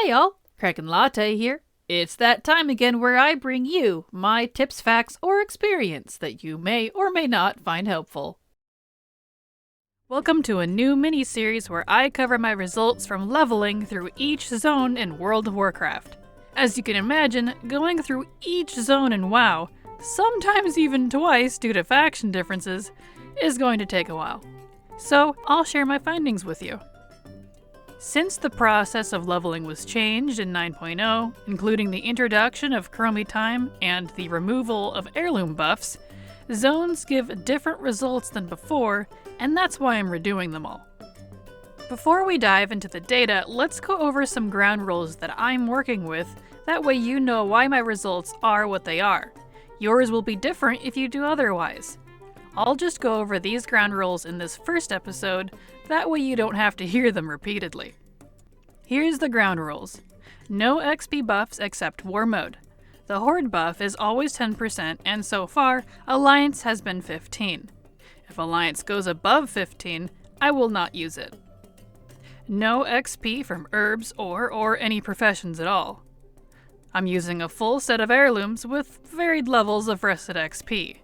Hi y'all, Kraken Latte here. It's that time again where I bring you my tips, facts, or experience that you may or may not find helpful. Welcome to a new mini-series where I cover my results from leveling through each zone in World of Warcraft. As you can imagine, going through each zone in WoW, sometimes even twice due to faction differences, is going to take a while. So I'll share my findings with you. Since the process of leveling was changed in 9.0, including the introduction of Chromie Time and the removal of heirloom buffs, zones give different results than before, and that's why I'm redoing them all. Before we dive into the data, let's go over some ground rules that I'm working with, that way you know why my results are what they are. Yours will be different if you do otherwise. I'll just go over these ground rules in this first episode, that way you don't have to hear them repeatedly. Here's the ground rules. No XP buffs except War Mode. The Horde buff is always 10%, and so far, Alliance has been 15. If Alliance goes above 15, I will not use it. No XP from herbs or any professions at all. I'm using a full set of heirlooms with varied levels of rested XP.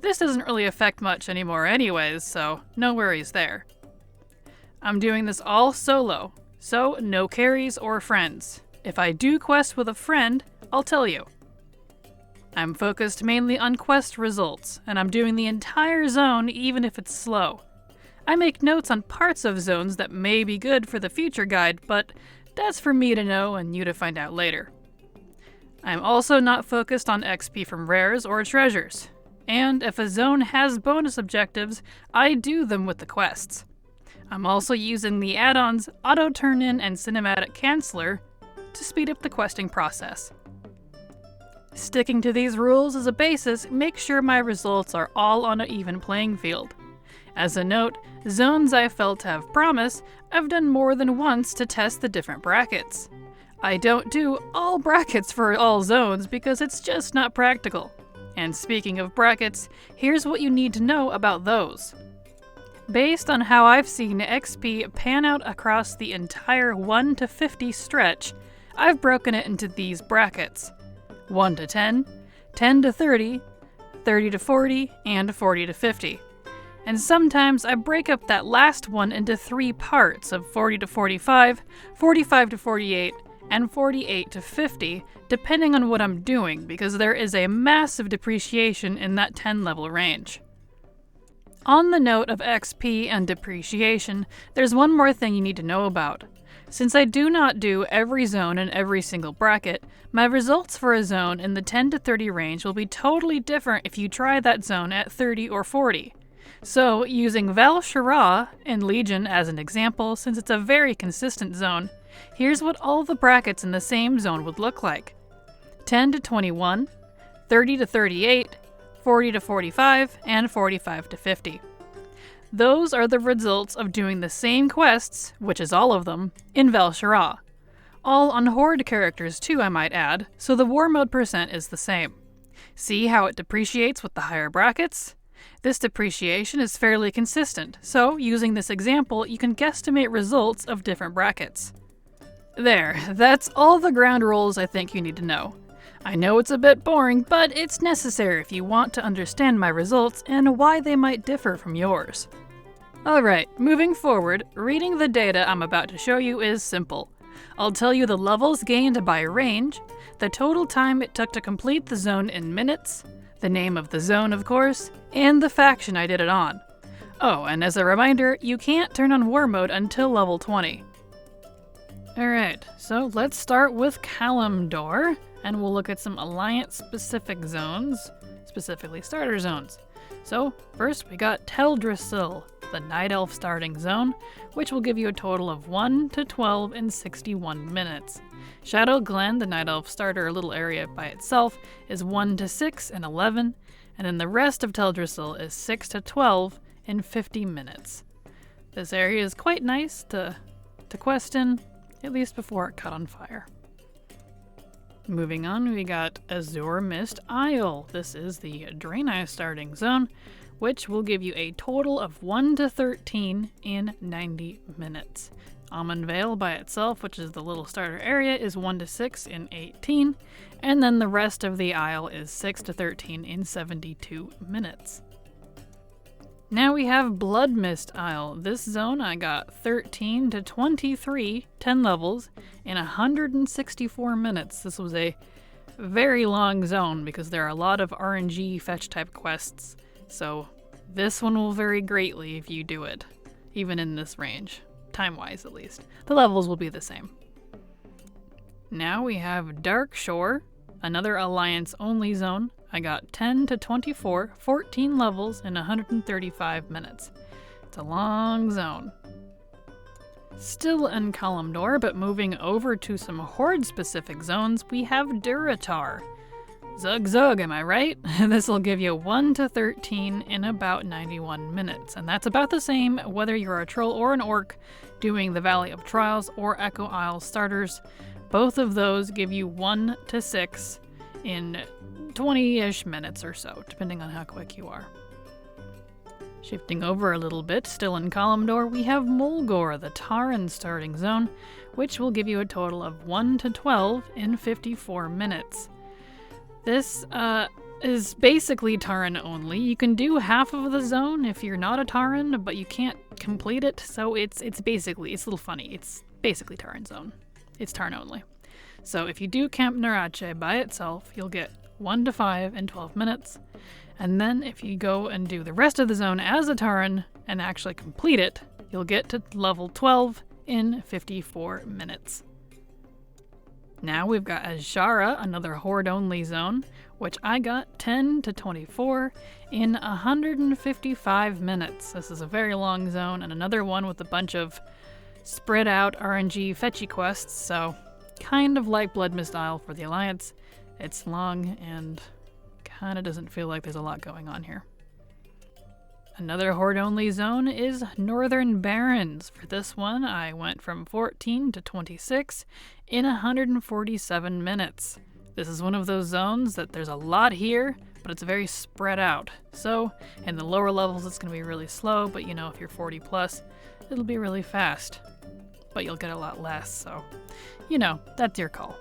This doesn't really affect much anymore anyways, so no worries there. I'm doing this all solo, so no carries or friends. If I do quest with a friend, I'll tell you. I'm focused mainly on quest results, and I'm doing the entire zone even if it's slow. I make notes on parts of zones that may be good for the future guide, but that's for me to know and you to find out later. I'm also not focused on XP from rares or treasures. And if a zone has bonus objectives, I do them with the quests. I'm also using the add-ons Auto Turn-In and Cinematic Canceller to speed up the questing process. Sticking to these rules as a basis, make sure my results are all on an even playing field. As a note, zones I felt have promise, I've done more than once to test the different brackets. I don't do all brackets for all zones because it's just not practical. And speaking of brackets, here's what you need to know about those. Based on how I've seen XP pan out across the entire 1 to 50 stretch, I've broken it into these brackets: 1 to 10, 10 to 30, 30 to 40, and 40 to 50. And sometimes I break up that last one into 3 parts of 40 to 45, 45 to 48, and 48 to 50, depending on what I'm doing, because there is a massive depreciation in that 10 level range. On the note of XP and depreciation, there's one more thing you need to know about. Since I do not do every zone in every single bracket, my results for a zone in the 10 to 30 range will be totally different if you try that zone at 30 or 40. So, using Val Shara in Legion as an example, since it's a very consistent zone, here's what all the brackets in the same zone would look like: 10 to 21, 30 to 38, 40 to 45, and 45 to 50. Those are the results of doing the same quests, which is all of them, in Val Shara. All on Horde characters too, I might add, so the War Mode percent is the same. See how it depreciates with the higher brackets? This depreciation is fairly consistent, so using this example, you can guesstimate results of different brackets. There, that's all the ground rules I think you need to know. I know it's a bit boring, but it's necessary if you want to understand my results and why they might differ from yours. Alright, moving forward, reading the data I'm about to show you is simple. I'll tell you the levels gained by range, the total time it took to complete the zone in minutes, the name of the zone of course, and the faction I did it on. Oh, and as a reminder, you can't turn on War Mode until level 20. Alright, so let's start with Kalimdor, and we'll look at some Alliance-specific zones, specifically starter zones. So, first we got Teldrassil, the Night Elf starting zone, which will give you a total of 1 to 12 in 61 minutes. Shadow Glen, the Night Elf starter little area by itself, is 1 to 6 in 11, and then the rest of Teldrassil is 6 to 12 in 50 minutes. This area is quite nice to quest in, at least before it caught on fire. Moving on, we got Azure Mist Isle. This is the Draenor starting zone, which will give you a total of 1 to 13 in 90 minutes. Almond Vale by itself, which is the little starter area, is 1 to 6 in 18, and then the rest of the isle is 6 to 13 in 72 minutes. Now we have Blood Mist Isle. This zone I got 13 to 23, 10 levels, in 164 minutes. This was a very long zone because there are a lot of RNG fetch type quests, so this one will vary greatly if you do it, even in this range, time-wise at least. The levels will be the same. Now we have Dark Shore, another Alliance-only zone. I got 10 to 24, 14 levels in 135 minutes. It's a long zone. Still in Kalimdor, but moving over to some Horde-specific zones, we have Durotar. Zug zug, am I right? This will give you 1 to 13 in about 91 minutes, and that's about the same whether you're a troll or an orc doing the Valley of Trials or Echo Isle starters. Both of those give you 1 to 6 in 20-ish minutes or so, depending on how quick you are. Shifting over a little bit, still in Kalimdor, we have Mulgore, the Tauren starting zone, which will give you a total of 1 to 12 in 54 minutes. This is basically Tauren only. You can do half of the zone if you're not a Tauren, but you can't complete it, so it's a little funny. It's basically Tauren zone. It's Tauren only. So if you do Camp Narache by itself, you'll get 1 to 5 in 12 minutes. And then if you go and do the rest of the zone as a Tauren and actually complete it, you'll get to level 12 in 54 minutes. Now we've got Azshara, another Horde-only zone, which I got 10 to 24 in 155 minutes. This is a very long zone, and another one with a bunch of spread out RNG fetchy quests, so kind of like Blood Mist Isle for the Alliance. It's long and kind of doesn't feel like there's a lot going on here. Another Horde-only zone is Northern Barrens. For this one, I went from 14 to 26 in 147 minutes. This is one of those zones that there's a lot here, but it's very spread out. So, in the lower levels, it's going to be really slow, but if you're 40 plus, it'll be really fast. But you'll get a lot less, so, that's your call.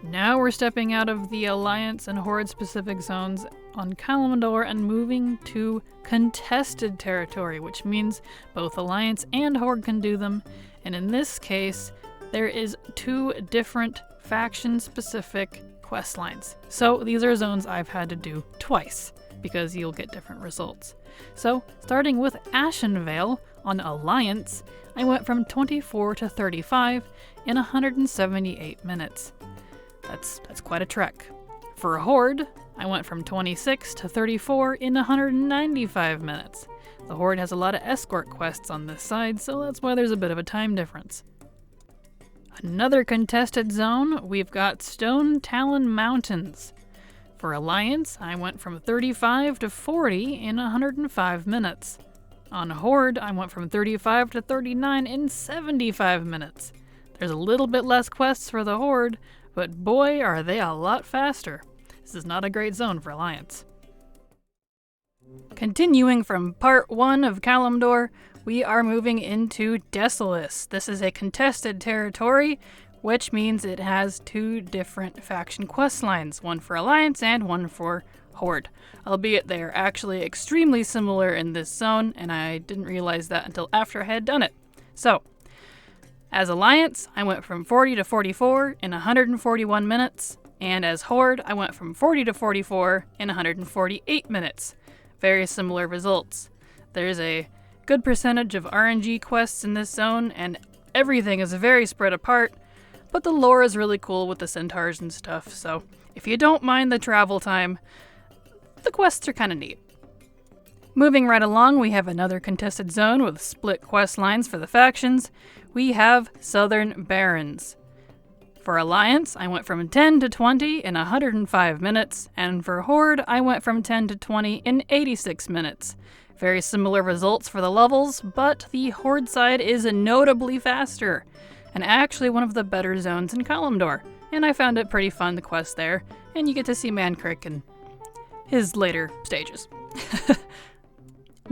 Now we're stepping out of the Alliance and Horde-specific zones on Kalimdor and moving to contested territory, which means both Alliance and Horde can do them, and in this case, there is 2 different faction-specific quest lines. So these are zones I've had to do twice, because you'll get different results. So, starting with Ashenvale on Alliance, I went from 24 to 35 in 178 minutes. That's quite a trek. For Horde, I went from 26 to 34 in 195 minutes. The Horde has a lot of escort quests on this side, so that's why there's a bit of a time difference. Another contested zone, we've got Stone Talon Mountains. For Alliance, I went from 35 to 40 in 105 minutes. On Horde, I went from 35 to 39 in 75 minutes. There's a little bit less quests for the Horde, but boy, are they a lot faster. This is not a great zone for Alliance. Continuing from part 1 of Kalimdor, we are moving into Desolace. This is a contested territory, which means it has 2 different faction quest lines, one for Alliance and one for Horde. Albeit they are actually extremely similar in this zone, and I didn't realize that until after I had done it. So, as Alliance, I went from 40 to 44 in 141 minutes, and as Horde, I went from 40 to 44 in 148 minutes. Very similar results. There's a good percentage of RNG quests in this zone, and everything is very spread apart, but the lore is really cool with the centaurs and stuff, so if you don't mind the travel time, the quests are kind of neat. Moving right along, we have another contested zone with split quest lines for the factions. We have Southern Barrens. For Alliance, I went from 10 to 20 in 105 minutes, and for Horde, I went from 10 to 20 in 86 minutes. Very similar results for the levels, but the Horde side is notably faster, and actually one of the better zones in Kalimdor, and I found it pretty fun to quest there, and you get to see Kraken in his later stages.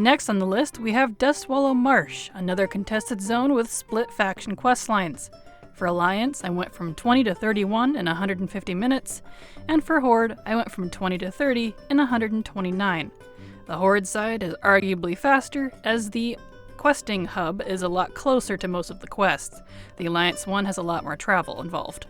Next on the list, we have Dustwallow Marsh, another contested zone with split faction questlines. For Alliance, I went from 20 to 31 in 150 minutes, and for Horde, I went from 20 to 30 in 129. The Horde side is arguably faster, as the questing hub is a lot closer to most of the quests. The Alliance one has a lot more travel involved.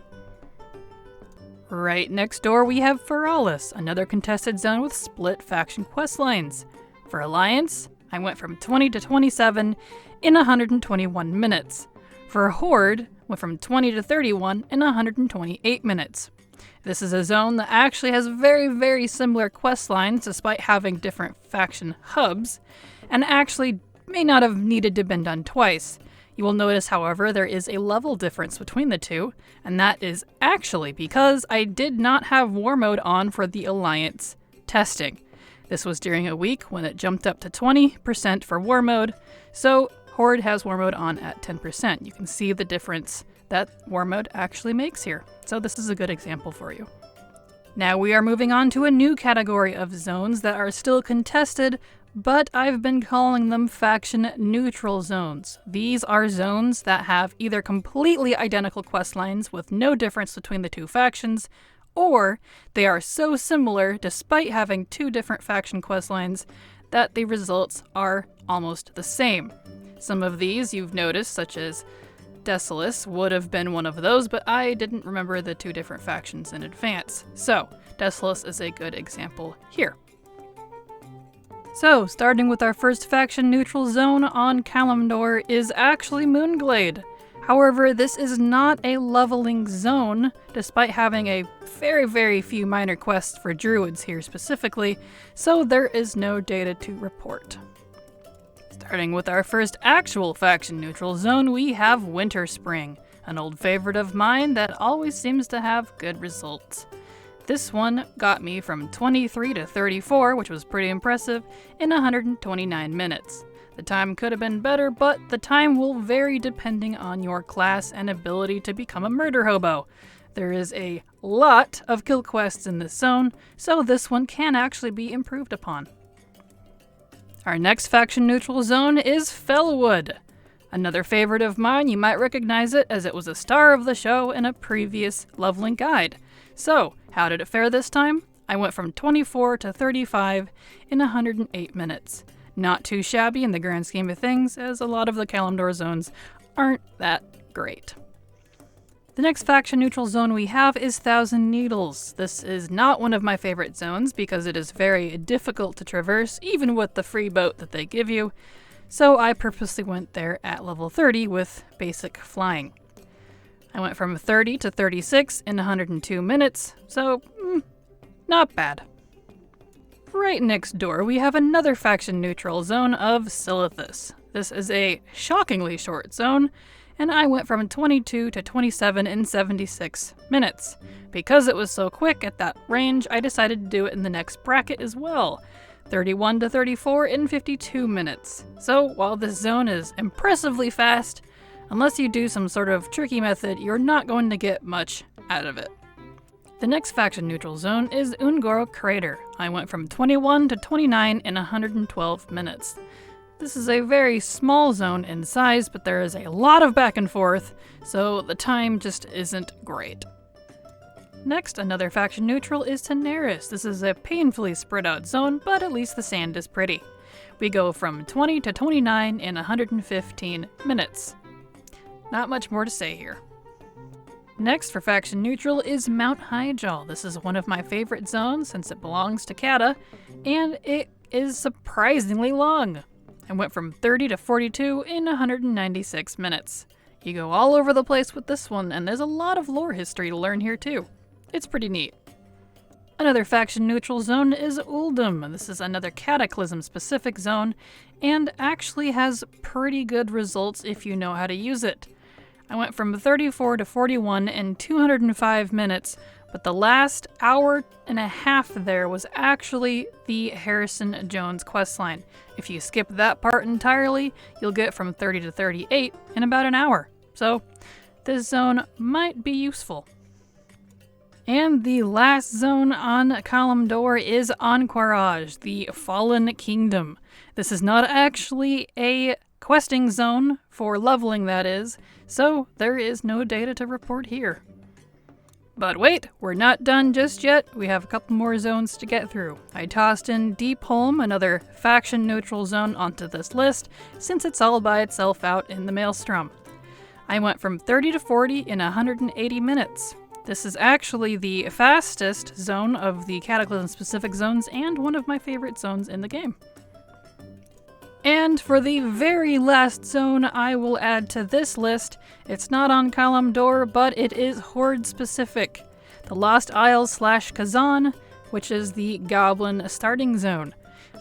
Right next door we have Feralis, another contested zone with split faction questlines. For Alliance, I went from 20 to 27 in 121 minutes. For Horde, went from 20 to 31 in 128 minutes. This is a zone that actually has very similar quest lines despite having different faction hubs, and actually may not have needed to been done twice. You will notice, however, there is a level difference between the two, and that is actually because I did not have War Mode on for the Alliance testing. This was during a week when it jumped up to 20% for War Mode, so Horde has War Mode on at 10%. You can see the difference that War Mode actually makes here. So this is a good example for you. Now we are moving on to a new category of zones that are still contested, but I've been calling them faction neutral zones. These are zones that have either completely identical quest lines with no difference between the two factions, or they are so similar despite having two different faction quest lines that the results are almost the same. Some of these you've noticed, such as Desolus, would have been one of those, but I didn't remember the two different factions in advance. So, Desolus is a good example here. So, starting with our first faction neutral zone on Kalimdor is actually Moonglade. However, this is not a leveling zone, despite having a very few minor quests for druids here specifically, so there is no data to report. Starting with our first actual faction neutral zone, we have Winter Spring, an old favorite of mine that always seems to have good results. This one got me from 23 to 34, which was pretty impressive, in 129 minutes. The time could have been better, but the time will vary depending on your class and ability to become a murder hobo. There is a lot of kill quests in this zone, so this one can actually be improved upon. Our next faction neutral zone is Fellwood. Another favorite of mine, you might recognize it as it was a star of the show in a previous leveling guide. So, how did it fare this time? I went from 24 to 35 in 108 minutes. Not too shabby in the grand scheme of things, as a lot of the Kalimdor zones aren't that great. The next faction neutral zone we have is Thousand Needles. This is not one of my favorite zones because it is very difficult to traverse, even with the free boat that they give you, so I purposely went there at level 30 with basic flying. I went from 30 to 36 in 102 minutes, so not bad. Right next door, we have another faction neutral zone of Silithus. This is a shockingly short zone, and I went from 22 to 27 in 76 minutes. Because it was so quick at that range, I decided to do it in the next bracket as well, 31 to 34 in 52 minutes. So while this zone is impressively fast, unless you do some sort of tricky method, you're not going to get much out of it. The next faction neutral zone is Ungoro Crater. I went from 21 to 29 in 112 minutes. This is a very small zone in size, but there is a lot of back and forth, so the time just isn't great. Next, another faction neutral is Teneris. This is a painfully spread out zone, but at least the sand is pretty. We go from 20 to 29 in 115 minutes. Not much more to say here. Next for faction neutral is Mount Highjaw. This is one of my favorite zones since it belongs to Kata, and it is surprisingly long. I went from 30 to 42 in 196 minutes. You go all over the place with this one, and there's a lot of lore history to learn here too. It's pretty neat. Another faction neutral zone is Uldum. This is another Cataclysm specific zone, and actually has pretty good results if you know how to use it. I went from 34 to 41 in 205 minutes, but the last hour and a half there was actually the Harrison Jones questline. If you skip that part entirely, you'll get from 30 to 38 in about an hour. So, this zone might be useful. And the last zone on Kalimdor is Anquarage, the Fallen Kingdom. This is not actually a questing zone, for leveling that is, so there is no data to report here. But wait, we're not done just yet. We have a couple more zones to get through. I tossed in Deepholm, another faction-neutral zone, onto this list, since it's all by itself out in the Maelstrom. I went from 30 to 40 in 180 minutes. This is actually the fastest zone of the Cataclysm-specific zones, and one of my favorite zones in the game. And for the very last zone I will add to this list, it's not on Kalimdor, but it is Horde-specific. The Lost Isles / Kazan, which is the Goblin starting zone.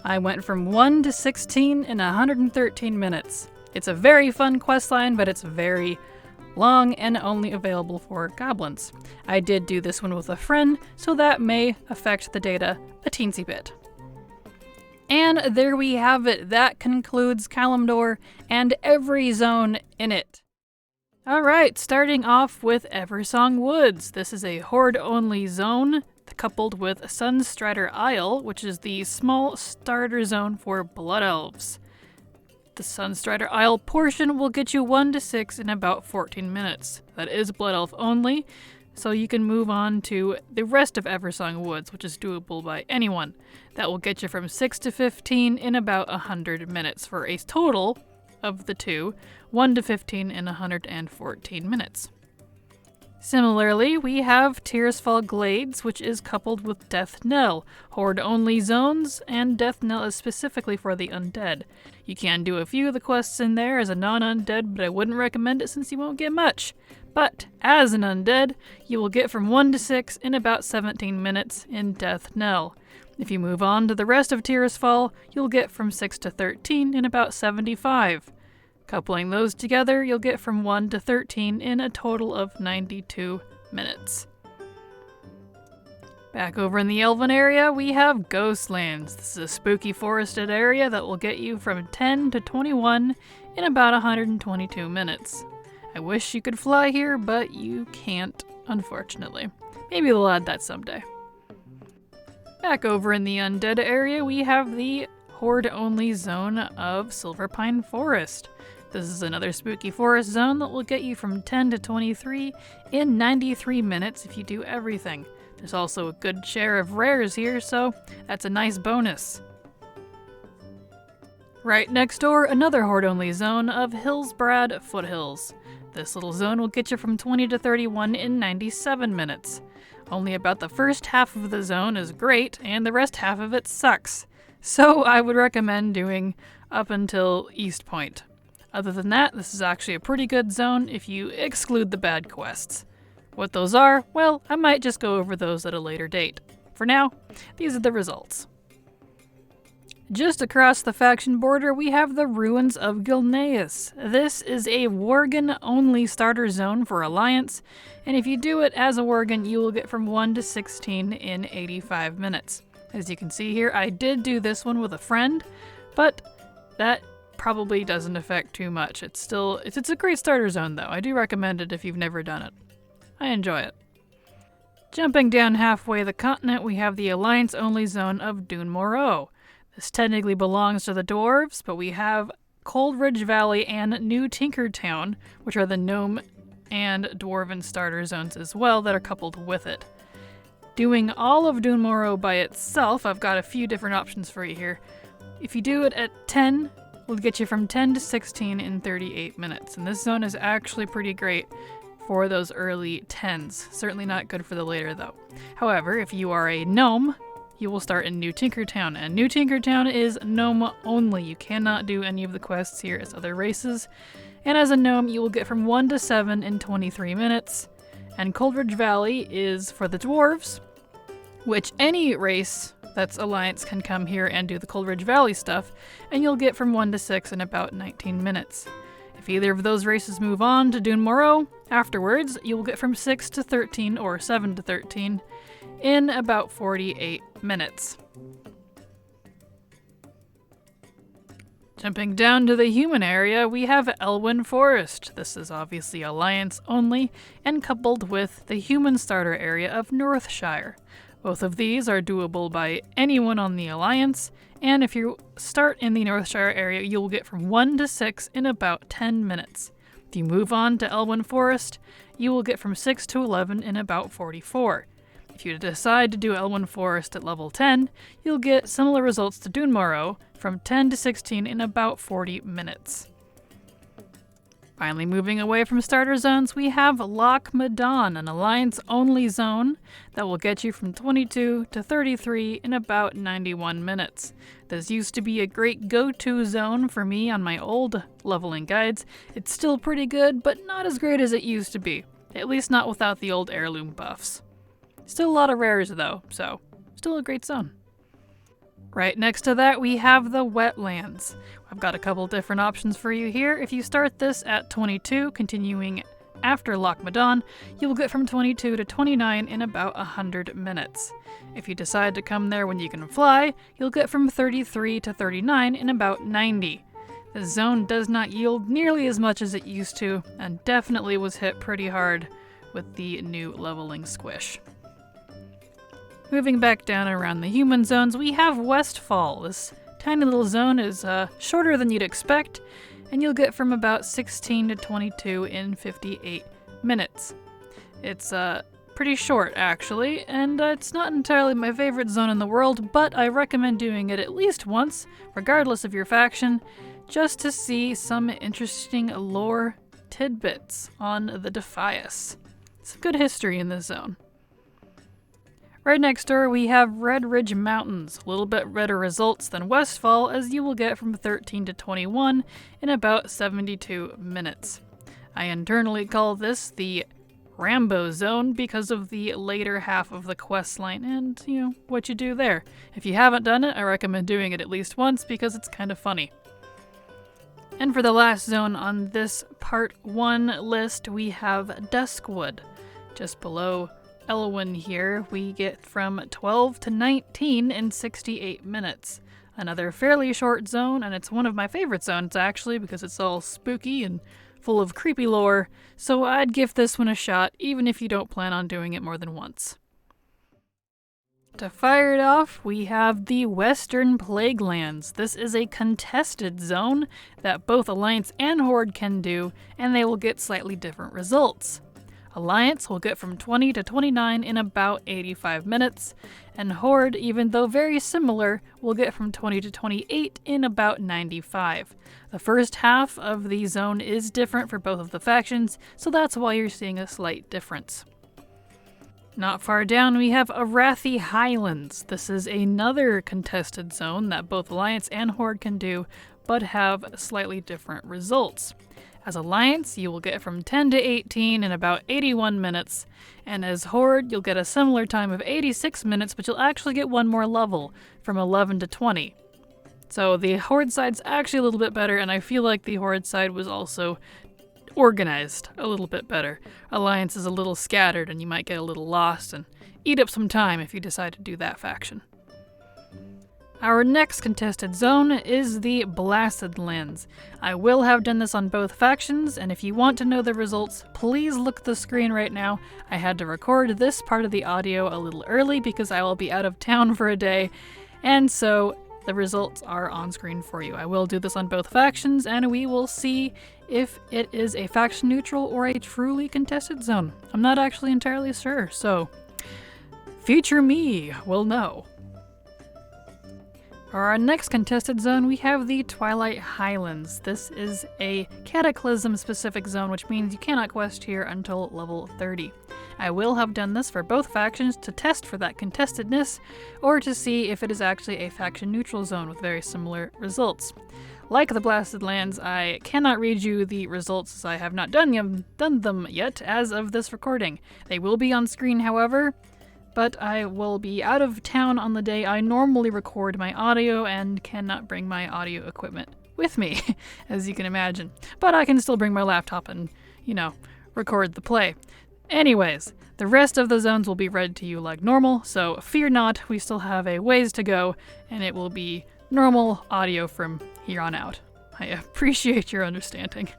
I went from 1 to 16 in 113 minutes. It's a very fun questline, but it's very long and only available for Goblins. I did do this one with a friend, so that may affect the data a teensy bit. And there we have it. That concludes Kalimdor and every zone in it. Alright, starting off with Eversong Woods. This is a Horde-only zone, coupled with Sunstrider Isle, which is the small starter zone for Blood Elves. The Sunstrider Isle portion will get you 1 to 6 in about 14 minutes. That is Blood Elf only, so you can move on to the rest of Eversong Woods, which is doable by anyone. That will get you from 6 to 15 in about 100 minutes, for a total of the two, 1 to 15 in 114 minutes. Similarly, we have Tirisfal Glades, which is coupled with Death Knell, Horde-only zones, and Death Knell is specifically for the undead. You can do a few of the quests in there as a non-undead, but I wouldn't recommend it since you won't get much. But as an undead, you will get from 1 to 6 in about 17 minutes in Death Knell. If you move on to the rest of Tirisfal, you'll get from 6 to 13 in about 75. Coupling those together, you'll get from 1 to 13 in a total of 92 minutes. Back over in the Elven area, we have Ghostlands. This is a spooky forested area that will get you from 10 to 21 in about 122 minutes. I wish you could fly here, but you can't, unfortunately. Maybe they'll add that someday. Back over in the Undead area, we have the Horde-only zone of Silverpine Forest. This is another spooky forest zone that will get you from 10 to 23 in 93 minutes if you do everything. There's also a good share of rares here, so that's a nice bonus. Right next door, another Horde-only zone of Hillsbrad Foothills. This little zone will get you from 20 to 31 in 97 minutes. Only about the first half of the zone is great, and the rest half of it sucks. So I would recommend doing up until East Point. Other than that, this is actually a pretty good zone if you exclude the bad quests. What those are, well, I might just go over those at a later date. For now, these are the results. Just across the faction border, we have the Ruins of Gilneas. This is a Worgen-only starter zone for Alliance, and if you do it as a Worgen, you will get from 1 to 16 in 85 minutes. As you can see here, I did do this one with a friend, but that probably doesn't affect too much. It's a great starter zone though. I do recommend it if you've never done it. I enjoy it. Jumping down halfway the continent, we have the Alliance-only zone of Dún Morrow. This technically belongs to the dwarves, but we have Coldridge Valley and New Tinkertown, which are the gnome and dwarven starter zones as well that are coupled with it. Doing all of Dún Morrow by itself, I've got a few different options for you here. If you do it at 10, will get you from 10 to 16 in 38 minutes, and this zone is actually pretty great for those early 10s. Certainly not good for the later though. However, if you are a gnome, you will start in New Tinkertown, and New Tinkertown is gnome only. You cannot do any of the quests here as other races, and as a gnome you will get from 1 to 7 in 23 minutes. And Coldridge Valley is for the dwarves, which any race that's Alliance can come here and do the Coldridge Valley stuff, and you'll get from 1 to 6 in about 19 minutes. If either of those races move on to Dún Morrow, afterwards you will get from 6 to 13 or 7 to 13 in about 48 minutes. Jumping down to the human area, we have Elwyn Forest. This is obviously Alliance only, and coupled with the human starter area of Northshire. Both of these are doable by anyone on the Alliance, and if you start in the Northshire area, you'll get from 1 to 6 in about 10 minutes. If you move on to Elwyn Forest, you will get from 6 to 11 in about 44. If you decide to do Elwyn Forest at level 10, you'll get similar results to Dunmorrow, from 10 to 16 in about 40 minutes. Finally, moving away from starter zones, we have Loch Madon, an Alliance-only zone that will get you from 22 to 33 in about 91 minutes. This used to be a great go-to zone for me on my old leveling guides. It's still pretty good, but not as great as it used to be. At least not without the old heirloom buffs. Still a lot of rares though, so still a great zone. Right next to that, we have the wetlands. I've got a couple different options for you here. If you start this at 22, continuing after Loch Madon, you'll get from 22 to 29 in about 100 minutes. If you decide to come there when you can fly, you'll get from 33 to 39 in about 90. The zone does not yield nearly as much as it used to, and definitely was hit pretty hard with the new leveling squish. Moving back down around the human zones, we have Westfall. This tiny little zone is shorter than you'd expect, and you'll get from about 16 to 22 in 58 minutes. It's pretty short, actually, and it's not entirely my favorite zone in the world, but I recommend doing it at least once, regardless of your faction, just to see some interesting lore tidbits on the Defias. It's a good history in this zone. Right next door, we have Red Ridge Mountains, a little bit better results than Westfall, as you will get from 13 to 21 in about 72 minutes. I internally call this the Rambo Zone because of the later half of the quest line and, what you do there. If you haven't done it, I recommend doing it at least once because it's kind of funny. And for the last zone on this Part 1 list, we have Duskwood. Just below Elwyn here, we get from 12 to 19 in 68 minutes. Another fairly short zone, and it's one of my favorite zones actually because it's all spooky and full of creepy lore, so I'd give this one a shot even if you don't plan on doing it more than once. To fire it off, we have the Western Plaguelands. This is a contested zone that both Alliance and Horde can do, and they will get slightly different results. Alliance will get from 20 to 29 in about 85 minutes, and Horde, even though very similar, will get from 20 to 28 in about 95. The first half of the zone is different for both of the factions, so that's why you're seeing a slight difference. Not far down, we have Arathi Highlands. This is another contested zone that both Alliance and Horde can do, but have slightly different results. As Alliance, you will get from 10 to 18 in about 81 minutes, and as Horde, you'll get a similar time of 86 minutes, but you'll actually get one more level, from 11 to 20. So the Horde side's actually a little bit better, and I feel like the Horde side was also organized a little bit better. Alliance is a little scattered, and you might get a little lost and eat up some time if you decide to do that faction. Our next contested zone is the Blasted Lands. I will have done this on both factions, and if you want to know the results, please look at the screen right now. I had to record this part of the audio a little early because I will be out of town for a day, and so the results are on screen for you. I will do this on both factions, and we will see if it is a faction neutral or a truly contested zone. I'm not actually entirely sure, so future me will know. For our next contested zone, we have the Twilight Highlands. This is a Cataclysm-specific zone, which means you cannot quest here until level 30. I will have done this for both factions to test for that contestedness, or to see if it is actually a faction-neutral zone with very similar results. Like the Blasted Lands, I cannot read you the results as I have not done them yet as of this recording. They will be on screen, however, but I will be out of town on the day I normally record my audio and cannot bring my audio equipment with me, as you can imagine. But I can still bring my laptop and, record the play. Anyways, the rest of the zones will be read to you like normal, so fear not, we still have a ways to go, and it will be normal audio from here on out. I appreciate your understanding.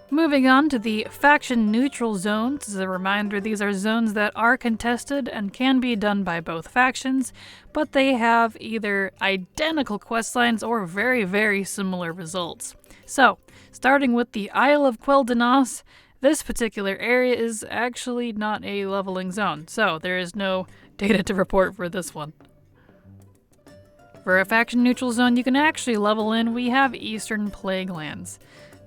Moving on to the faction-neutral zones. As a reminder, these are zones that are contested and can be done by both factions, but they have either identical questlines or very, very similar results. So, starting with the Isle of Quel'Danas, this particular area is actually not a leveling zone, so there is no data to report for this one. For a faction-neutral zone you can actually level in, we have Eastern Plaguelands.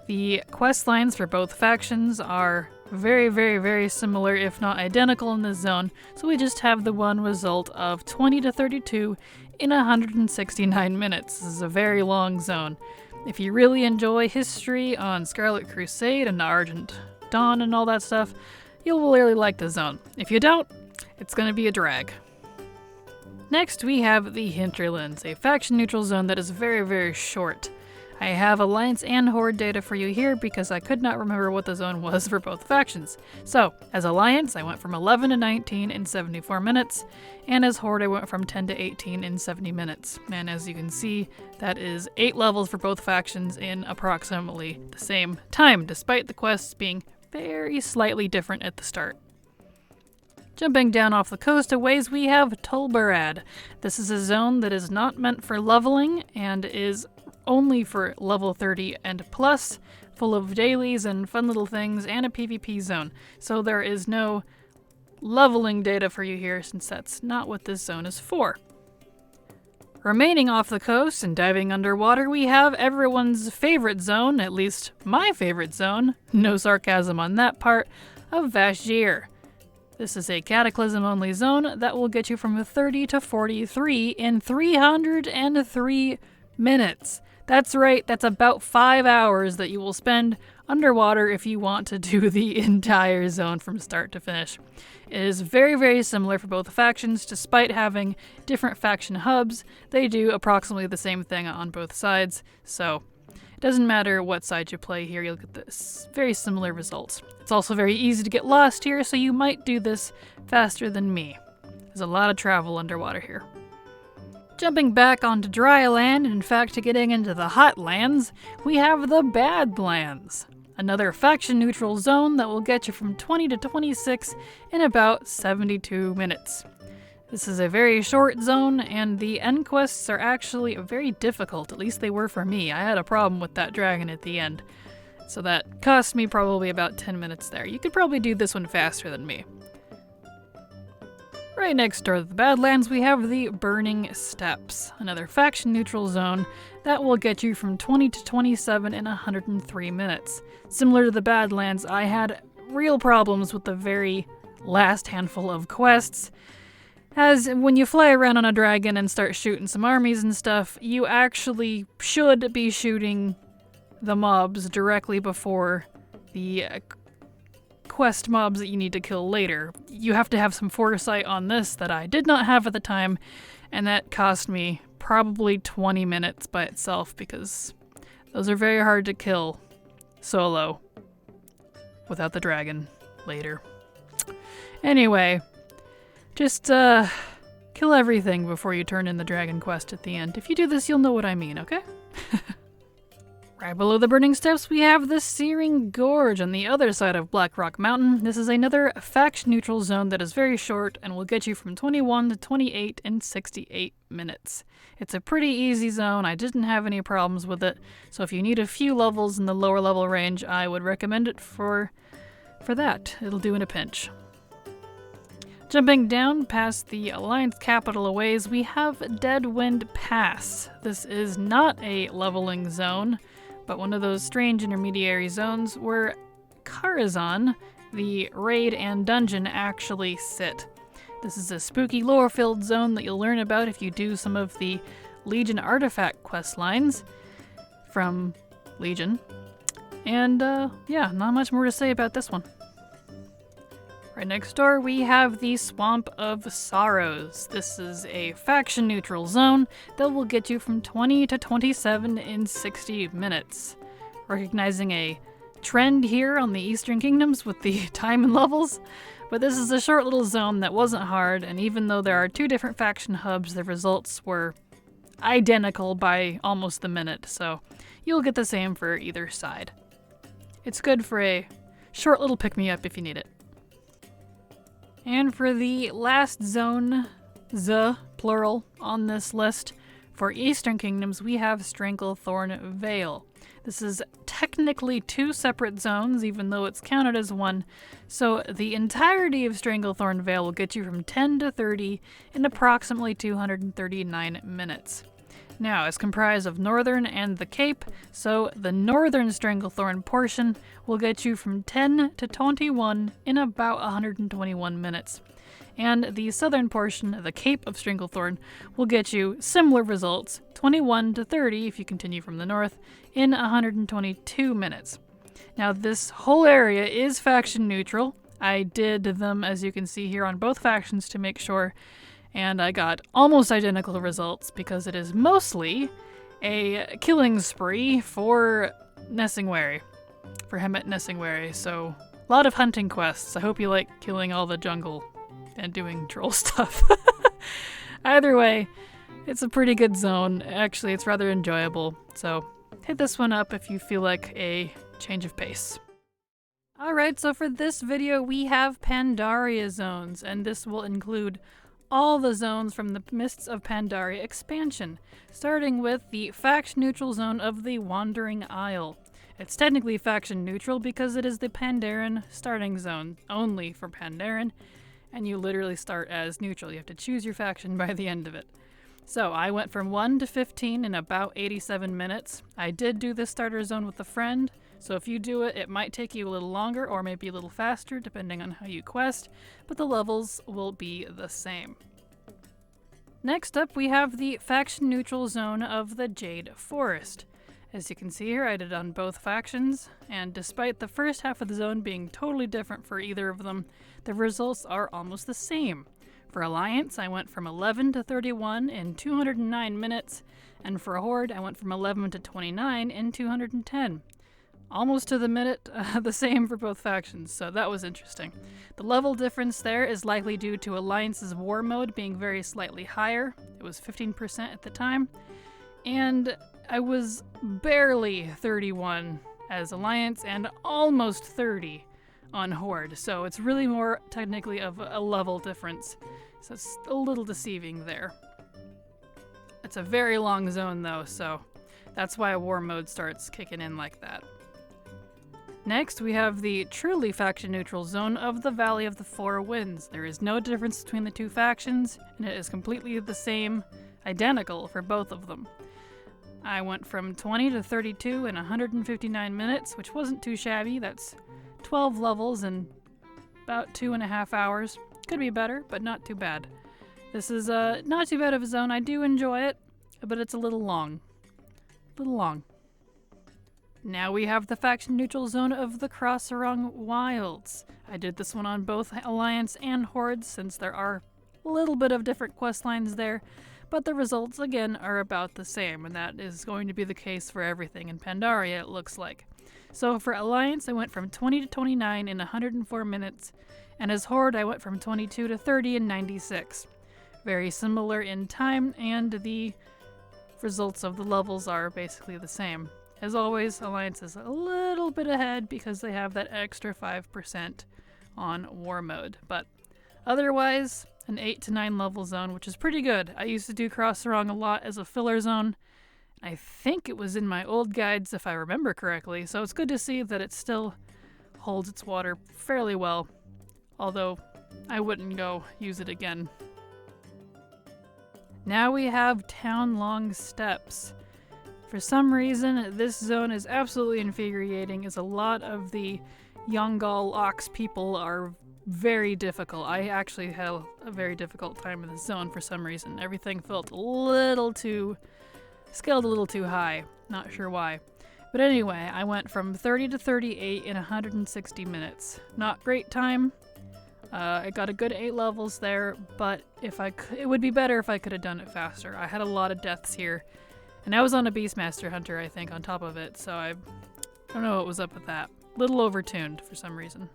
The quest lines for both factions are very, very, very similar, if not identical in this zone, so we just have the one result of 20 to 32 in 169 minutes. This is a very long zone. If you really enjoy history on Scarlet Crusade and Argent Dawn and all that stuff, you'll really like the zone. If you don't, it's going to be a drag. Next we have the Hinterlands, a faction-neutral zone that is very, very short. I have Alliance and Horde data for you here because I could not remember what the zone was for both factions. So, as Alliance, I went from 11 to 19 in 74 minutes, and as Horde, I went from 10 to 18 in 70 minutes. And as you can see, that is 8 levels for both factions in approximately the same time, despite the quests being very slightly different at the start. Jumping down off the coast a ways, we have Tulbarad. This is a zone that is not meant for leveling and is only for level 30 and plus, full of dailies and fun little things, and a PvP zone. So there is no leveling data for you here, since that's not what this zone is for. Remaining off the coast and diving underwater, we have everyone's favorite zone, at least my favorite zone, no sarcasm on that part, of Vashj'ir. This is a Cataclysm-only zone that will get you from 30 to 43 in 303 minutes. That's right, that's about 5 hours that you will spend underwater if you want to do the entire zone from start to finish. It is very, very similar for both factions. Despite having different faction hubs, they do approximately the same thing on both sides, so it doesn't matter what side you play here, you'll get this very similar results. It's also very easy to get lost here, so you might do this faster than me. There's a lot of travel underwater here. Jumping back onto dry land, and in fact getting into the hot lands, we have the Badlands. Another faction-neutral zone that will get you from 20 to 26 in about 72 minutes. This is a very short zone, and the end quests are actually very difficult, at least they were for me. I had a problem with that dragon at the end, so that cost me probably about 10 minutes there. You could probably do this one faster than me. Right next door to the Badlands, we have the Burning Steppes, another faction-neutral zone that will get you from 20 to 27 in 103 minutes. Similar to the Badlands, I had real problems with the very last handful of quests, as when you fly around on a dragon and start shooting some armies and stuff, you actually should be shooting the mobs directly before the quest mobs that you need to kill later. You have to have some foresight on this that I did not have at the time, and that cost me probably 20 minutes by itself because those are very hard to kill solo without the dragon later. Anyway, just kill everything before you turn in the dragon quest at the end. If you do this, you'll know what I mean, okay? Right below the Burning Steppes, we have the Searing Gorge on the other side of Blackrock Mountain. This is another faction-neutral zone that is very short and will get you from 21 to 28 in 68 minutes. It's a pretty easy zone. I didn't have any problems with it, so if you need a few levels in the lower level range, I would recommend it for that. It'll do in a pinch. Jumping down past the Alliance capital a ways, we have Deadwind Pass. This is not a leveling zone, but one of those strange intermediary zones where Karazhan, the raid and dungeon, actually sit. This is a spooky lore-filled zone that you'll learn about if you do some of the Legion artifact quest lines from Legion. And yeah, not much more to say about this one. Right next door, we have the Swamp of Sorrows. This is a faction-neutral zone that will get you from 20 to 27 in 60 minutes. Recognizing a trend here on the Eastern Kingdoms with the time and levels, but this is a short little zone that wasn't hard, and even though there are 2 different faction hubs, the results were identical by almost the minute, so you'll get the same for either side. It's good for a short little pick-me-up if you need it. And for the last zone, plural, on this list, for Eastern Kingdoms, we have Stranglethorn Vale. This is technically 2 separate zones, even though it's counted as one, so the entirety of Stranglethorn Vale will get you from 10 to 30 in approximately 239 minutes. Now, it's comprised of Northern and the Cape, so the Northern Stranglethorn portion will get you from 10 to 21 in about 121 minutes. And the southern portion, the Cape of Stranglethorn, will get you similar results, 21 to 30 if you continue from the north, in 122 minutes. Now, this whole area is faction neutral. I did them, as you can see here, on both factions to make sure, and I got almost identical results because it is mostly a killing spree for Nessingwary, for Hemet Nessingwary, so a lot of hunting quests. I hope you like killing all the jungle and doing troll stuff. Either way, it's a pretty good zone. Actually, it's rather enjoyable, so hit this one up if you feel like a change of pace. Alright, so for this video we have Pandaria zones, and this will include all the zones from the Mists of Pandaria expansion, starting with the faction neutral zone of the Wandering Isle. It's technically faction neutral because it is the Pandaren starting zone, only for Pandaren, and you literally start as neutral. You have to choose your faction by the end of it. So I went from 1 to 15 in about 87 minutes. I did do this starter zone with a friend, so if you do it, it might take you a little longer or maybe a little faster depending on how you quest, but the levels will be the same. Next up, we have the faction neutral zone of the Jade Forest. As you can see here, I did on both factions, and despite the first half of the zone being totally different for either of them, the results are almost the same. For Alliance, I went from 11 to 31 in 209 minutes, and for Horde, I went from 11 to 29 in 210. Almost to the minute, the same for both factions, so that was interesting. The level difference there is likely due to Alliance's war mode being very slightly higher. It was 15% at the time, and I was barely 31 as Alliance and almost 30 on Horde, so it's really more technically of a level difference, so it's a little deceiving there. It's a very long zone though, so that's why a war mode starts kicking in like that. Next, we have the truly faction-neutral zone of the Valley of the Four Winds. There is no difference between the two factions, and it is completely the same, identical for both of them. I went from 20 to 32 in 159 minutes, which wasn't too shabby. That's 12 levels in about 2.5 hours. Could be better, but not too bad. This is not too bad of a zone. I do enjoy it, but it's a little long. Now we have the faction-neutral zone of the Crossarong Wilds. I did this one on both Alliance and Horde since there are a little bit of different quest lines there, but the results again are about the same, and that is going to be the case for everything in Pandaria, it looks like. So for Alliance, I went from 20 to 29 in 104 minutes, and as Horde, I went from 22 to 30 in 96. Very similar in time, and the results of the levels are basically the same. As always, Alliance is a little bit ahead because they have that extra 5% on war mode, but otherwise, an 8 to 9 level zone, which is pretty good. I used to do Crossarong a lot as a filler zone. I think it was in my old guides if I remember correctly, so it's good to see that it still holds its water fairly well, although I wouldn't go use it again. Now we have Town Long Steps. For some reason, this zone is absolutely infuriating, as a lot of the Yongal Ox people are very difficult. I actually had a very difficult time in this zone for some reason. Everything felt scaled a little too high. Not sure why. But anyway, I went from 30 to 38 in 160 minutes. Not great time. I got a good 8 levels there, but it would be better if I could have done it faster. I had a lot of deaths here. And I was on a Beastmaster Hunter, I think, on top of it, so I don't know what was up with that. Little overtuned for some reason.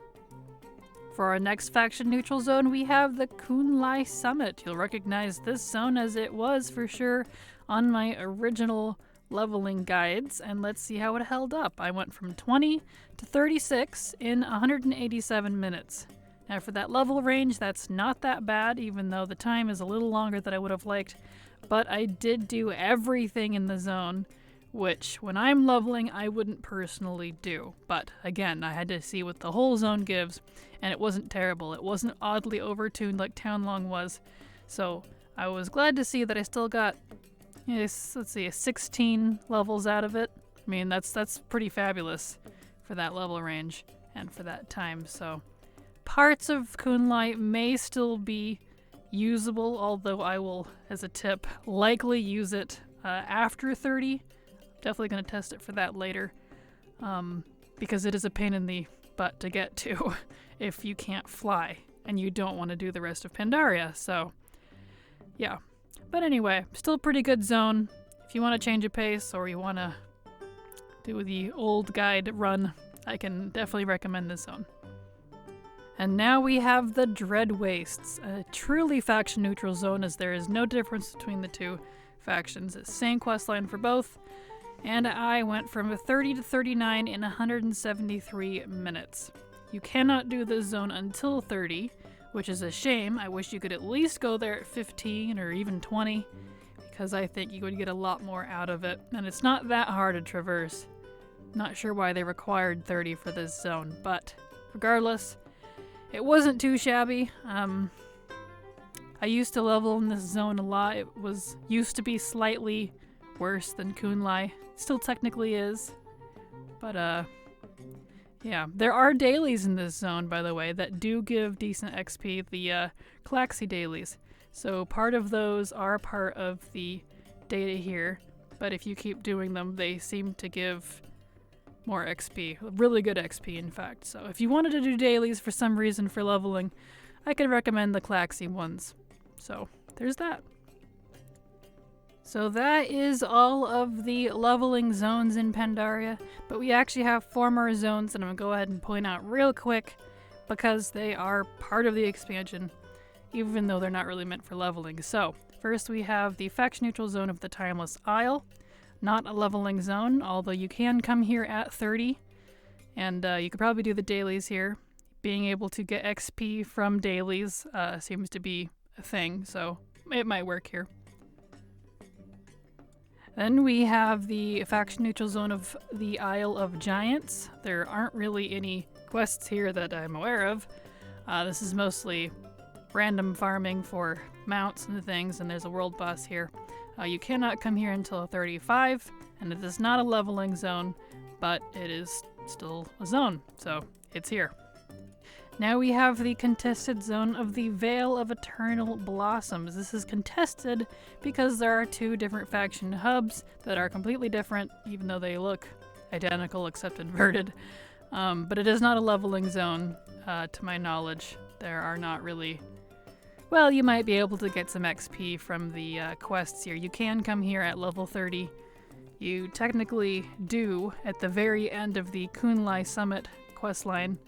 For our next faction neutral zone, we have the Kunlai Summit. You'll recognize this zone as it was for sure on my original leveling guides, and let's see how it held up. I went from 20 to 36 in 187 minutes. Now for that level range, that's not that bad, even though the time is a little longer than I would have liked. But I did do everything in the zone, which when I'm leveling, I wouldn't personally do. But again, I had to see what the whole zone gives, and it wasn't terrible. It wasn't oddly overtuned like Townlong was. So I was glad to see that I still got, let's see, 16 levels out of it. I mean, that's pretty fabulous for that level range and for that time. So parts of Kunlai may still be usable, although I will, as a tip, likely use it after 30. Definitely going to test it for that later, because it is a pain in the butt to get to if you can't fly and you don't want to do the rest of Pandaria. So yeah, but anyway, still a pretty good zone. If you want to change a pace or you want to do the old guide run, I can definitely recommend this zone. And now we have the Dread Wastes, a truly faction-neutral zone, as there is no difference between the two factions. It's the same questline for both, and I went from 30 to 39 in 173 minutes. You cannot do this zone until 30, which is a shame. I wish you could at least go there at 15 or even 20, because I think you would get a lot more out of it, and it's not that hard to traverse. Not sure why they required 30 for this zone, but regardless, it wasn't too shabby. I used to level in this zone a lot. It used to be slightly worse than Kunlai. Still technically is. But yeah. There are dailies in this zone, by the way, that do give decent XP, the Klaxi dailies. So part of those are part of the data here, but if you keep doing them, they seem to give more XP. Really good XP, in fact. So if you wanted to do dailies for some reason for leveling, I could recommend the Klaxi ones. So there's that. So that is all of the leveling zones in Pandaria, but we actually have 4 more zones that I'm going to go ahead and point out real quick because they are part of the expansion, even though they're not really meant for leveling. So first we have the faction neutral zone of the Timeless Isle. Not a leveling zone, although you can come here at 30, and you could probably do the dailies here. Being able to get XP from dailies seems to be a thing, so it might work here. Then we have the faction neutral zone of the Isle of Giants. There aren't really any quests here that I'm aware of. This is mostly random farming for mounts and things, and there's a world boss here. You cannot come here until 35, and it is not a leveling zone, but it is still a zone, so it's here. Now we have the contested zone of the Vale of Eternal Blossoms. This is contested because there are 2 different faction hubs that are completely different, even though they look identical except inverted. But it is not a leveling zone, to my knowledge. There are not really... Well, you might be able to get some XP from the quests here. You can come here at level 30. You technically do at the very end of the Kunlai Summit questline,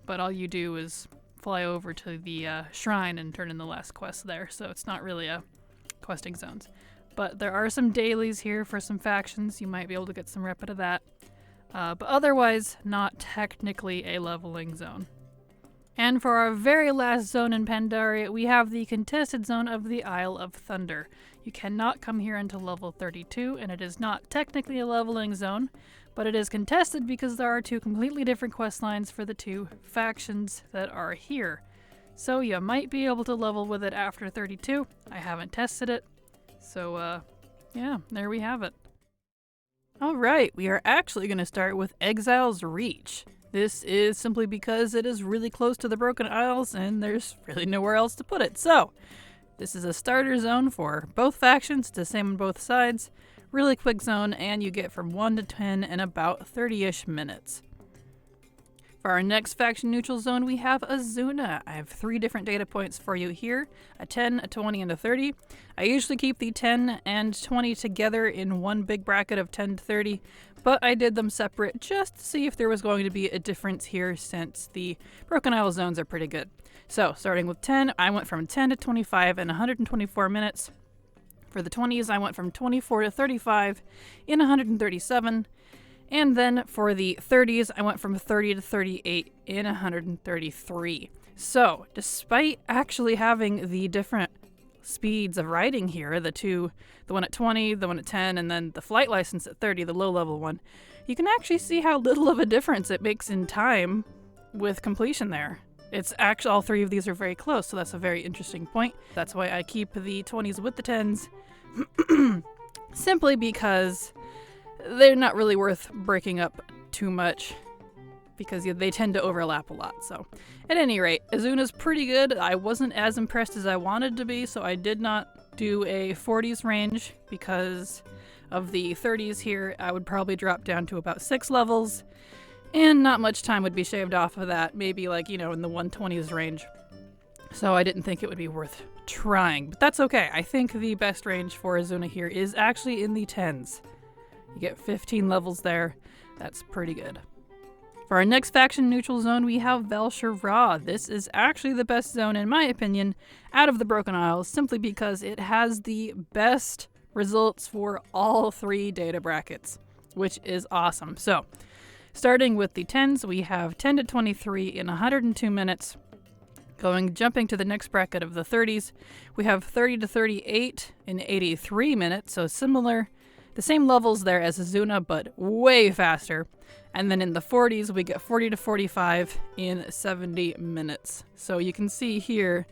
but all you do is fly over to the shrine and turn in the last quest there, so it's not really a questing zones. But there are some dailies here for some factions. You might be able to get some rep out of that. But otherwise, not technically a leveling zone. And for our very last zone in Pandaria, we have the contested zone of the Isle of Thunder. You cannot come here until level 32, and it is not technically a leveling zone, but it is contested because there are 2 completely different quest lines for the 2 factions that are here. So you might be able to level with it after 32. I haven't tested it, so yeah, there we have it. Alright, we are actually going to start with Exile's Reach. This is simply because it is really close to the Broken Isles and there's really nowhere else to put it. So, this is a starter zone for both factions, the same on both sides. Really quick zone, and you get from 1 to 10 in about 30-ish minutes. For our next faction neutral zone, we have Azuna. I have 3 different data points for you here, a 10, a 20, and a 30. I usually keep the 10 and 20 together in one big bracket of 10 to 30, but I did them separate just to see if there was going to be a difference here since the Broken Isle zones are pretty good. So, starting with 10, I went from 10 to 25 in 124 minutes. For the 20s, I went from 24 to 35 in 137. And then for the 30s, I went from 30 to 38 in 133. So, despite actually having the different speeds of riding here, the one at 20, the one at 10, and then the flight license at 30, the low-level one, you can actually see how little of a difference it makes in time with completion there. It's actually, all three of these are very close, so that's a very interesting point. That's why I keep the 20s with the 10s, simply because they're not really worth breaking up too much, because they tend to overlap a lot. So, at any rate, Azuna's pretty good. I wasn't as impressed as I wanted to be, so I did not do a 40s range because of the 30s here. I would probably drop down to about 6 levels, and not much time would be shaved off of that, maybe like, in the 120s range. So I didn't think it would be worth trying, but that's okay. I think the best range for Azuna here is actually in the 10s. You get 15 levels there. That's pretty good. For our next faction neutral zone, we have Vel'Shirah. This is actually the best zone, in my opinion, out of the Broken Isles, simply because it has the best results for all 3 data brackets, which is awesome. So, starting with the 10s, we have 10 to 23 in 102 minutes. Jumping to the next bracket of the 30s, we have 30 to 38 in 83 minutes, so similar, the same levels there as Azuna, but way faster. And then in the 40s, we get 40 to 45 in 70 minutes. So you can see here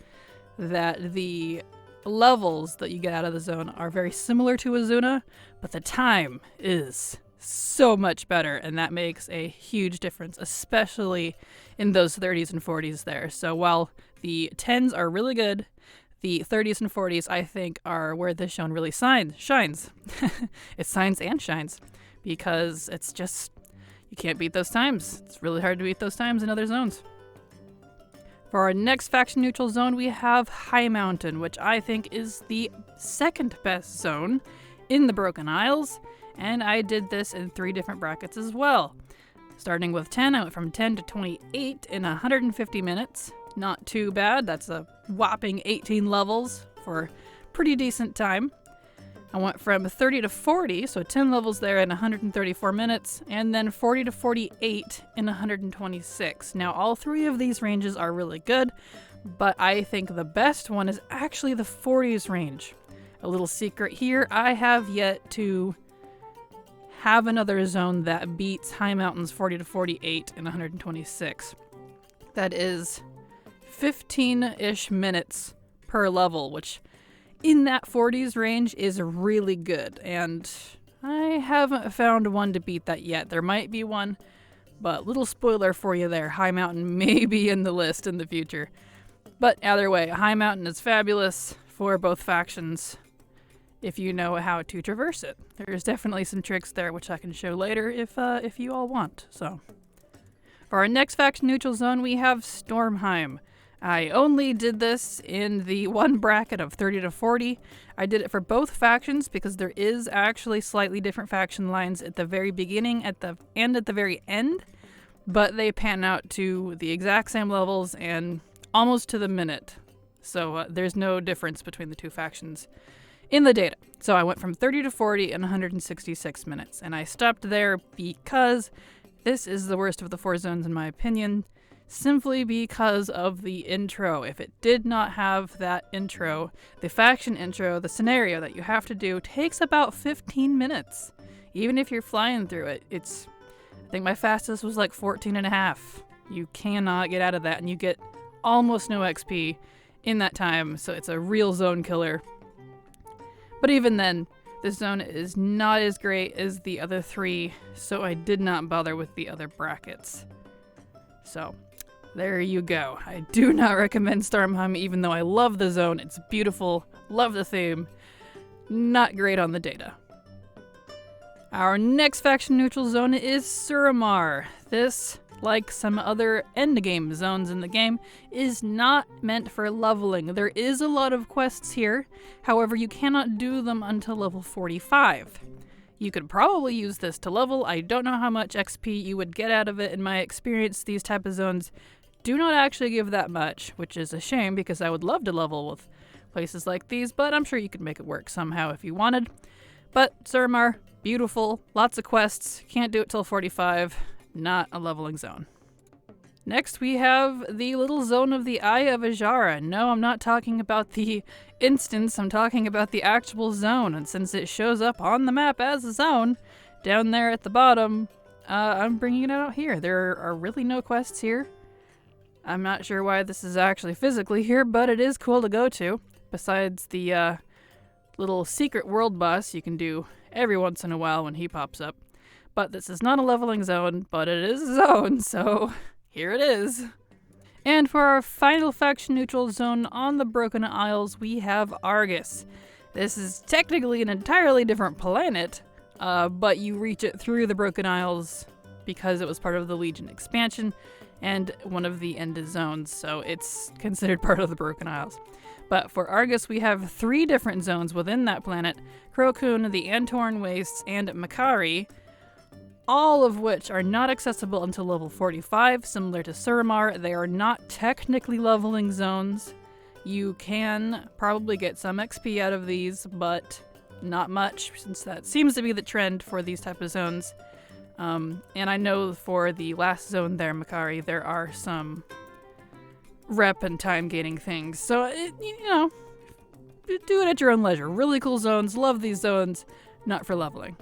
that the levels that you get out of the zone are very similar to Azuna, but the time is so much better, and that makes a huge difference, especially in those 30s and 40s there. So while the 10s are really good, the 30s and 40s, I think, are where this zone really shines. It shines and shines, because it's just, you can't beat those times. It's really hard to beat those times in other zones. For our next faction neutral zone, we have High Mountain, which I think is the second best zone in the Broken Isles, and I did this in 3 different brackets as well. Starting with 10, I went from 10 to 28 in 150 minutes. Not too bad. That's a whopping 18 levels for pretty decent time. I went from 30 to 40, so 10 levels there in 134 minutes, and then 40 to 48 in 126. Now, all 3 of these ranges are really good, but I think the best one is actually the 40s range. A little secret here, I have yet to have another zone that beats High Mountain's 40 to 48 in 126. That is 15-ish minutes per level, which in that 40s range is really good, and I haven't found one to beat that yet. There might be one, but little spoiler for you there, High Mountain may be in the list in the future. But either way, High Mountain is fabulous for both factions if you know how to traverse it. There's definitely some tricks there which I can show later if you all want. So, for our next faction neutral zone, we have Stormheim. I only did this in the one bracket of 30 to 40. I did it for both factions because there is actually slightly different faction lines at the very beginning and at the very end, but they pan out to the exact same levels and almost to the minute. So there's no difference between the 2 factions in the data. So I went from 30 to 40 in 166 minutes, and I stopped there because this is the worst of the 4 zones in my opinion, simply because of the intro. If it did not have that intro, the faction intro, the scenario that you have to do takes about 15 minutes. Even if you're flying through it, I think my fastest was like 14 and a half. You cannot get out of that, and you get almost no XP in that time, so it's a real zone killer. But even then, this zone is not as great as the other 3, so I did not bother with the other brackets. So, there you go. I do not recommend Stormheim, even though I love the zone. It's beautiful, love the theme. Not great on the data. Our next faction neutral zone is Suramar. This, like some other endgame zones in the game, is not meant for leveling. There is a lot of quests here, however you cannot do them until level 45. You could probably use this to level. I don't know how much XP you would get out of it. In my experience, these type of zones do not actually give that much, which is a shame because I would love to level with places like these, but I'm sure you could make it work somehow if you wanted. But Suramar, beautiful, lots of quests, can't do it till 45, not a leveling zone. Next we have the little zone of the Eye of Ajara. No, I'm not talking about the instance, I'm talking about the actual zone, and since it shows up on the map as a zone, down there at the bottom, I'm bringing it out here. There are really no quests here. I'm not sure why this is actually physically here, but it is cool to go to. Besides the little secret world boss you can do every once in a while when he pops up. But this is not a leveling zone, but it is a zone, so here it is. And for our final faction neutral zone on the Broken Isles, we have Argus. This is technically an entirely different planet, but you reach it through the Broken Isles because it was part of the Legion expansion and one of the end zones, so it's considered part of the Broken Isles. But for Argus, we have 3 different zones within that planet: Krokun, the Antorn Wastes, and Makari, all of which are not accessible until level 45. Similar to Suramar, they are not technically leveling zones. You can probably get some XP out of these, but not much, since that seems to be the trend for these type of zones. And I know for the last zone there, Makari, there are some rep and time gaining things. So, do it at your own leisure. Really cool zones. Love these zones. Not for leveling.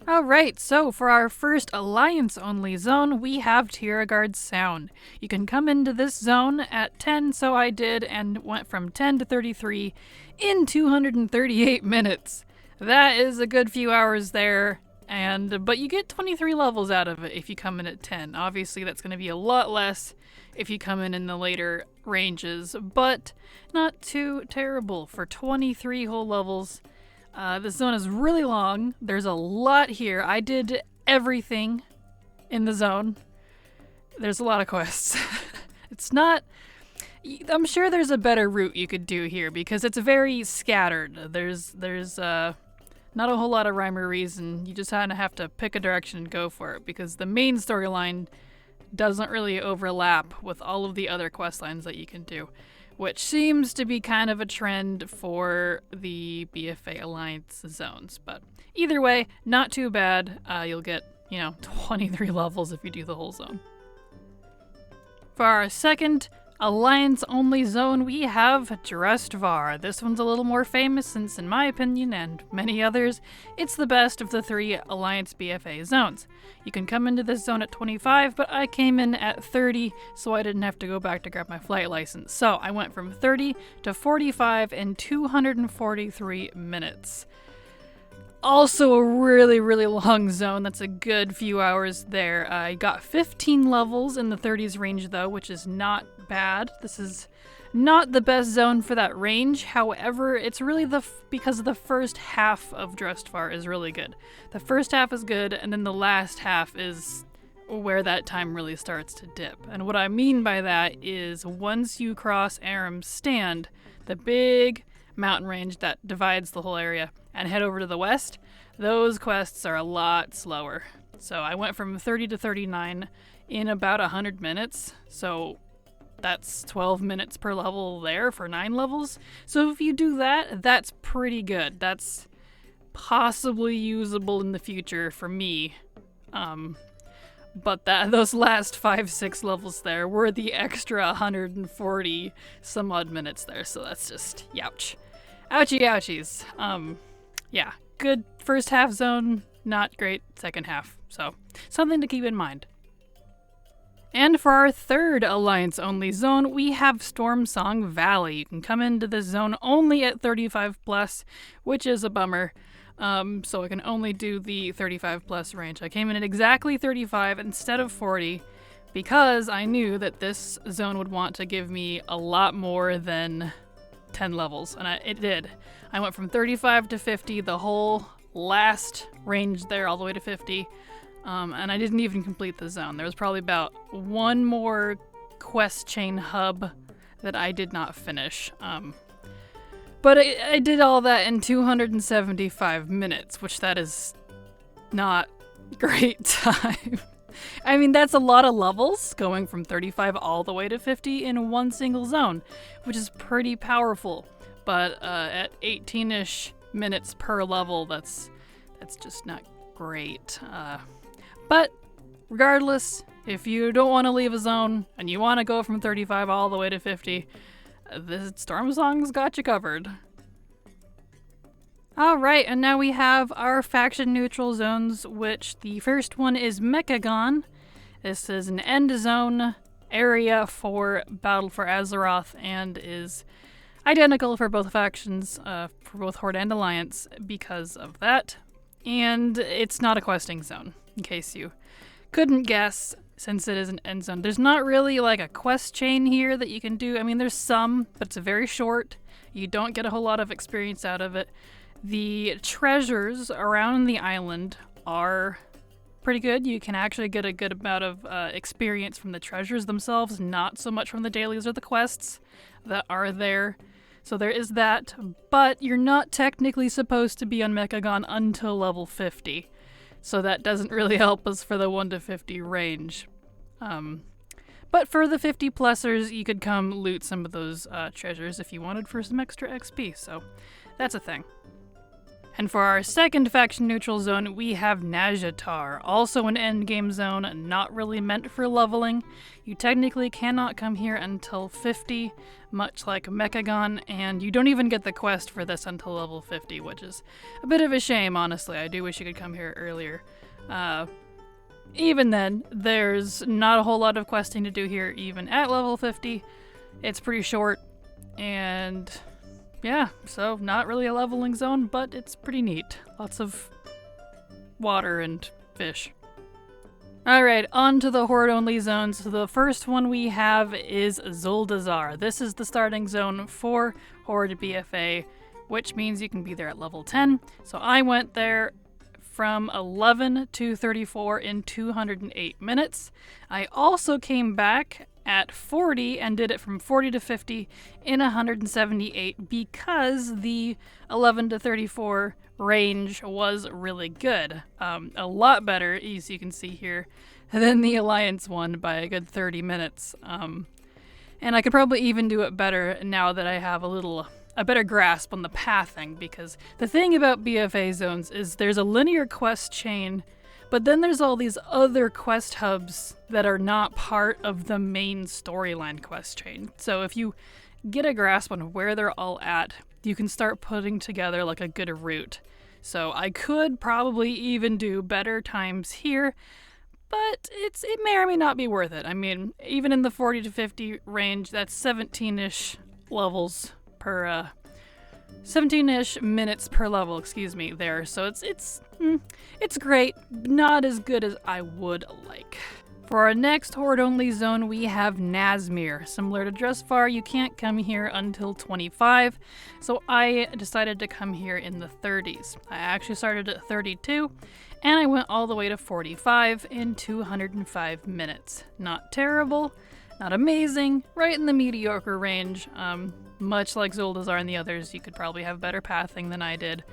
Alright, so for our first Alliance-only zone, we have Tiergar's Sound. You can come into this zone at 10, so I did, and went from 10 to 33 in 238 minutes. That is a good few hours there, but you get 23 levels out of it if you come in at 10. Obviously, that's going to be a lot less if you come in the later ranges, but not too terrible for 23 whole levels. This zone is really long. There's a lot here. I did everything in the zone. There's a lot of quests. I'm sure there's a better route you could do here because it's very scattered. There's not a whole lot of rhyme or reason. You just kind of have to pick a direction and go for it because the main storyline doesn't really overlap with all of the other quest lines that you can do, which seems to be kind of a trend for the BFA Alliance zones. But either way, not too bad. You'll get, 23 levels if you do the whole zone. For our second Alliance-only zone, we have Drestvar. This one's a little more famous since, in my opinion, and many others, it's the best of the 3 Alliance BFA zones. You can come into this zone at 25, but I came in at 30, so I didn't have to go back to grab my flight license. So I went from 30 to 45 in 243 minutes. Also a really, really long zone. That's a good few hours there. I got 15 levels in the 30s range though, which is not bad. This is not the best zone for that range. However, it's really because the first half of Drestvar is really good. The first half is good, and then the last half is where that time really starts to dip. And what I mean by that is once you cross Aram's Stand, the big mountain range that divides the whole area, and head over to the west, those quests are a lot slower. So I went from 30 to 39 in about 100 minutes, so that's 12 minutes per level there for 9 levels. So if you do that, that's pretty good. That's possibly usable in the future for me. But those last 5-6 levels there were the extra 140 some odd minutes there, so that's just youch. Ouchie ouchies. Yeah, good first half zone, not great second half, so something to keep in mind. And for our third Alliance-only zone, we have Stormsong Valley. You can come into this zone only at 35+, which is a bummer. So I can only do the 35+ range. I came in at exactly 35 instead of 40 because I knew that this zone would want to give me a lot more than 10 levels, and it did. I went from 35 to 50, the whole last range there, all the way to 50, and I didn't even complete the zone. There was probably about one more quest chain hub that I did not finish. But I did all that in 275 minutes, which that is not great time. I mean, that's a lot of levels, going from 35 all the way to 50 in one single zone, which is pretty powerful. But at 18-ish minutes per level, that's just not great. But regardless, if you don't want to leave a zone and you want to go from 35 all the way to 50, the Storm Song's got you covered. Alright, and now we have our faction neutral zones, which the first one is Mechagon. This is an end zone area for Battle for Azeroth and is identical for both factions, for both Horde and Alliance because of that. And it's not a questing zone, in case you couldn't guess, since it is an end zone. There's not really like a quest chain here that you can do. I mean, there's some, but it's very short. You don't get a whole lot of experience out of it. The treasures around the island are pretty good. You can actually get a good amount of experience from the treasures themselves, not so much from the dailies or the quests that are there. So there is that, but you're not technically supposed to be on Mechagon until level 50. So that doesn't really help us for the 1 to 50 range. But for the 50-plussers, you could come loot some of those treasures if you wanted for some extra XP, so that's a thing. And for our second faction neutral zone, we have Nazjatar, also an endgame zone, not really meant for leveling. You technically cannot come here until 50, much like Mechagon, and you don't even get the quest for this until level 50, which is a bit of a shame, honestly. I do wish you could come here earlier. Even then, there's not a whole lot of questing to do here, even at level 50. It's pretty short, and yeah, so not really a leveling zone, but it's pretty neat. Lots of water and fish. Alright, on to the Horde-only zones. So the first one we have is Zuldazar. This is the starting zone for Horde BFA, which means you can be there at level 10. So I went there from 11 to 34 in 208 minutes. I also came back at 40 and did it from 40 to 50 in 178 because the 11 to 34 range was really good. A lot better, as you can see here, than the Alliance one by a good 30 minutes. And I could probably even do it better now that I have a better grasp on the pathing, because the thing about BFA zones is there's a linear quest chain, but then there's all these other quest hubs that are not part of the main storyline quest chain. So if you get a grasp on where they're all at, you can start putting together like a good route. So I could probably even do better times here, but it may or may not be worth it. I mean, even in the 40 to 50 range, that's 17-ish levels per 17-ish minutes per level, excuse me, there. So it's great, not as good as I would like. For our next Horde-only zone, we have Nazmir. Similar to Dressfar, you can't come here until 25, so I decided to come here in the 30s. I actually started at 32, and I went all the way to 45 in 205 minutes. Not terrible, not amazing, right in the mediocre range. Much like Zuldazar and the others, you could probably have better pathing than I did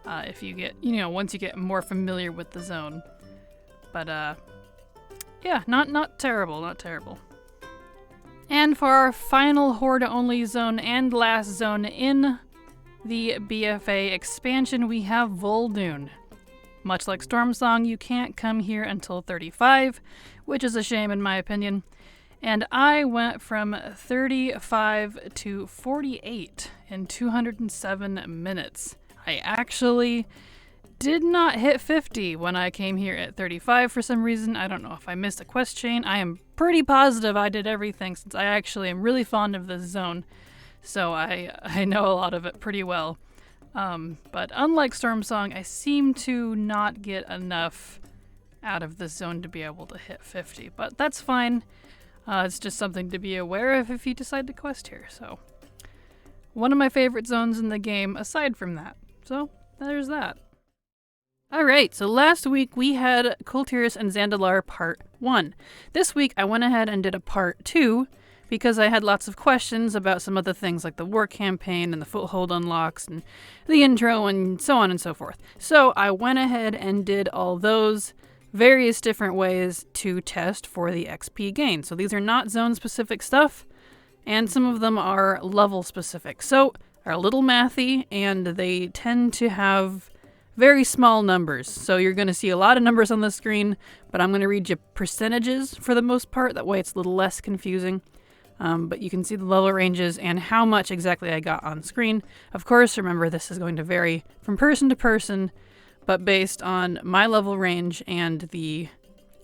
if you get, once you get more familiar with the zone. But, yeah, not terrible, not terrible. And for our final Horde-only zone and last zone in the BFA expansion, we have Vol'dun. Much like Stormsong, you can't come here until 35, which is a shame in my opinion. And I went from 35 to 48 in 207 minutes. I actually did not hit 50 when I came here at 35 for some reason. I don't know if I missed a quest chain. I am pretty positive I did everything, since I actually am really fond of this zone. So I know a lot of it pretty well. But unlike Stormsong, I seem to not get enough out of this zone to be able to hit 50. But that's fine. It's just something to be aware of if you decide to quest here. So, one of my favorite zones in the game aside from that. So, there's that. Alright, so last week we had Kul Tiras Zandalar Part 1. This week I went ahead and did a Part 2 because I had lots of questions about some other things like the war campaign and the foothold unlocks and the intro and so on and so forth. So I went ahead and did all those various different ways to test for the XP gain. So these are not zone-specific stuff, and some of them are level-specific. So are a little mathy, and they tend to have very small numbers. So you're going to see a lot of numbers on the screen, but I'm going to read you percentages for the most part. That way it's a little less confusing. But you can see the level ranges and how much exactly I got on screen. Of course, remember this is going to vary from person to person, but based on my level range and the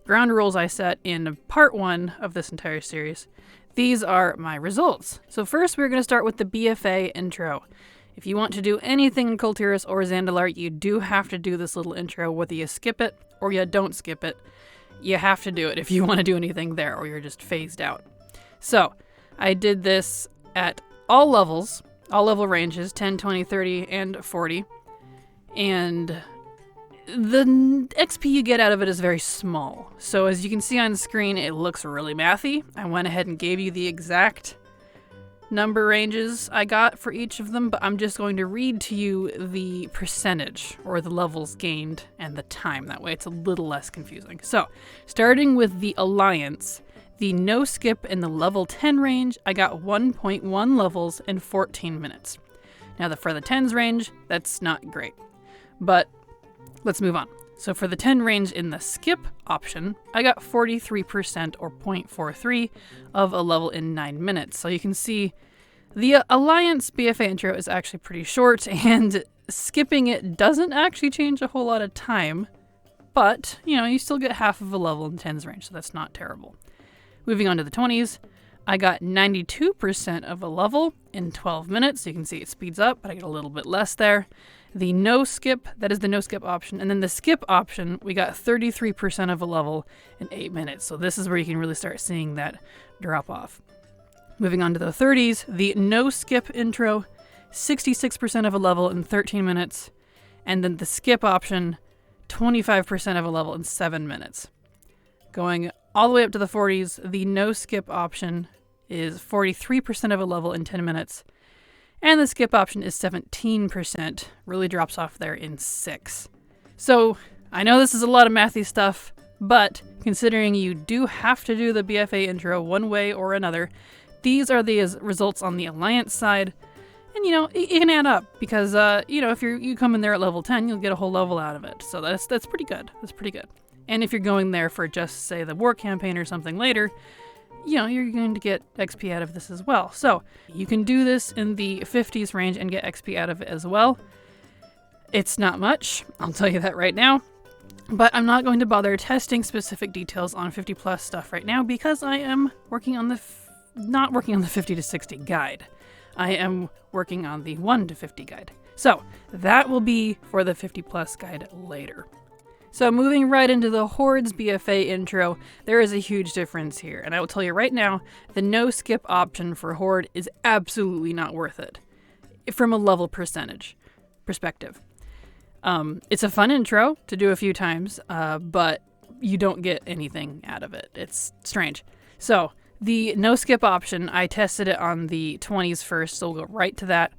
ground rules I set in part 1 of this entire series, these are my results. So first we're going to start with the BFA intro. If you want to do anything in Kul Tiras or Zandalar, you do have to do this little intro, whether you skip it or you don't skip it. You have to do it if you want to do anything there, or you're just phased out. So I did this at all levels, all level ranges, 10, 20, 30, and 40. And the XP you get out of it is very small. So as you can see on screen, it looks really mathy. I went ahead and gave you the exact number ranges I got for each of them, but I'm just going to read to you the percentage, or the levels gained, and the time. That way it's a little less confusing. So, starting with the Alliance, the no skip in the level 10 range, I got 1.1 levels in 14 minutes. Now for the 10s range, that's not great. But let's move on. So for the 10 range in the skip option, I got 43% or 0.43 of a level in 9 minutes. So you can see the Alliance BFA intro is actually pretty short, and skipping it doesn't actually change a whole lot of time. But, you still get half of a level in 10's range, so that's not terrible. Moving on to the 20s, I got 92% of a level in 12 minutes. So you can see it speeds up, but I get a little bit less there. The no skip, that is the no skip option. And then the skip option, we got 33% of a level in 8 minutes. So this is where you can really start seeing that drop off. Moving on to the 30s, the no skip intro, 66% of a level in 13 minutes. And then the skip option, 25% of a level in 7 minutes. Going all the way up to the 40s, the no skip option is 43% of a level in 10 minutes. And the skip option is 17%, really drops off there in 6. So I know this is a lot of mathy stuff, but considering you do have to do the BFA intro one way or another, these are the results on the Alliance side. And it can add up because, if you come in there at level 10, you'll get a whole level out of it. So that's pretty good. That's pretty good. And if you're going there for just, say, the war campaign or something later, you're going to get XP out of this as well. So you can do this in the 50s range and get XP out of it as well. It's not much, I'll tell you that right now. But I'm not going to bother testing specific details on 50 plus stuff right now because I am working on not working on the 50 to 60 guide. I am working on the 1 to 50 guide. So that will be for the 50 plus guide later. So moving right into the Horde's BFA intro, there is a huge difference here. And I will tell you right now, the no skip option for Horde is absolutely not worth it from a level perspective. It's a fun intro to do a few times, but you don't get anything out of it. It's strange. So the no skip option, I tested it on the 20s first, so we'll go right to that.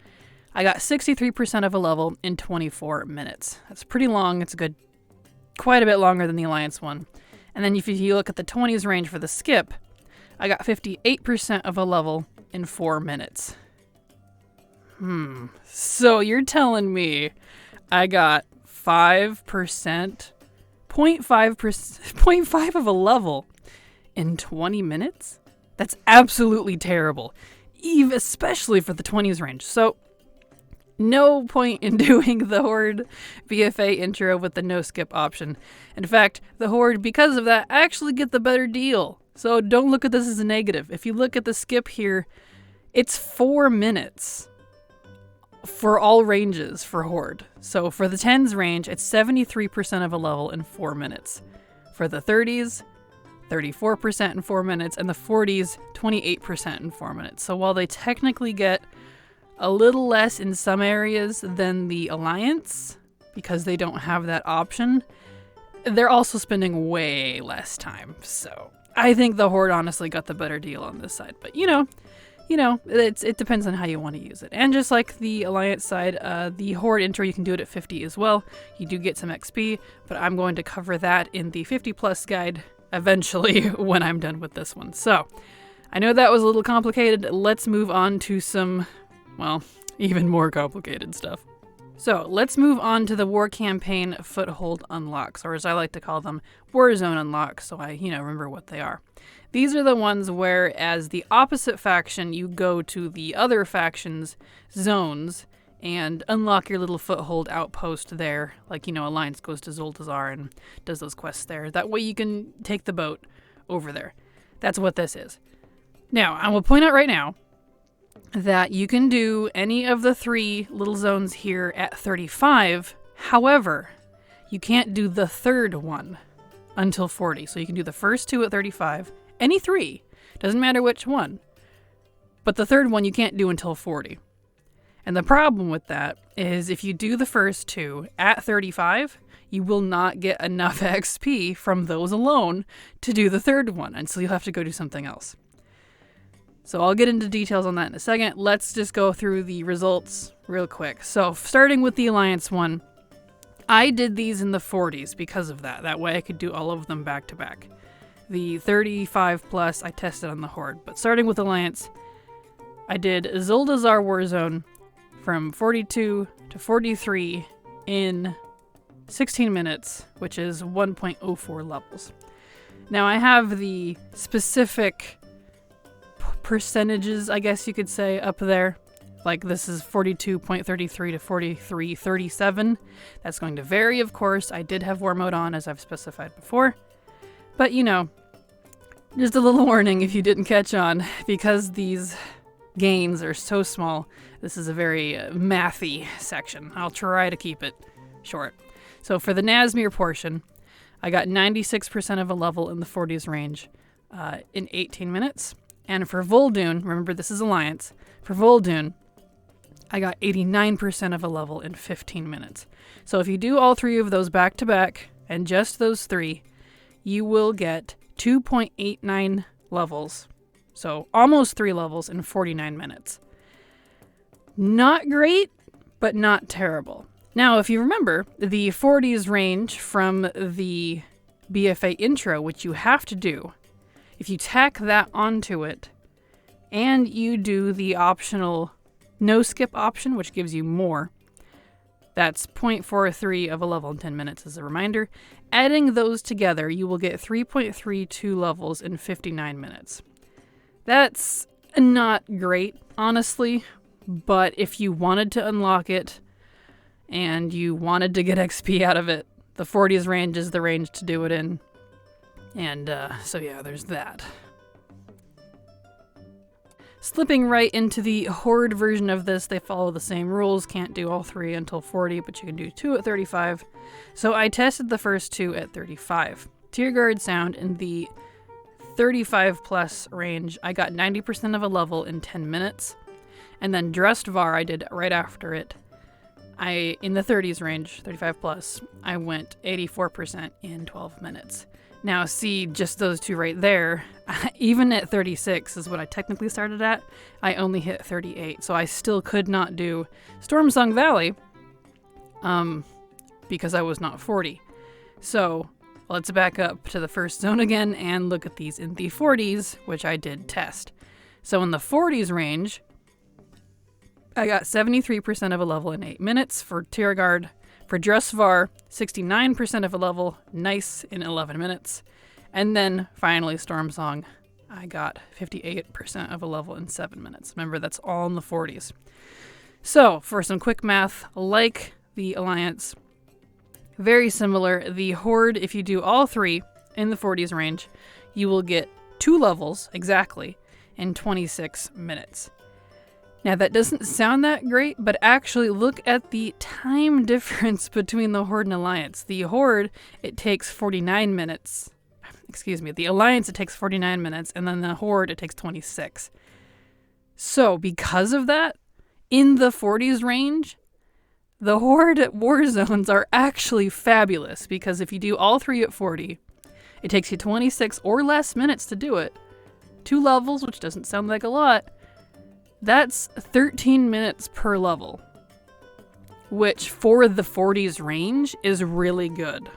I got 63% of a level in 24 minutes. That's pretty long. It's quite a bit longer than the Alliance one. And then if you look at the 20s range for the skip, I got 58% of a level in 4 minutes. So you're telling me I got 5%, 0.5% of a level in 20 minutes? That's absolutely terrible, especially for the 20s range. So no point in doing the Horde BFA intro with the no skip option. In fact, the Horde, because of that, actually get the better deal. So don't look at this as a negative. If you look at the skip here, it's 4 minutes for all ranges for Horde. So for the 10s range, it's 73% of a level in 4 minutes. For the 30s, 34% in 4 minutes, and the 40s, 28% in 4 minutes. So while they technically get a little less in some areas than the Alliance, because they don't have that option, they're also spending way less time. So I think the Horde honestly got the better deal on this side. But you know, it depends on how you want to use it. And just like the Alliance side, the Horde intro, you can do it at 50 as well. You do get some XP, but I'm going to cover that in the 50 plus guide eventually when I'm done with this one. So, I know that was a little complicated. Let's move on to some, well, even more complicated stuff. So, let's move on to the War Campaign Foothold unlocks, or as I like to call them, Warzone unlocks, so I, remember what they are. These are the ones where, as the opposite faction, you go to the other faction's zones and unlock your little foothold outpost there. Like, Alliance goes to Zuldazar and does those quests there. That way you can take the boat over there. That's what this is. Now, I will point out right now that you can do any of the 3 little zones here at 35. However, you can't do the third one until 40. So you can do the first 2 at 35. Any 3. Doesn't matter which one. But the third one you can't do until 40. And the problem with that is if you do the first 2 at 35, you will not get enough XP from those alone to do the third one. And so you'll have to go do something else. So I'll get into details on that in a second. Let's just go through the results real quick. So starting with the Alliance one, I did these in the 40s because of that. That way I could do all of them back to back. The 35 plus I tested on the Horde. But starting with Alliance, I did Zuldazar Warzone from 42 to 43 in 16 minutes, which is 1.04 levels. Now I have the specific percentages, I guess you could say, up there. Like this is 42.33 to 43.37. That's going to vary, of course. I did have war mode on, as I've specified before. But, just a little warning if you didn't catch on, because these gains are so small, this is a very mathy section. I'll try to keep it short. So for the Nazmir portion, I got 96% of a level in the 40s range in 18 minutes. And for Vol'dun, remember this is Alliance, for Vol'dun, I got 89% of a level in 15 minutes. So if you do all 3 of those back to back, and just those 3, you will get 2.89 levels. So almost 3 levels in 49 minutes. Not great, but not terrible. Now, if you remember, the 40s range from the BFA intro, which you have to do, if you tack that onto it, and you do the optional no skip option, which gives you more, that's 0.43 of a level in 10 minutes as a reminder. Adding those together, you will get 3.32 levels in 59 minutes. That's not great, honestly, but if you wanted to unlock it, and you wanted to get XP out of it, the 40s range is the range to do it in. And so yeah, there's that. Slipping right into the Horde version of this, they follow the same rules. Can't do all 3 until 40, but you can do 2 at 35. So I tested the first 2 at 35. Tear Guard Sound in the 35 plus range, I got 90% of a level in 10 minutes. And then Drustvar I did right after it. In the 30s range, 35 plus, I went 84% in 12 minutes. Now, see, just those 2 right there, even at 36 is what I technically started at, I only hit 38. So I still could not do Stormsong Valley because I was not 40. So let's back up to the first zone again and look at these in the 40s, which I did test. So in the 40s range, I got 73% of a level in 8 minutes for Tear Guard. For Drustvar, 69% of a level, nice, in 11 minutes. And then, finally, Stormsong, I got 58% of a level in 7 minutes. Remember, that's all in the 40s. So, for some quick math, like the Alliance, very similar. The Horde, if you do all 3 in the 40s range, you will get 2 levels, exactly, in 26 minutes. Now, that doesn't sound that great, but actually look at the time difference between the Horde and Alliance. The Horde, it takes 49 minutes. The Alliance, it takes 49 minutes, and then the Horde, it takes 26. So, because of that, in the 40s range, the Horde war zones are actually fabulous, because if you do all 3 at 40, it takes you 26 or less minutes to do it. 2 levels, which doesn't sound like a lot, That's 13 minutes per level, which for the 40s range is really good.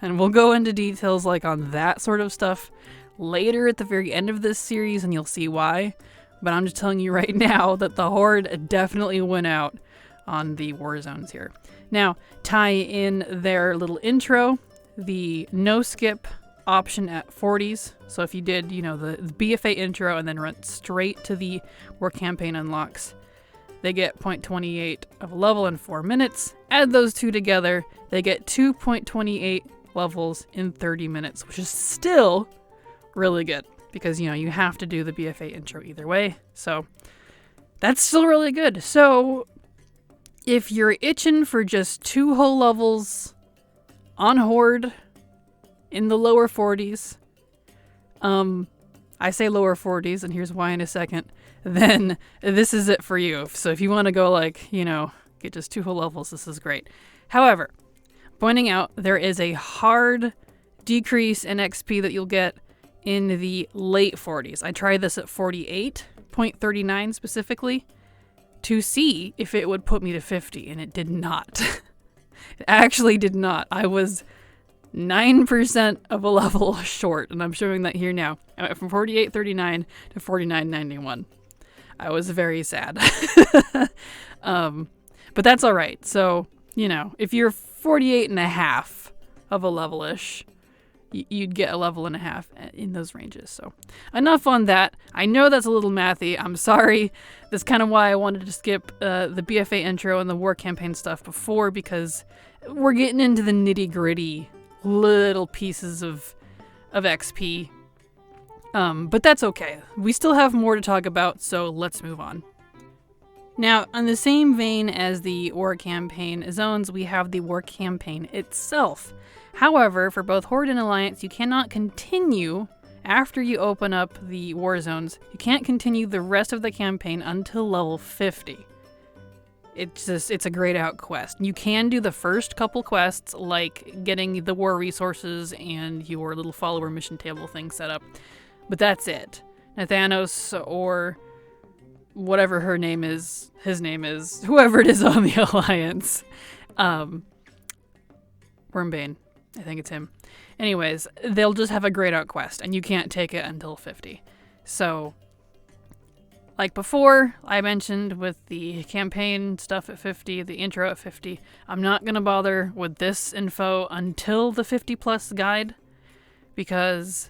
And we'll go into details like on that sort of stuff later at the very end of this series, and you'll see why. But I'm just telling you right now that the Horde definitely went out on the war zones here. Now, tie in their little intro, the no skip option at 40s. So if you did, the BFA intro and then went straight to the war campaign unlocks, they get 0.28 of a level in 4 minutes. Add those two together, they get 2.28 levels in 30 minutes, which is still really good because, you have to do the BFA intro either way. So that's still really good. So if you're itching for just 2 whole levels on Horde in the lower 40s, I say lower 40s, and here's why in a second, then this is it for you. So if you want to go get just 2 whole levels, this is great. However, pointing out there is a hard decrease in XP that you'll get in the late 40s. I tried this at 48.39 specifically to see if it would put me to 50, and it did not. It actually did not. I was 9% of a level short, and I'm showing that here now. I went from 48.39 to 49.91. I was very sad. But that's all right. So, if you're 48.5 of a level-ish, you'd get a level and a half in those ranges. So enough on that. I know that's a little mathy. I'm sorry. That's kind of why I wanted to skip the BFA intro and the war campaign stuff before, because we're getting into the nitty-gritty little pieces of XP. But that's okay. We still have more to talk about, so let's move on. Now, on the same vein as the war campaign zones, we have the war campaign itself. However, for both Horde and Alliance, you cannot continue after you open up the war zones. You can't continue the rest of the campaign until level 50. It's a grayed out quest. You can do the first couple quests, like getting the war resources and your little follower mission table thing set up, but that's it. Nathanos, or whatever his name is, whoever it is on the Alliance, Wormbane, I think it's him. Anyways, they'll just have a grayed out quest, and you can't take it until 50. So, like before, I mentioned with the campaign stuff at 50, the intro at 50, I'm not going to bother with this info until the 50 plus guide, because,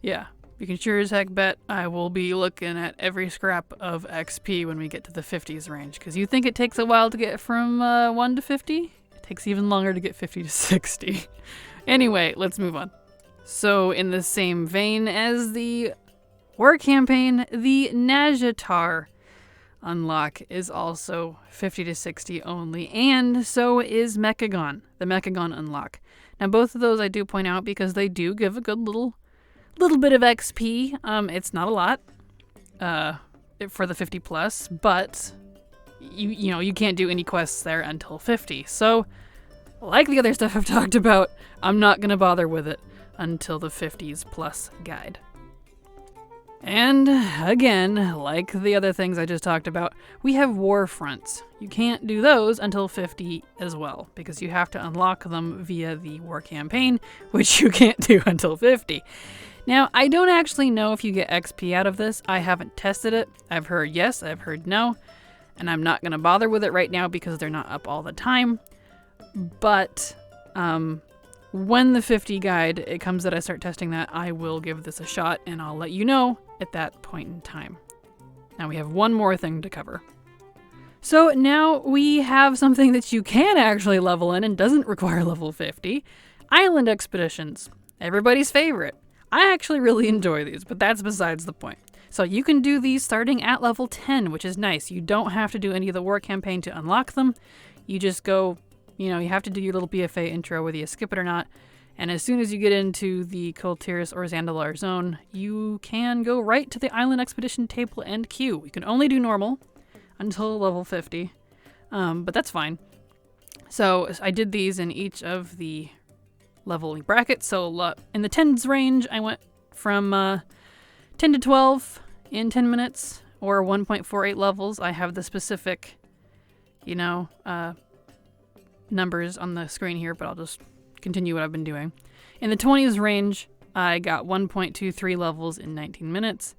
yeah, you can sure as heck bet I will be looking at every scrap of XP when we get to the 50s range, because you think it takes a while to get from 1 to 50? It takes even longer to get 50 to 60. Anyway, let's move on. So, in the same vein as the war campaign, the Nazjatar unlock is also 50 to 60 only, and so is Mechagon, the Mechagon unlock. Now, both of those I do point out because they do give a good little bit of XP. It's not a lot for the 50 plus, but you can't do any quests there until 50. So, like the other stuff I've talked about, I'm not going to bother with it until the 50s plus guide. And again, like the other things I just talked about, we have war fronts. You can't do those until 50 as well, because you have to unlock them via the war campaign, which you can't do until 50. Now, I don't actually know if you get XP out of this. I haven't tested it. I've heard yes, I've heard no, and I'm not going to bother with it right now because they're not up all the time. But when the 50 guide it comes that I start testing that, I will give this a shot, and I'll let you know at that point in time. Now we have one more thing to cover. So now we have something that you can actually level in and doesn't require level 50. Island expeditions. Everybody's favorite. I actually really enjoy these, but that's besides the point. So you can do these starting at level 10, which is nice. You don't have to do any of the war campaign to unlock them. You just go, you have to do your little BFA intro whether you skip it or not. And as soon as you get into the Kul Tiras or Zandalar zone, you can go right to the Island Expedition table and queue. You can only do normal until level 50, but that's fine. So I did these in each of the leveling brackets. So in the 10s range, I went from 10 to 12 in 10 minutes, or 1.48 levels. I have the specific, numbers on the screen here, but I'll just continue what I've been doing. In the 20s range, I got 1.23 levels in 19 minutes.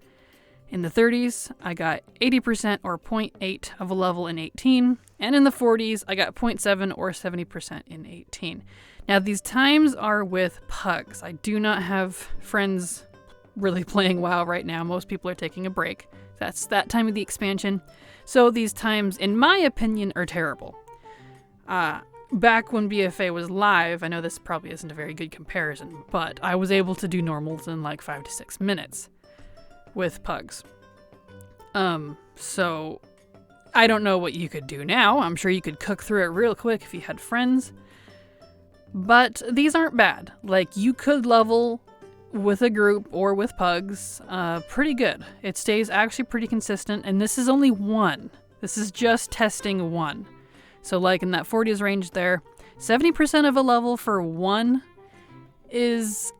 In the 30s, I got 80% or 0.8 of a level in 18. And in the 40s, I got 0.7 or 70% in 18. Now, these times are with pugs. I do not have friends really playing WoW right now. Most people are taking a break. That's that time of the expansion. So these times, in my opinion, are terrible. Back when BFA was live, I know this probably isn't a very good comparison, but I was able to do normals in like 5 to 6 minutes with pugs. So I don't know what you could do now. I'm sure you could cook through it real quick if you had friends. But these aren't bad. Like, you could level with a group or with pugs pretty good. It stays actually pretty consistent, and this is only one. This is just testing one. So like in that 40s range there, 70% of a level for one is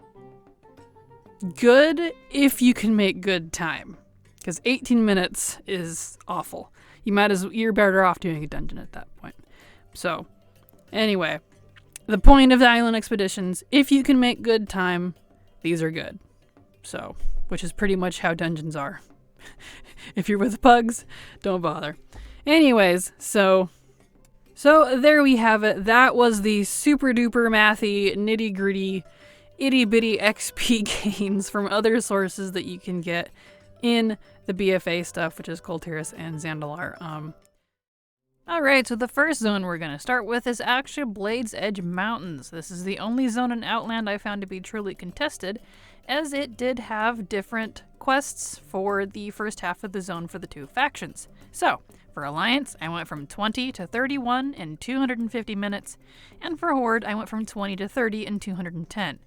good if you can make good time. Because 18 minutes is awful. You're better off doing a dungeon at that point. So, anyway, the point of the island expeditions, if you can make good time, these are good. So, which is pretty much how dungeons are. If you're with pugs, don't bother. Anyways, so there we have it. That was the super duper mathy, nitty gritty, itty bitty XP gains from other sources that you can get in the BFA stuff, which is Kul Tiras and Zandalar. Alright, so the first zone we're going to start with is actually Blade's Edge Mountains. This is the only zone in Outland I found to be truly contested, as it did have different quests for the first half of the zone for the two factions. So, for Alliance, I went from 20 to 31 in 250 minutes, and for Horde, I went from 20 to 30 in 210.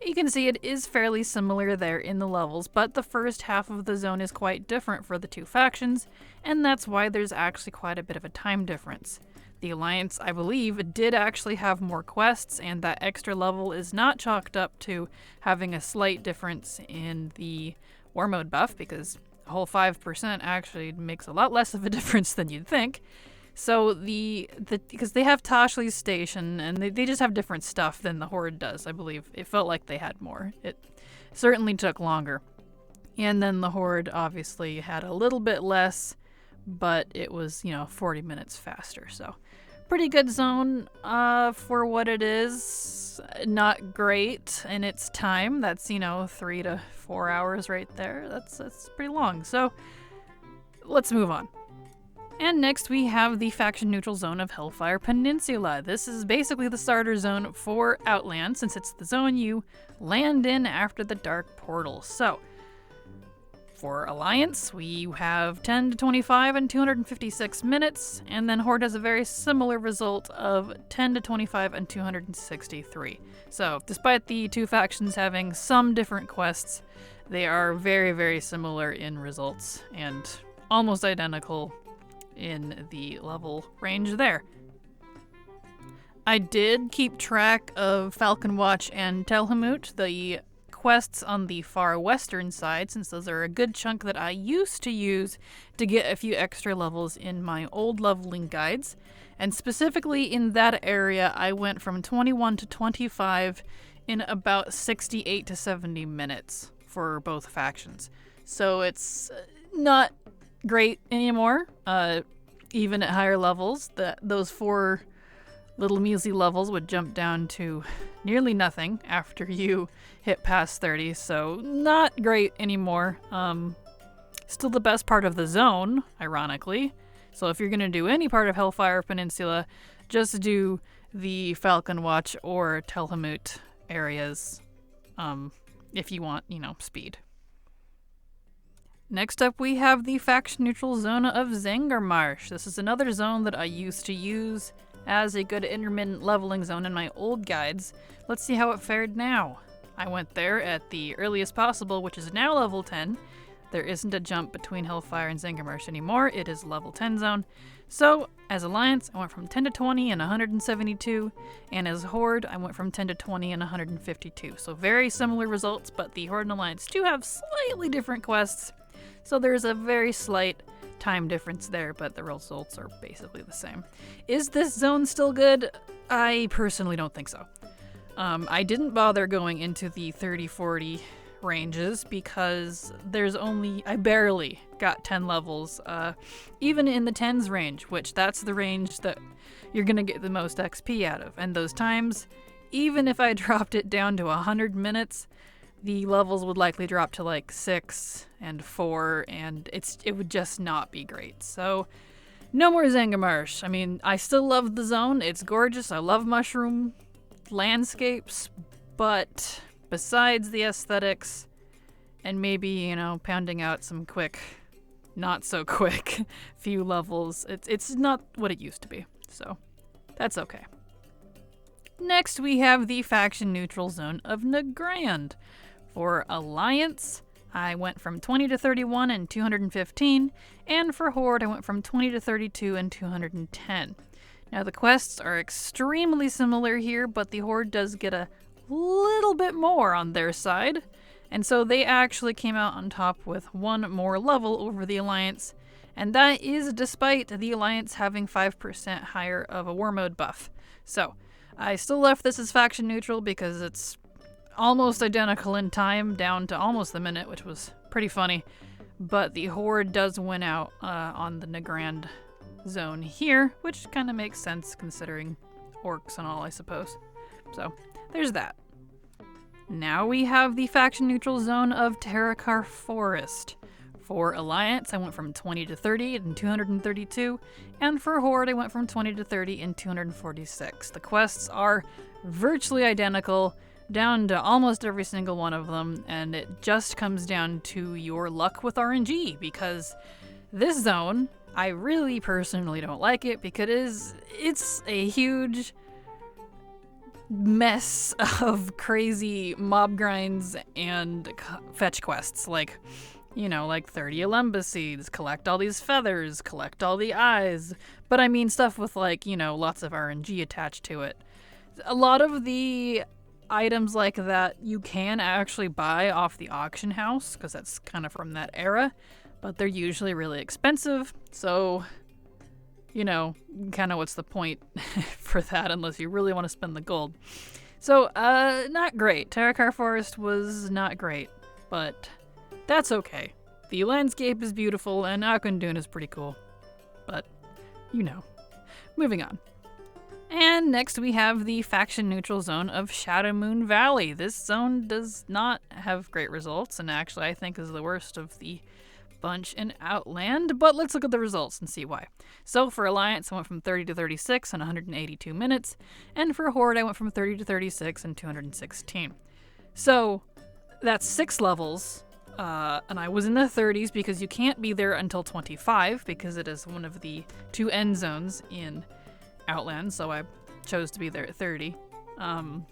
You can see it is fairly similar there in the levels, but the first half of the zone is quite different for the two factions, and that's why there's actually quite a bit of a time difference. The Alliance, I believe, did actually have more quests, and that extra level is not chalked up to having a slight difference in the War Mode buff, because a whole 5% actually makes a lot less of a difference than you'd think. So because they have Tashley's station, and they just have different stuff than the Horde does, I believe. It felt like they had more. It certainly took longer. And then the Horde obviously had a little bit less, but it was, 40 minutes faster. So pretty good zone for what it is. Not great in its time. That's, 3 to 4 hours right there. That's pretty long. So let's move on. And next we have the faction-neutral zone of Hellfire Peninsula. This is basically the starter zone for Outland, since it's the zone you land in after the Dark Portal. So, for Alliance, we have 10 to 25 and 256 minutes, and then Horde has a very similar result of 10 to 25 and 263. So, despite the two factions having some different quests, they are very, very similar in results, and almost identical in the level range there. I did keep track of Falcon Watch and Telhamut, the quests on the far western side, since those are a good chunk that I used to use to get a few extra levels in my old leveling guides. And specifically in that area, I went from 21 to 25 in about 68 to 70 minutes for both factions. So it's not great anymore. Even at higher levels, those 4 little measly levels would jump down to nearly nothing after you hit past 30, so not great anymore. Still the best part of the zone, ironically. So if you're going to do any part of Hellfire Peninsula, just do the Falcon Watch or Telhamut areas if you want, speed. Next up, we have the faction-neutral zone of Zangarmarsh. This is another zone that I used to use as a good intermittent leveling zone in my old guides. Let's see how it fared now. I went there at the earliest possible, which is now level 10. There isn't a jump between Hellfire and Zangarmarsh anymore. It is level 10 zone. So, as Alliance, I went from 10 to 20 and 172, and as Horde, I went from 10 to 20 and 152. So very similar results, but the Horde and Alliance do have slightly different quests. So there's a very slight time difference there, but the results are basically the same. Is this zone still good? I personally don't think so. I didn't bother going into the 30-40 ranges because I barely got 10 levels, even in the 10s range, which that's the range that you're gonna get the most XP out of. And those times, even if I dropped it down to 100 minutes, the levels would likely drop to like 6 and 4, and it would just not be great. So no more Zangarmarsh. I mean, I still love the zone. It's gorgeous. I love mushroom landscapes, but besides the aesthetics and maybe, pounding out some quick, not so quick few levels, it's not what it used to be. So that's okay. Next, we have the faction neutral zone of Nagrand. For Alliance, I went from 20 to 31 and 215, and for Horde, I went from 20 to 32 and 210. Now, the quests are extremely similar here, but the Horde does get a little bit more on their side, and so they actually came out on top with one more level over the Alliance, and that is despite the Alliance having 5% higher of a war mode buff. So, I still left this as faction neutral because it's almost identical in time, down to almost the minute, which was pretty funny. But the Horde does win out on the Nagrand zone here, which kind of makes sense considering orcs and all, I suppose. So, there's that. Now we have the faction neutral zone of Terakar Forest. For Alliance, I went from 20 to 30 and 232, and for Horde, I went from 20 to 30 and 246. The quests are virtually identical, down to almost every single one of them, and it just comes down to your luck with RNG, because this zone, I really personally don't like it because it's a huge mess of crazy mob grinds and fetch quests, like 30 Alemba seeds, collect all these feathers, collect all the eyes, but I mean stuff with lots of RNG attached to it. A lot of the items like that you can actually buy off the auction house, because that's kind of from that era, but they're usually really expensive, so kind of what's the point for that unless you really want to spend the gold. So not great. Terakar Forest was not great, but that's okay. The landscape is beautiful and Akundun is pretty cool, but moving on. And next we have the faction neutral zone of Shadowmoon Valley. This zone does not have great results, and actually I think is the worst of the bunch in Outland, but let's look at the results and see why. So for Alliance, I went from 30 to 36 in 182 minutes, and for Horde, I went from 30 to 36 in 216. So that's 6 levels, and I was in the 30s because you can't be there until 25 because it is one of the 2 end zones in Outland, so I chose to be there at 30. And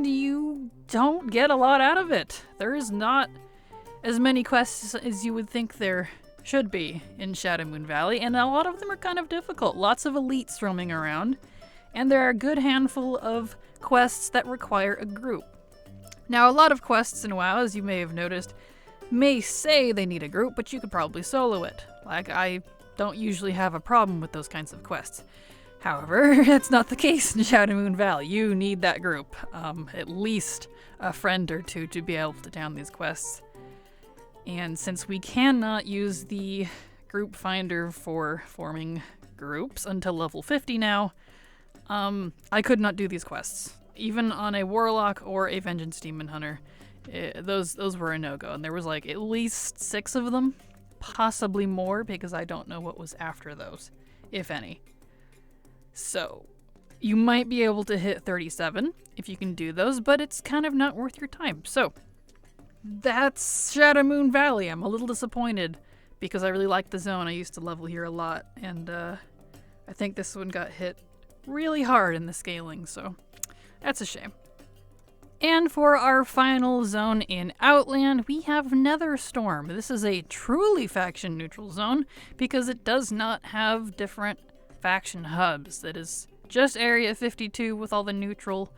you don't get a lot out of it. There is not as many quests as you would think there should be in Shadowmoon Valley, and a lot of them are kind of difficult. Lots of elites roaming around, and there are a good handful of quests that require a group. Now, a lot of quests in WoW, as you may have noticed, may say they need a group, but you could probably solo it. Like, I don't usually have a problem with those kinds of quests. However, that's not the case in Shadowmoon Valley. You need that group, at least a friend or two to be able to down these quests. And since we cannot use the group finder for forming groups until level 50 now, I could not do these quests. Even on a Warlock or a Vengeance Demon Hunter, those were a no-go. And there was like at least 6 of them, possibly more, because I don't know what was after those, if any. So, you might be able to hit 37 if you can do those, but it's kind of not worth your time. So, that's Shadowmoon Valley. I'm a little disappointed because I really like the zone. I used to level here a lot, and I think this one got hit really hard in the scaling, so that's a shame. And for our final zone in Outland, we have Netherstorm. This is a truly faction-neutral zone because it does not have different faction hubs. That is just Area 52 with all the neutral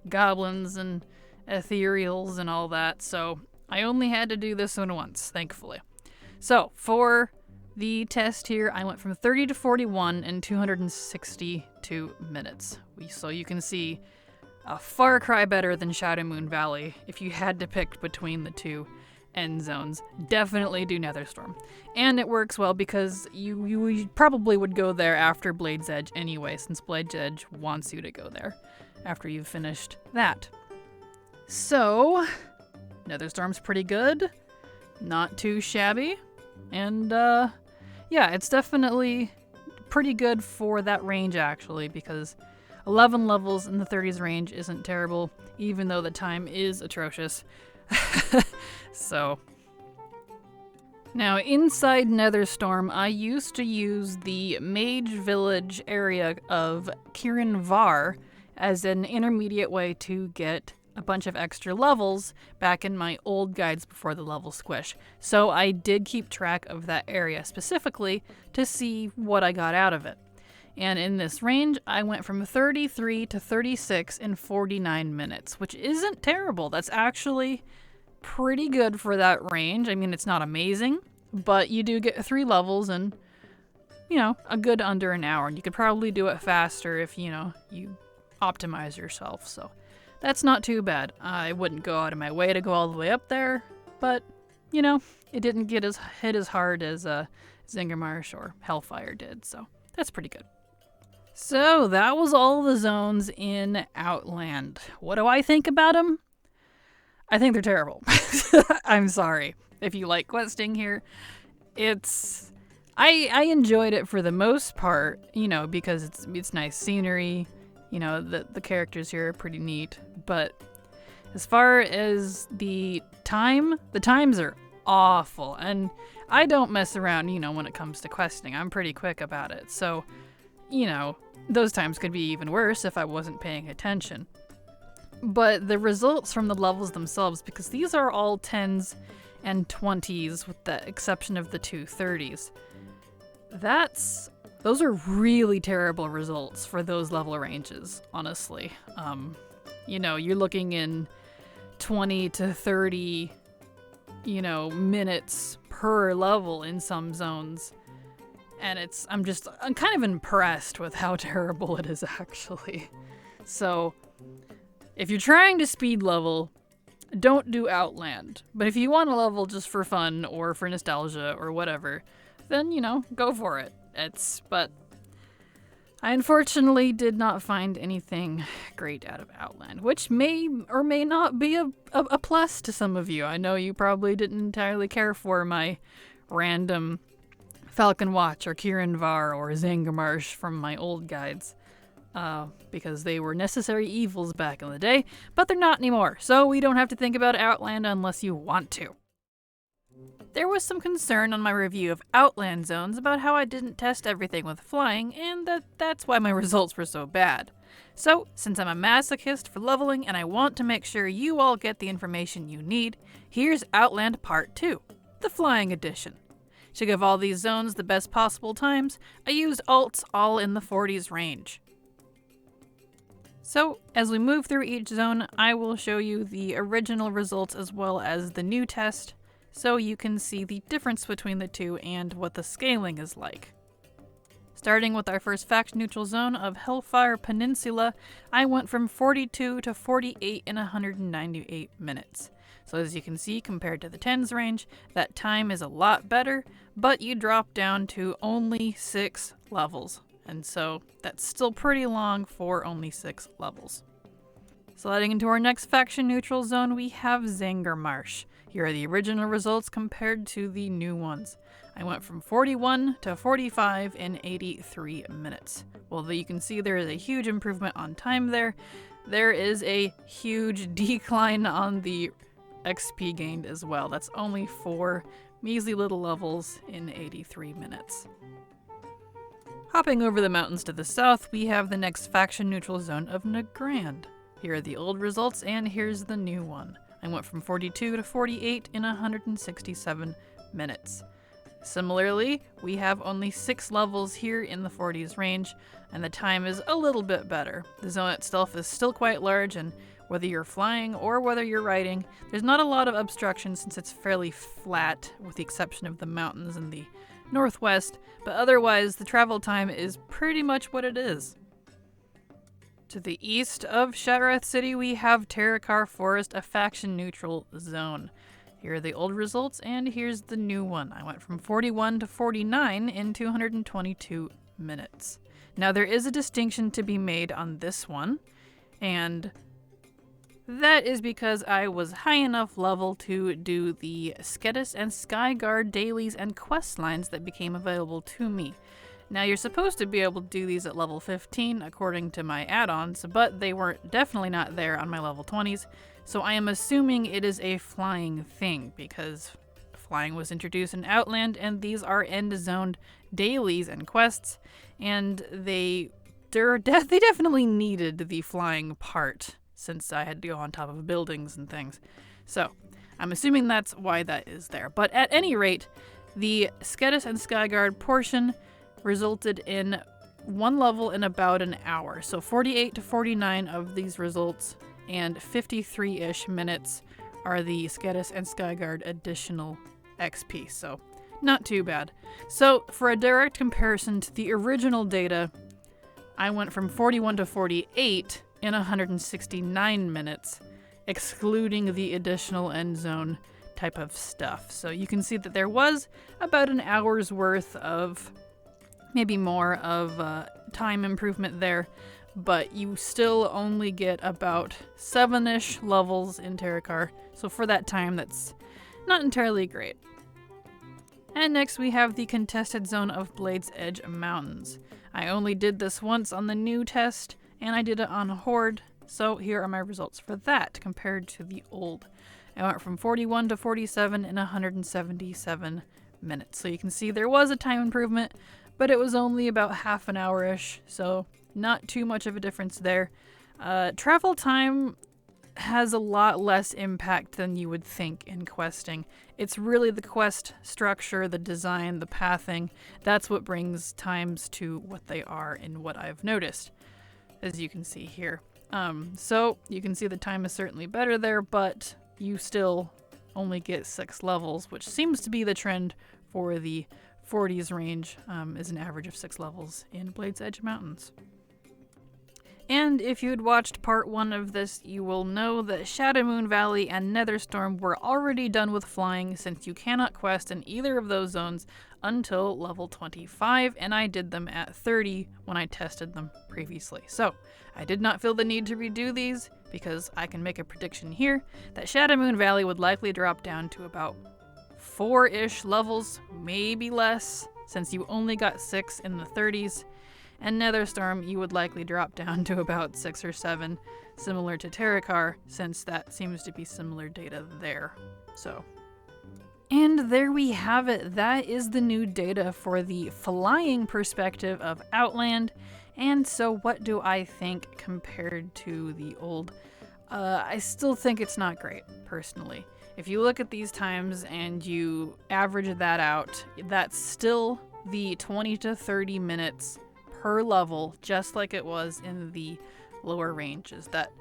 goblins and ethereals and all that. So I only had to do this one once, thankfully. So, for the test here, I went from 30 to 41 in 262 minutes. So you can see a far cry better than Shadow Moon Valley if you had to pick between the two end zones. Definitely do Netherstorm. And it works well because you probably would go there after Blade's Edge anyway, since Blade's Edge wants you to go there after you've finished that. So, Netherstorm's pretty good. Not too shabby. And, yeah, it's definitely pretty good for that range, actually, because 11 levels in the 30s range isn't terrible, even though the time is atrocious. So, now inside Netherstorm, I used to use the Mage Village area of Kirin Var as an intermediate way to get a bunch of extra levels back in my old guides before the level squish. So I did keep track of that area specifically to see what I got out of it. And in this range, I went from 33 to 36 in 49 minutes, which isn't terrible. That's actually pretty good for that range. I mean, it's not amazing, but you do get 3 levels in, you know, a good under an hour. And you could probably do it faster if, you know, you optimize yourself. So that's not too bad. I wouldn't go out of my way to go all the way up there, but, you know, it didn't get hit as hard as Zingermarsh or Hellfire did, so that's pretty good. So that was all the zones in Outland. What do I think about them? I think they're terrible. I'm sorry if you like questing here. I enjoyed it for the most part, you know, because it's nice scenery. You know, the characters here are pretty neat. But as far as the times are awful. And I don't mess around, you know, when it comes to questing. I'm pretty quick about it. So, you know, those times could be even worse if I wasn't paying attention. But the results from the levels themselves, because these are all 10s and 20s with the exception of the 2 30s, those are really terrible results for those level ranges, honestly. You know, you're looking in 20 to 30, you know, minutes per level in some zones. And I'm kind of impressed with how terrible it is, actually. So, if you're trying to speed level, don't do Outland. But if you want to level just for fun or for nostalgia or whatever, then, you know, go for it. But I unfortunately did not find anything great out of Outland, which may or may not be a plus to some of you. I know you probably didn't entirely care for my random Falcon Watch or Kirin Var or Zangarmarsh from my old guides. Because they were necessary evils back in the day, but they're not anymore, so we don't have to think about Outland unless you want to. There was some concern on my review of Outland zones about how I didn't test everything with flying, and that's why my results were so bad. So, since I'm a masochist for leveling and I want to make sure you all get the information you need, here's Outland Part 2, the Flying Edition. To give all these zones the best possible times, I used alts all in the 40s range. So, as we move through each zone, I will show you the original results as well as the new test, so you can see the difference between the two and what the scaling is like. Starting with our first faction-neutral zone of Hellfire Peninsula, I went from 42 to 48 in 198 minutes. So as you can see, compared to the 10s range, that time is a lot better, but you drop down to only 6 levels. And so that's still pretty long for only 6 levels. Sliding into our next faction neutral zone, we have Zangarmarsh. Here are the original results compared to the new ones. I went from 41 to 45 in 83 minutes. Well, you can see there is a huge improvement on time there. There is a huge decline on the XP gained as well. That's only 4 measly little levels in 83 minutes. Hopping over the mountains to the south, we have the next faction-neutral zone of Nagrand. Here are the old results, and here's the new one. I went from 42 to 48 in 167 minutes. Similarly, we have only 6 levels here in the 40s range, and the time is a little bit better. The zone itself is still quite large, and whether you're flying or whether you're riding. There's not a lot of obstruction since it's fairly flat, with the exception of the mountains in the northwest, but otherwise the travel time is pretty much what it is. To the east of Shattrath City, we have Terakar Forest, a faction-neutral zone. Here are the old results, and here's the new one. I went from 41 to 49 in 222 minutes. Now, there is a distinction to be made on this one, and that is because I was high enough level to do the Skedis and Skyguard dailies and quest lines that became available to me. Now, you're supposed to be able to do these at level 15 according to my add-ons, but they were definitely not there on my level 20s, so I am assuming it is a flying thing, because flying was introduced in Outland, and these are end-zoned dailies and quests, and they definitely needed the flying part, since I had to go on top of buildings and things. So, I'm assuming that's why that is there. But at any rate, the Skedis and Skyguard portion resulted in one level in about an hour. So 48 to 49 of these results and 53-ish minutes are the Skedis and Skyguard additional XP. So not too bad. So for a direct comparison to the original data, I went from 41 to 48 in 169 minutes, excluding the additional end zone type of stuff. So you can see that there was about an hour's worth of, maybe more of time improvement there, but you still only get about 7-ish levels in Terakar, so for that time that's not entirely great. And next we have the contested zone of Blade's Edge Mountains. I only did this once on the new test, and I did it on Horde, so here are my results for that compared to the old. I went from 41 to 47 in 177 minutes, so you can see there was a time improvement, but it was only about half an hour-ish, so not too much of a difference there. Travel time has a lot less impact than you would think in questing. It's really the quest structure, the design, the pathing, that's what brings times to what they are in what I've noticed, as you can see here. So you can see the time is certainly better there, but you still only get 6 levels, which seems to be the trend for the 40s range, is an average of 6 levels in Blade's Edge Mountains. And if you had watched part 1 of this, you will know that Shadowmoon Valley and Netherstorm were already done with flying, since you cannot quest in either of those zones until level 25, and I did them at 30 when I tested them previously. So I did not feel the need to redo these, because I can make a prediction here that Shadowmoon Valley would likely drop down to about 4-ish levels, maybe less, since you only got 6 in the 30s. And Netherstorm, you would likely drop down to about 6 or 7, similar to Terakar, since that seems to be similar data there. So, and there we have it. That is the new data for the flying perspective of Outland. And so what do I think compared to the old? I still think it's not great, personally. If you look at these times and you average that out, that's still the 20 to 30 minutes per level, just like it was in the lower ranges. That,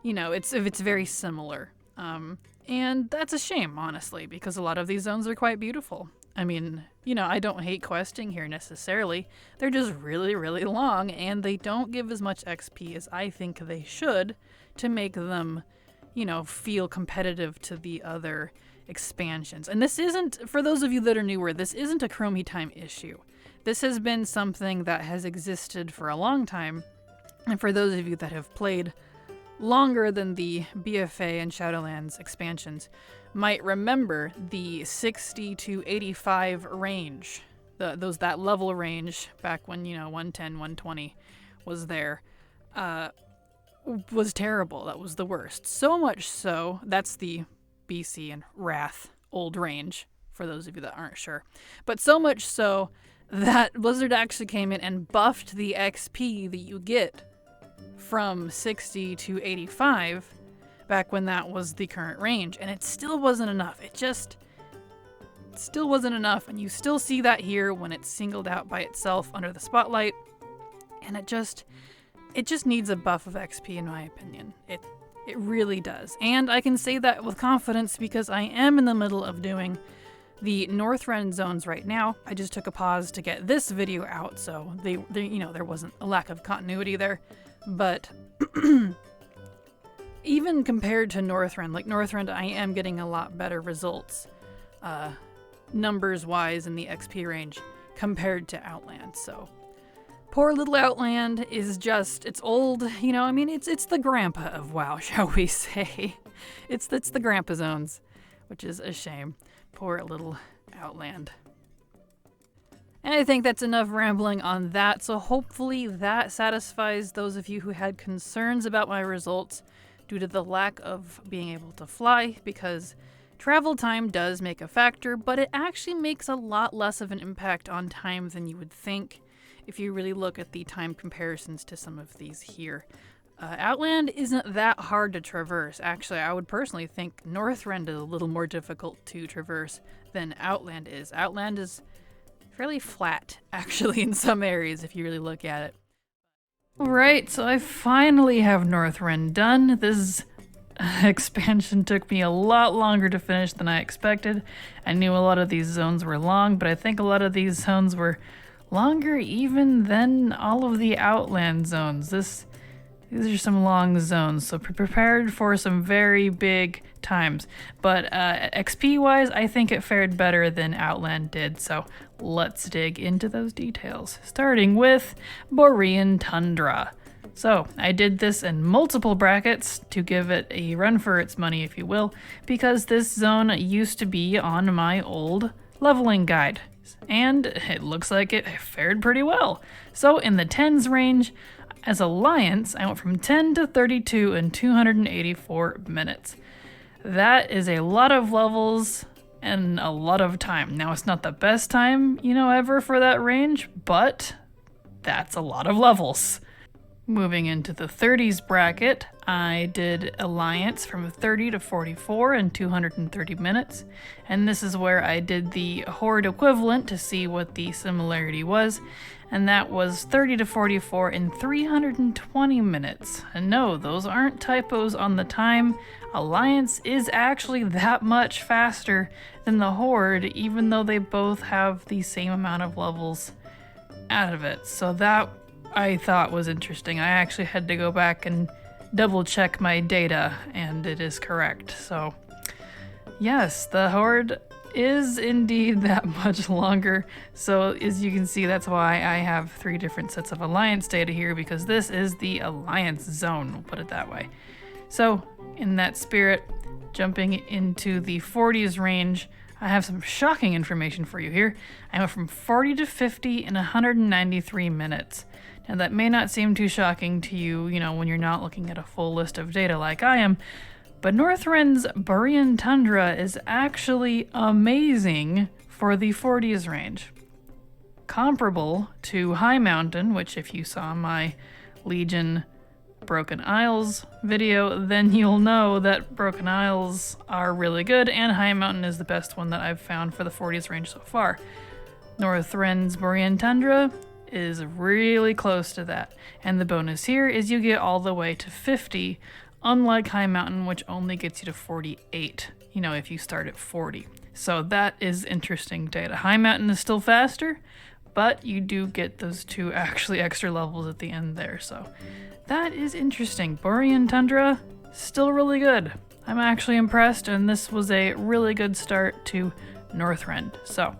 you know, it's very similar. And that's a shame, honestly, because a lot of these zones are quite beautiful. I mean, you know, I don't hate questing here necessarily. They're just really, really long, and they don't give as much XP as I think they should to make them, you know, feel competitive to the other expansions. And this isn't, for those of you that are newer, this isn't a Chromie time issue. This has been something that has existed for a long time, and for those of you that have played longer than the BFA and Shadowlands expansions might remember the 60 to 85 range, that level range back when, you know, 110, 120 was there, was terrible. That was the worst. So much so, that's the BC and Wrath old range, for those of you that aren't sure. But so much so that Blizzard actually came in and buffed the XP that you get from 60 to 85 back when that was the current range, and it still wasn't enough. It still wasn't enough, and you still see that here when it's singled out by itself under the spotlight, and it just needs a buff of XP, in my opinion. It really does. And I can say that with confidence because I am in the middle of doing the Northrend zones right now. I just took a pause to get this video out, so they there wasn't a lack of continuity there. But even compared to Northrend, like Northrend, I am getting a lot better results, numbers-wise in the XP range compared to Outland. So poor little Outland is just, it's old, I mean, it's the grandpa of WoW, shall we say. It's the grandpa zones, which is a shame. Poor little Outland. And I think that's enough rambling on that, so hopefully that satisfies those of you who had concerns about my results due to the lack of being able to fly, because travel time does make a factor, but it actually makes a lot less of an impact on time than you would think if you really look at the time comparisons to some of these here. Outland isn't that hard to traverse. Actually, I would personally think Northrend is a little more difficult to traverse than Outland is. Outland is fairly flat, actually, in some areas if you really look at it. Alright, so I finally have Northrend done. This expansion took me a lot longer to finish than I expected. I knew a lot of these zones were long, but I think a lot of these zones were longer even than all of the Outland zones. These are some long zones, so prepared for some very big times. But XP-wise, I think it fared better than Outland did, so let's dig into those details. Starting with Borean Tundra. So I did this in multiple brackets to give it a run for its money, if you will, because this zone used to be on my old leveling guide, and it looks like it fared pretty well. So in the 10s range, as Alliance, I went from 10 to 32 in 284 minutes. That is a lot of levels and a lot of time. Now, it's not the best time, ever for that range, but that's a lot of levels. Moving into the 30s bracket, I did Alliance from 30 to 44 in 230 minutes, and this is where I did the Horde equivalent to see what the similarity was, and that was 30 to 44 in 320 minutes. And no, those aren't typos on the time. Alliance is actually that much faster than the Horde, even though they both have the same amount of levels out of it. So that I thought was interesting. I actually had to go back and double check my data, and it is correct. So yes, the Horde is indeed that much longer. So as you can see, that's why I have 3 different sets of Alliance data here, because this is the Alliance zone, we'll put it that way. So in that spirit, jumping into the 40s range, I have some shocking information for you here. I went from 40 to 50 in 193 minutes. Now that may not seem too shocking to you, when you're not looking at a full list of data like I am, but Northrend's Borean Tundra is actually amazing for the 40s range. Comparable to High Mountain, which if you saw my Legion Broken Isles video, then you'll know that Broken Isles are really good, and High Mountain is the best one that I've found for the 40s range so far. Northrend's Borean Tundra is really close to that, and the bonus here is you get all the way to 50, unlike High Mountain, which only gets you to 48, if you start at 40. So that is interesting data. High Mountain is still faster, but you do get those 2 actually extra levels at the end there, so that is interesting. Borean Tundra, still really good. I'm actually impressed, and this was a really good start to Northrend. So,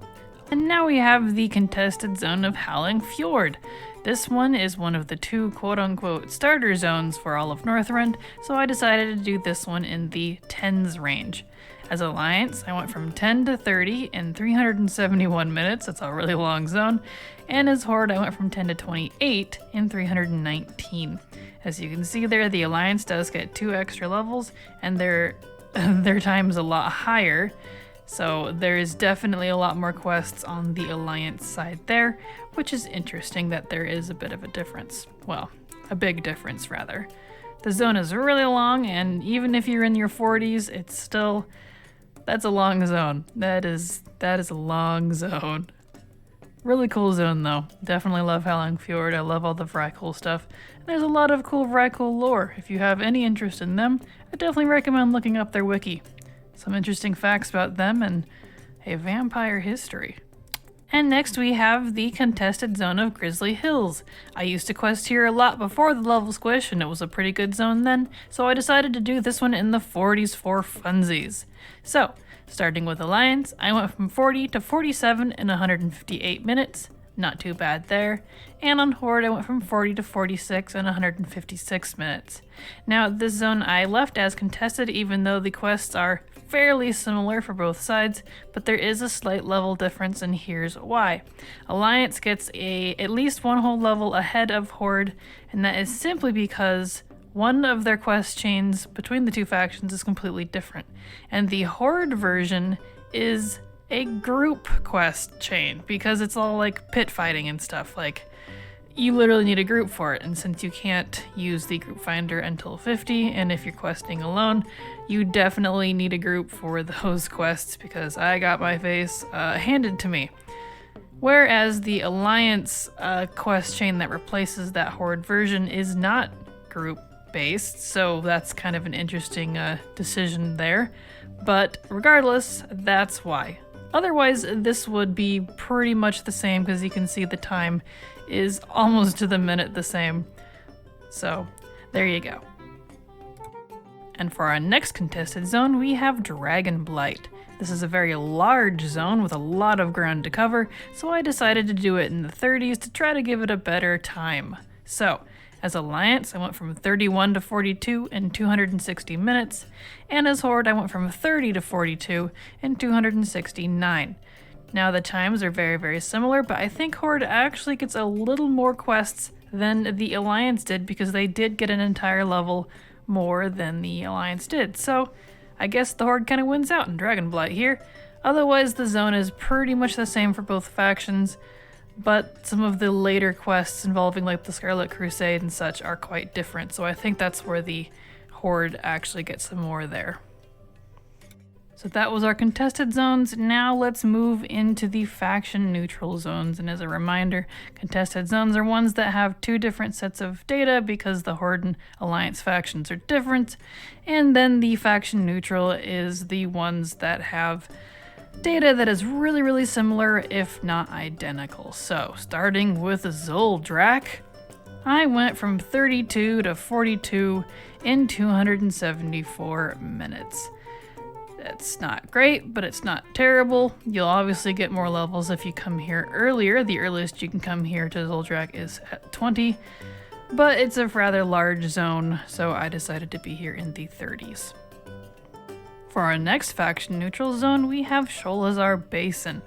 and now we have the contested zone of Howling Fjord. This one is one of the 2 quote-unquote starter zones for all of Northrend, so I decided to do this one in the 10s range. As Alliance, I went from 10 to 30 in 371 minutes, that's a really long zone, and as Horde, I went from 10 to 28 in 319. As you can see there, the Alliance does get 2 extra levels, and their time is a lot higher. So there is definitely a lot more quests on the Alliance side there, which is interesting that there is a bit of a difference. Well, a big difference rather. The zone is really long, and even if you're in your 40s, it's still, that's a long zone. That is a long zone. Really cool zone though. Definitely love Howling Fjord. I love all the Vrykul stuff. And there's a lot of cool Vrykul lore. If you have any interest in them, I definitely recommend looking up their wiki. Some interesting facts about them and a vampire history. And next we have the contested zone of Grizzly Hills. I used to quest here a lot before the level squish and it was a pretty good zone then, so I decided to do this one in the 40s for funsies. So, starting with Alliance, I went from 40 to 47 in 158 minutes, not too bad there, and on Horde I went from 40 to 46 in 156 minutes. Now this zone I left as contested even though the quests are fairly similar for both sides, but there is a slight level difference and here's why. Alliance gets at least one whole level ahead of Horde, and that is simply because one of their quest chains between the two factions is completely different, and the Horde version is a group quest chain because it's all like pit fighting and stuff. Like, you literally need a group for it, and since you can't use the group finder until 50, and if you're questing alone, you definitely need a group for those quests because I got my face handed to me. Whereas the Alliance quest chain that replaces that Horde version is not group based, so that's kind of an interesting decision there. But regardless, that's why. Otherwise, this would be pretty much the same because you can see the time is almost to the minute the same. So, there you go. And for our next contested zone, we have Dragonflight. This is a very large zone with a lot of ground to cover, so I decided to do it in the 30s to try to give it a better time. So, as Alliance, I went from 31 to 42 in 260 minutes, and as Horde, I went from 30 to 42 in 269. Now the times are very, very similar, but I think Horde actually gets a little more quests than the Alliance did because they did get an entire level more than the Alliance did. So I guess the Horde kind of wins out in Dragonflight here. Otherwise, the zone is pretty much the same for both factions, but some of the later quests involving like the Scarlet Crusade and such are quite different, so I think that's where the Horde actually gets some more there. So that was our contested zones. Now let's move into the faction neutral zones, and as a reminder, contested zones are ones that have two different sets of data because the Horde and Alliance factions are different, and then the faction neutral is the ones that have data that is really, really similar, if not identical. So, starting with Zuldrak, I went from 32 to 42 in 274 minutes. That's not great, but it's not terrible. You'll obviously get more levels if you come here earlier. The earliest you can come here to Zuldrak is at 20, but it's a rather large zone, so I decided to be here in the 30s. For our next faction neutral zone, we have Sholazar Basin.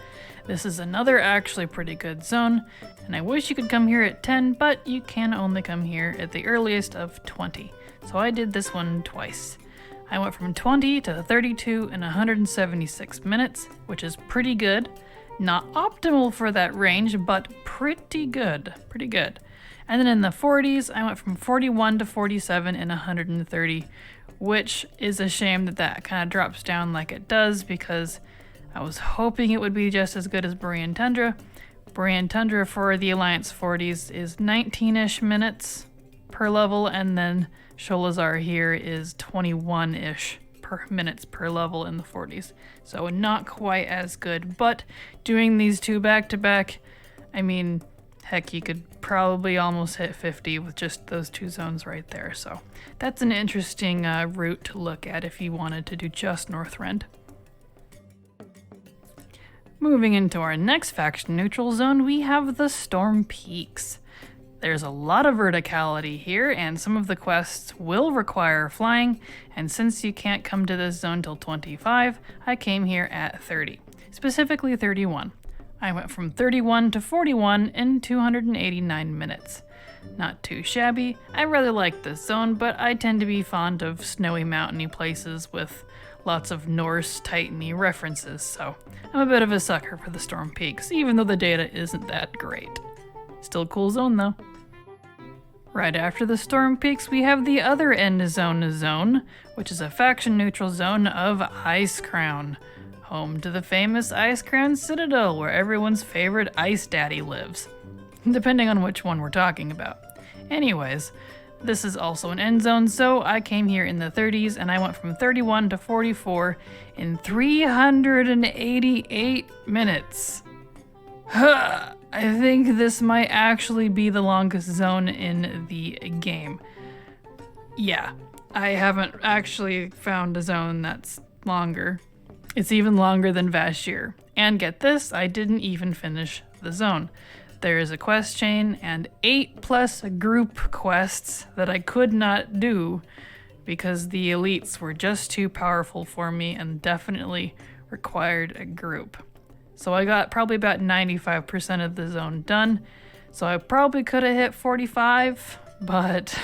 This is another actually pretty good zone, and I wish you could come here at 10, but you can only come here at the earliest of 20. So I did this one twice. I went from 20 to 32 in 176 minutes, which is pretty good. Not optimal for that range, but pretty good. Pretty good. And then in the 40s, I went from 41 to 47 in 130, which is a shame that that kind of drops down like it does because I was hoping it would be just as good as Borean Tundra. Borean Tundra for the Alliance 40s is 19-ish minutes per level, and then Sholazar here is 21-ish minutes per level in the 40s. So not quite as good, but doing these two back-to-back, I mean, heck, you could probably almost hit 50 with just those two zones right there. So that's an interesting route to look at if you wanted to do just Northrend. Moving into our next faction neutral zone, we have the Storm Peaks. There's a lot of verticality here, and some of the quests will require flying, and since you can't come to this zone till 25, I came here at 30, specifically 31. I went from 31 to 41 in 289 minutes. Not too shabby. I rather like this zone, but I tend to be fond of snowy mountainy places with lots of Norse Titany references, so I'm a bit of a sucker for the Storm Peaks, even though the data isn't that great. Still a cool zone though. Right after the Storm Peaks, we have the other end zone, which is a faction neutral zone of Ice Crown. home to the famous Ice Crown Citadel where everyone's favorite Ice Daddy lives, depending on which one we're talking about. Anyways, this is also an end zone, so I came here in the 30s and I went from 31 to 44 in 388 minutes. I think this might actually be the longest zone in the game. Yeah, I haven't actually found a zone that's longer. It's even longer than Vashj'ir. And get this, I didn't even finish the zone. There is a quest chain and 8+ group quests that I could not do because the elites were just too powerful for me and definitely required a group. So I got probably about 95% of the zone done. So I probably could have hit 45, but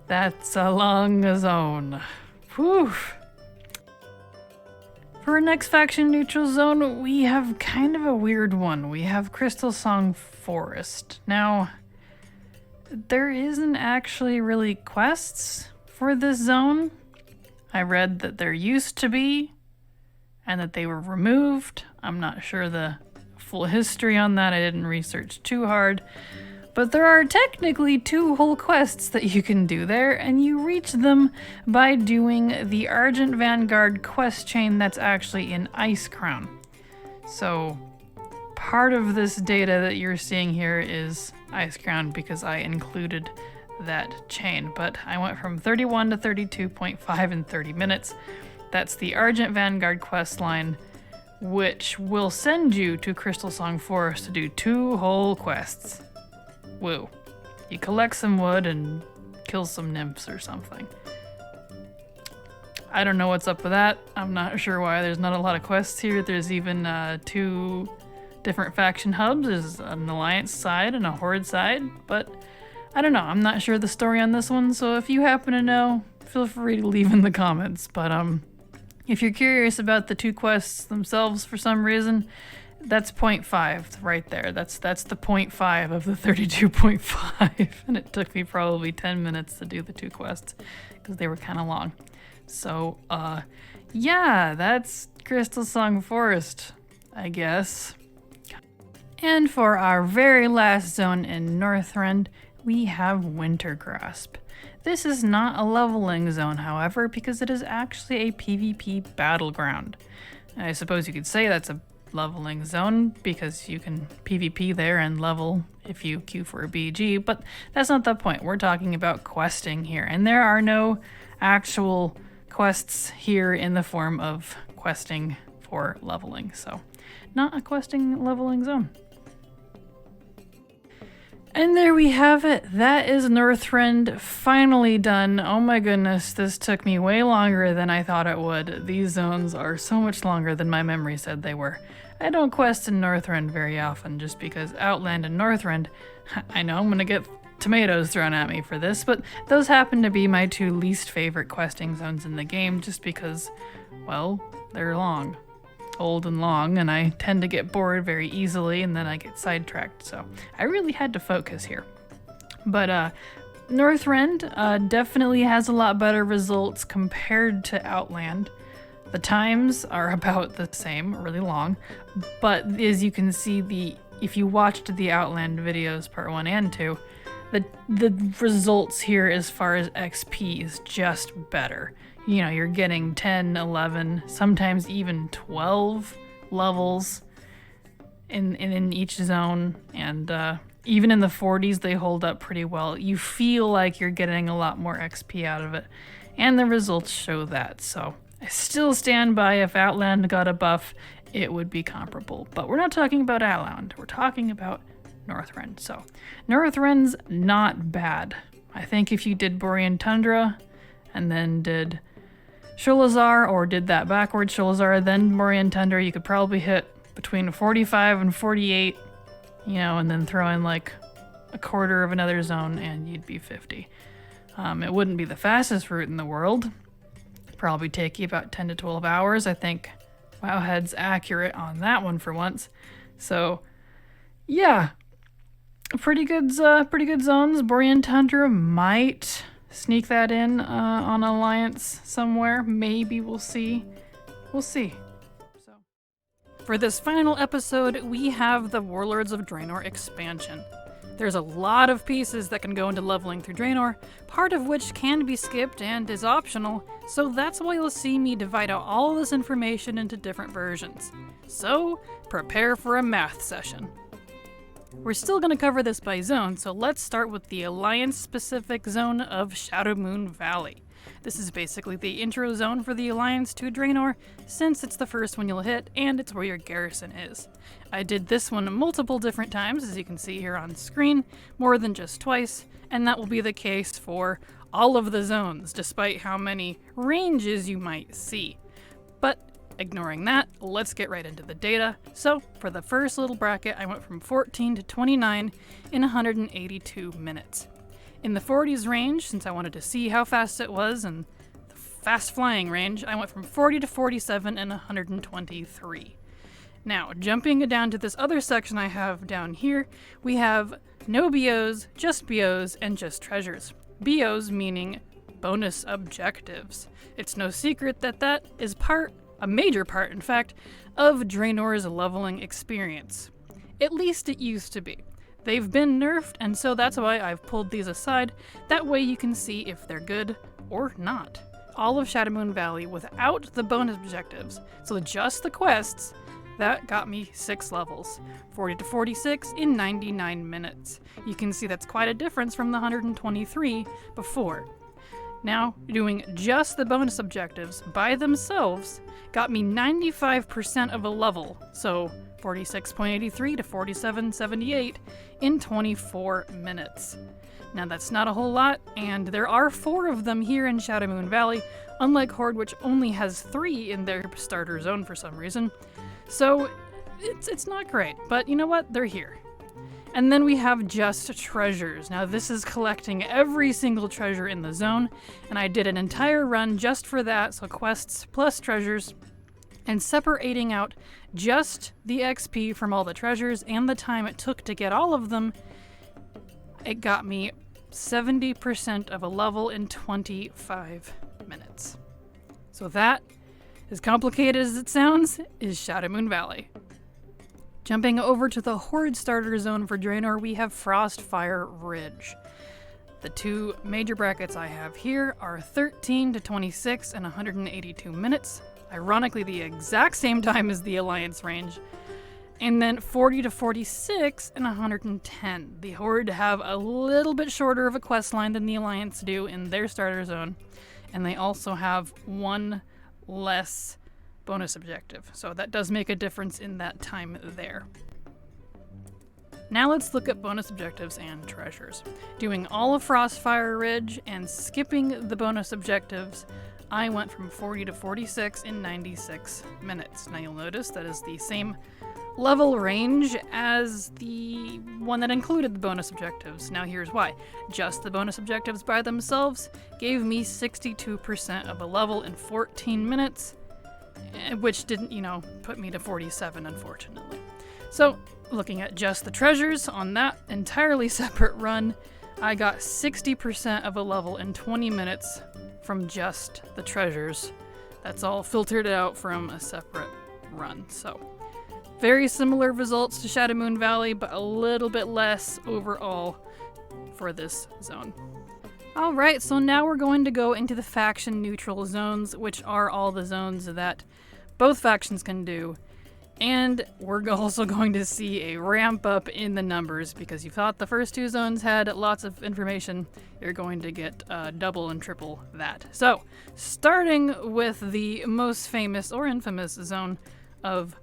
that's a long zone. Whew. For our next faction neutral zone, we have kind of a weird one. We have Crystal Song Forest. Now, there isn't actually really quests for this zone. I read that there used to be, and that they were removed. I'm not sure the full history on that. I didn't research too hard. But there are technically 2 whole quests that you can do there, and you reach them by doing the Argent Vanguard quest chain that's actually in Icecrown. So part of this data that you're seeing here is Icecrown because I included that chain. But I went from 31 to 32.5 in 30 minutes. That's the Argent Vanguard quest line, which will send you to Crystal Song Forest to do 2 whole quests. Woo. You collect some wood and kill some nymphs or something. I don't know what's up with that. I'm not sure why there's not a lot of quests here. There's even 2 different faction hubs. There's an alliance side and a horde side, but I don't know. I'm not sure the story on this one, so if you happen to know, feel free to leave in the comments. But if you're curious about the 2 quests themselves for some reason, that's 0.5 right there. That's the 0.5 of the 32.5. And it took me probably 10 minutes to do the 2 quests because they were kind of long. So, yeah, that's Crystal Song Forest, I guess. And for our very last zone in Northrend, we have Wintergrasp. This is not a leveling zone, however, because it is actually a PvP battleground. I suppose you could say that's a leveling zone because you can PvP there and level if you queue for a BG, but that's not the point. We're talking about questing here, and there are no actual quests here in the form of questing for leveling, so not a questing leveling zone. And there we have it. That is Northrend finally done. Oh my goodness, this took me way longer than I thought it would. These zones are so much longer than my memory said they were. I don't quest in Northrend very often just because Outland and Northrend, I know I'm gonna get tomatoes thrown at me for this, but those happen to be my 2 least favorite questing zones in the game just because, well, they're long. Old and long, and I tend to get bored very easily and then I get sidetracked, so I really had to focus here. But Northrend definitely has a lot better results compared to Outland. The times are about the same, really long, but as you can see, if you watched the Outland videos part 1 and 2, the results here as far as XP is just better. You know, you're getting 10, 11, sometimes even 12 levels in each zone, and even in the 40s they hold up pretty well. You feel like you're getting a lot more XP out of it, and the results show that. So I still stand by, if Outland got a buff, it would be comparable. But we're not talking about Outland, we're talking about Northrend. So Northrend's not bad. I think if you did Borean Tundra and then did Sholazar, or did that backwards, Sholazar then Borean Tundra, you could probably hit between 45 and 48, you know, and then throw in like a quarter of another zone and you'd be 50. It wouldn't be the fastest route in the world. Probably take you about 10 to 12 hours. I think Wowhead's accurate on that one for once. So yeah, pretty good zones. Borean Tundra might sneak that in on Alliance somewhere. Maybe, we'll see. We'll see. For this final episode, we have the Warlords of Draenor expansion. There's a lot of pieces that can go into leveling through Draenor, part of which can be skipped and is optional, so that's why you'll see me divide out all this information into different versions. So, prepare for a math session. We're still going to cover this by zone, so let's start with the Alliance-specific zone of Shadowmoon Valley. This is basically the intro zone for the Alliance to Draenor, since it's the first one you'll hit, and it's where your garrison is. I did this one multiple different times, as you can see here on screen, more than just twice, and that will be the case for all of the zones, despite how many ranges you might see. But ignoring that, let's get right into the data. So, for the first little bracket, I went from 14 to 29 in 182 minutes. In the 40s range, since I wanted to see how fast it was, and the fast flying range, I went from 40 to 47 in 123. Now, jumping down to this other section I have down here, we have no BOs, just BOs, and just treasures. BOs meaning bonus objectives. It's no secret that that is a major part, in fact, of Draenor's leveling experience. At least it used to be. They've been nerfed, and so that's why I've pulled these aside. That way you can see if they're good or not. All of Shadowmoon Valley without the bonus objectives, so just the quests, that got me 6 levels. 40 to 46 in 99 minutes. You can see that's quite a difference from the 123 before. Now, doing just the bonus objectives by themselves got me 95% of a level, so 46.83 to 47.78 in 24 minutes. Now that's not a whole lot, and there are 4 of them here in Shadowmoon Valley, unlike Horde, which only has 3 in their starter zone for some reason. So it's not great, but you know what? They're here. And then we have just treasures. Now this is collecting every single treasure in the zone, and I did an entire run just for that, so quests plus treasures, and separating out just the XP from all the treasures and the time it took to get all of them, it got me 70% of a level in 25 minutes. So that, as complicated as it sounds, is Shadowmoon Valley. Jumping over to the Horde starter zone for Draenor, we have Frostfire Ridge. The 2 major brackets I have here are 13 to 26 and 182 minutes, ironically the exact same time as the Alliance range, and then 40 to 46 and 110. The Horde have a little bit shorter of a quest line than the Alliance do in their starter zone, and they also have 1 less bonus objective, so that does make a difference in that time there. Now let's look at bonus objectives and treasures. Doing all of Frostfire Ridge and skipping the bonus objectives, I went from 40 to 46 in 96 minutes. Now you'll notice that is the same level range as the one that included the bonus objectives. Now here's why. Just the bonus objectives by themselves gave me 62% of a level in 14 minutes, which didn't, put me to 47, unfortunately. So, looking at just the treasures on that entirely separate run, I got 60% of a level in 20 minutes from just the treasures. That's all filtered out from a separate run. So, very similar results to Shadowmoon Valley, but a little bit less overall for this zone. Alright, so now we're going to go into the faction neutral zones, which are all the zones that both factions can do. And we're also going to see a ramp up in the numbers, because you thought the first 2 zones had lots of information, you're going to get double and triple that. So, starting with the most famous or infamous zone of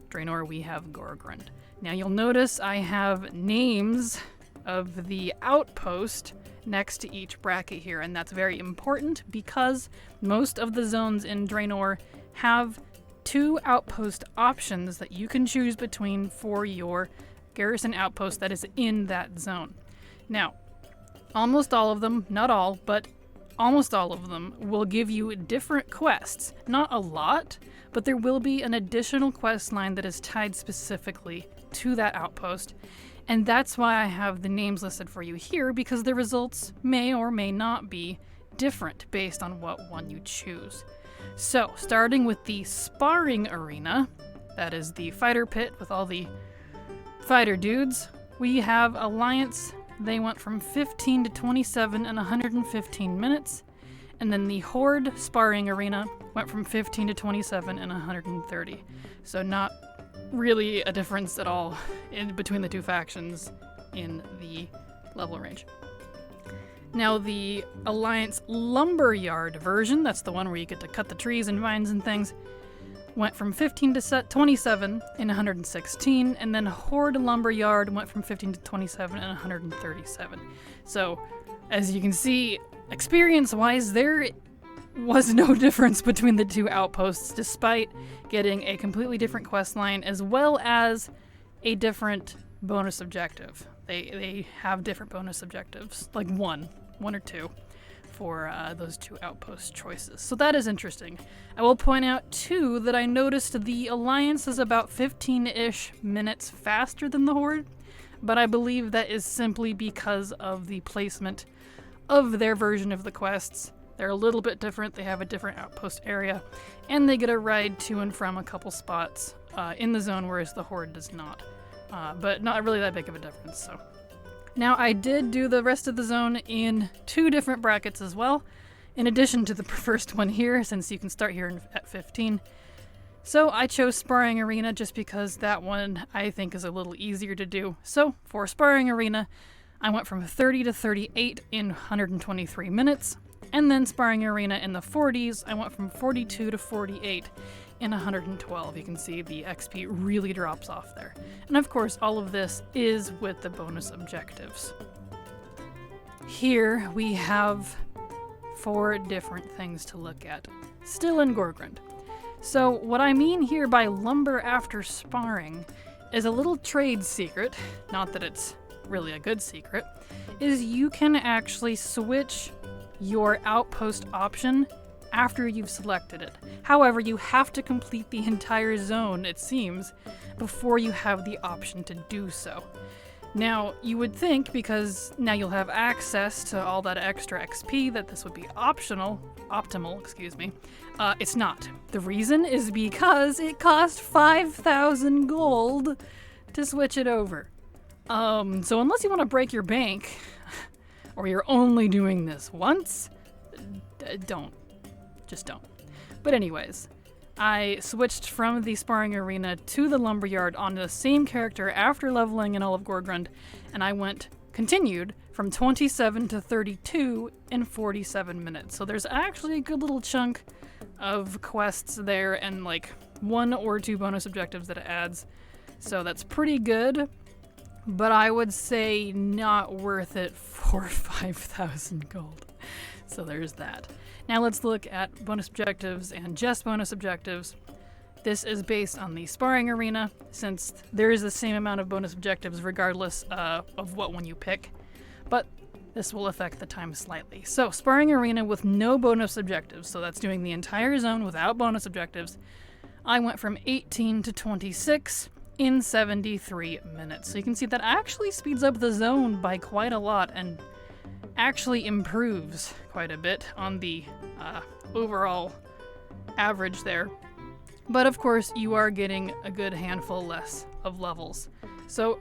Draenor, we have Gorgrond. Now you'll notice I have names of the outpost next to each bracket here, and that's very important because most of the zones in Draenor have 2 outpost options that you can choose between for your garrison outpost that is in that zone. Now, almost all of them, not all, but almost all of them will give you different quests. Not a lot, but there will be an additional quest line that is tied specifically to that outpost. And that's why I have the names listed for you here, because the results may or may not be different based on what one you choose. So, starting with the sparring arena, That is the fighter pit with all the fighter dudes. We have Alliance. They went from 15 to 27 in 115 minutes. And then the Horde sparring arena went from 15 to 27 in 130. So not really a difference at all in between the two factions in the level range. Now the Alliance Lumberyard version, that's the one where you get to cut the trees and vines and things, went from 15 to 27 in 116, and then Horde Lumberyard went from 15 to 27 in 137. So, as you can see, experience-wise, there was no difference between the two outposts, despite getting a completely different quest line as well as a different bonus objective. They have different bonus objectives, like one or two, for those two outpost choices. So that is interesting. I will point out, too, that I noticed the Alliance is about 15-ish minutes faster than the Horde, but I believe that is simply because of the placement of their version of the quests. They're a little bit different, they have a different outpost area, and they get a ride to and from a couple spots in the zone, whereas the Horde does not. But not really that big of a difference, so. Now, I did do the rest of the zone in 2 different brackets as well, in addition to the first one here, since you can start here at 15. So I chose Sparring Arena just because that one I think is a little easier to do. So for Sparring Arena, I went from 30 to 38 in 123 minutes, and then Sparring Arena in the 40s, I went from 42 to 48 in 112. You can see the XP really drops off there. And of course, all of this is with the bonus objectives. Here we have 4 different things to look at, still in Gorgrond. So what I mean here by lumber after sparring is a little trade secret, not that it's really a good secret, is you can actually switch your outpost option after you've selected it. However, you have to complete the entire zone, it seems, before you have the option to do so. Now, you would think, because now you'll have access to all that extra XP, that this would be optimal, it's not. The reason is because it cost 5,000 gold to switch it over. So unless you want to break your bank, or you're only doing this once, don't. Just don't. But anyways, I switched from the Sparring Arena to the Lumberyard on the same character after leveling in all of Gorgrond, and I continued from 27 to 32 in 47 minutes. So there's actually a good little chunk of quests there and like 1 or 2 bonus objectives that it adds. So that's pretty good, but I would say not worth it for 5,000 gold. So there's that. Now let's look at bonus objectives and just bonus objectives. This is based on the Sparring Arena, since there is the same amount of bonus objectives regardless of what one you pick, but this will affect the time slightly. So Sparring Arena with no bonus objectives, so that's doing the entire zone without bonus objectives. I went from 18 to 26 in 73 minutes. So you can see that actually speeds up the zone by quite a lot and actually improves quite a bit on the overall average there. But of course, you are getting a good handful less of levels. So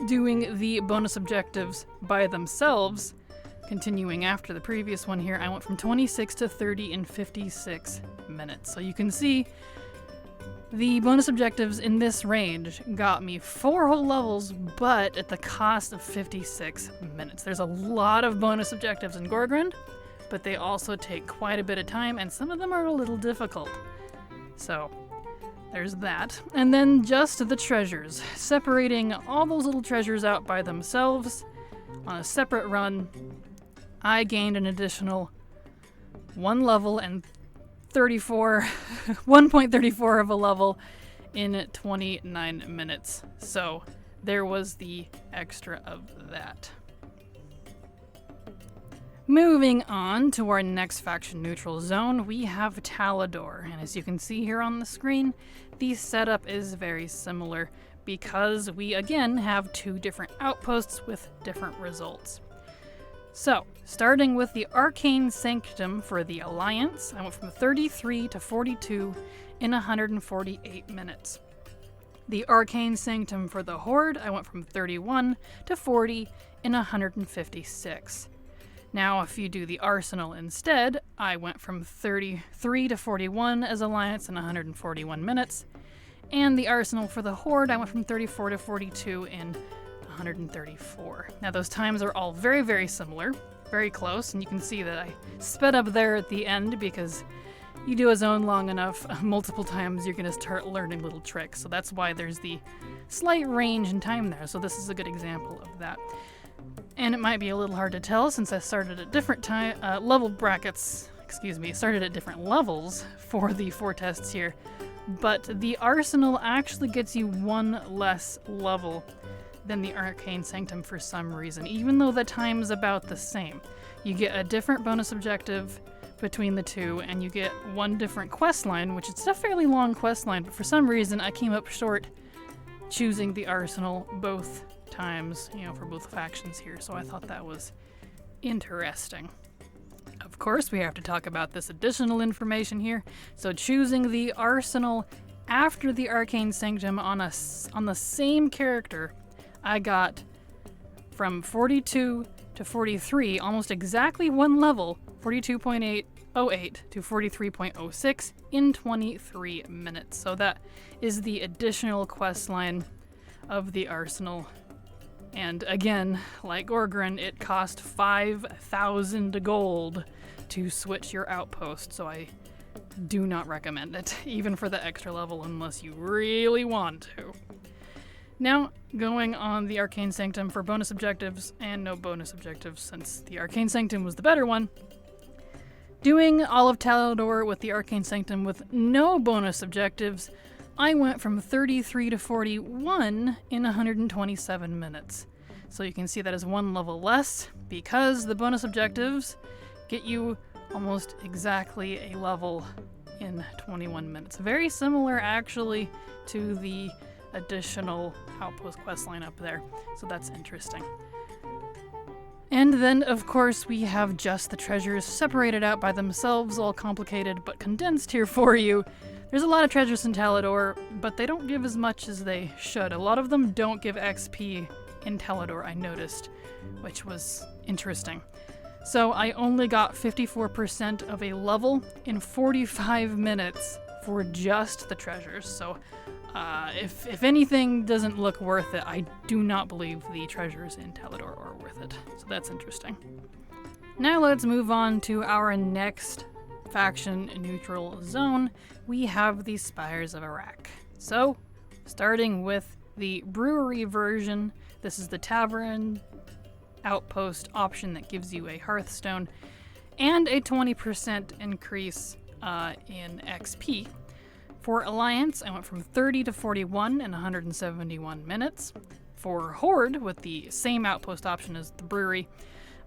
doing the bonus objectives by themselves, continuing after the previous one here, I went from 26 to 30 in 56 minutes. So you can see the bonus objectives in this range got me 4 whole levels, but at the cost of 56 minutes. There's a lot of bonus objectives in Gorgrond, but they also take quite a bit of time, and some of them are a little difficult. So there's that. And then just the treasures. Separating all those little treasures out by themselves on a separate run, I gained an additional 1 level and 1.34 of a level in 29 minutes. So there was the extra of that. Moving on to our next faction neutral zone, we have Talador. And as you can see here on the screen, the setup is very similar because we again have 2 different outposts with different results. So, starting with the Arcane Sanctum for the Alliance, I went from 33 to 42 in 148 minutes. The Arcane Sanctum for the Horde, I went from 31 to 40 in 156. Now, if you do the Arsenal instead, I went from 33 to 41 as Alliance in 141 minutes. And the Arsenal for the Horde, I went from 34 to 42 in 134. Now, those times are all very, very similar, very close, and you can see that I sped up there at the end because you do a zone long enough, multiple times, you're going to start learning little tricks. So that's why there's the slight range in time there. So this is a good example of that. And it might be a little hard to tell since I started at different level brackets, started at different levels for the 4 tests here. But the Arsenal actually gets you 1 less level than the Arcane Sanctum for some reason, even though the time's about the same. You get a different bonus objective between the two, and you get 1 different quest line, which is a fairly long quest line, but for some reason I came up short choosing the Arsenal both times, for both factions here, so I thought that was interesting. Of course, we have to talk about this additional information here. So choosing the Arsenal after the Arcane Sanctum on the same character, I got from 42 to 43, almost exactly 1 level, 42.808 to 43.06 in 23 minutes. So that is the additional quest line of the Arsenal. And again, like Orgrin, it cost 5,000 gold to switch your outpost, so I do not recommend it, even for the extra level, unless you really want to. Now, going on the Arcane Sanctum for bonus objectives, and no bonus objectives since the Arcane Sanctum was the better one. Doing all of Talador with the Arcane Sanctum with no bonus objectives, I went from 33 to 41 in 127 minutes. So you can see that is 1 level less, because the bonus objectives get you almost exactly a level in 21 minutes. Very similar, actually, to the additional outpost quest line up there. So that's interesting. And then, of course, we have just the treasures separated out by themselves, all complicated but condensed here for you. There's a lot of treasures in Talador, but they don't give as much as they should. A lot of them don't give XP in Talador, I noticed, which was interesting. So I only got 54% of a level in 45 minutes for just the treasures. So if anything doesn't look worth it, I do not believe the treasures in Talador are worth it. So that's interesting. Now let's move on to our next faction neutral zone. We have the Spires of Iraq. So, starting with the brewery version, this is the tavern outpost option that gives you a Hearthstone and a 20% increase in XP. For Alliance, I went from 30 to 41 in 171 minutes. For Horde, with the same outpost option as the brewery,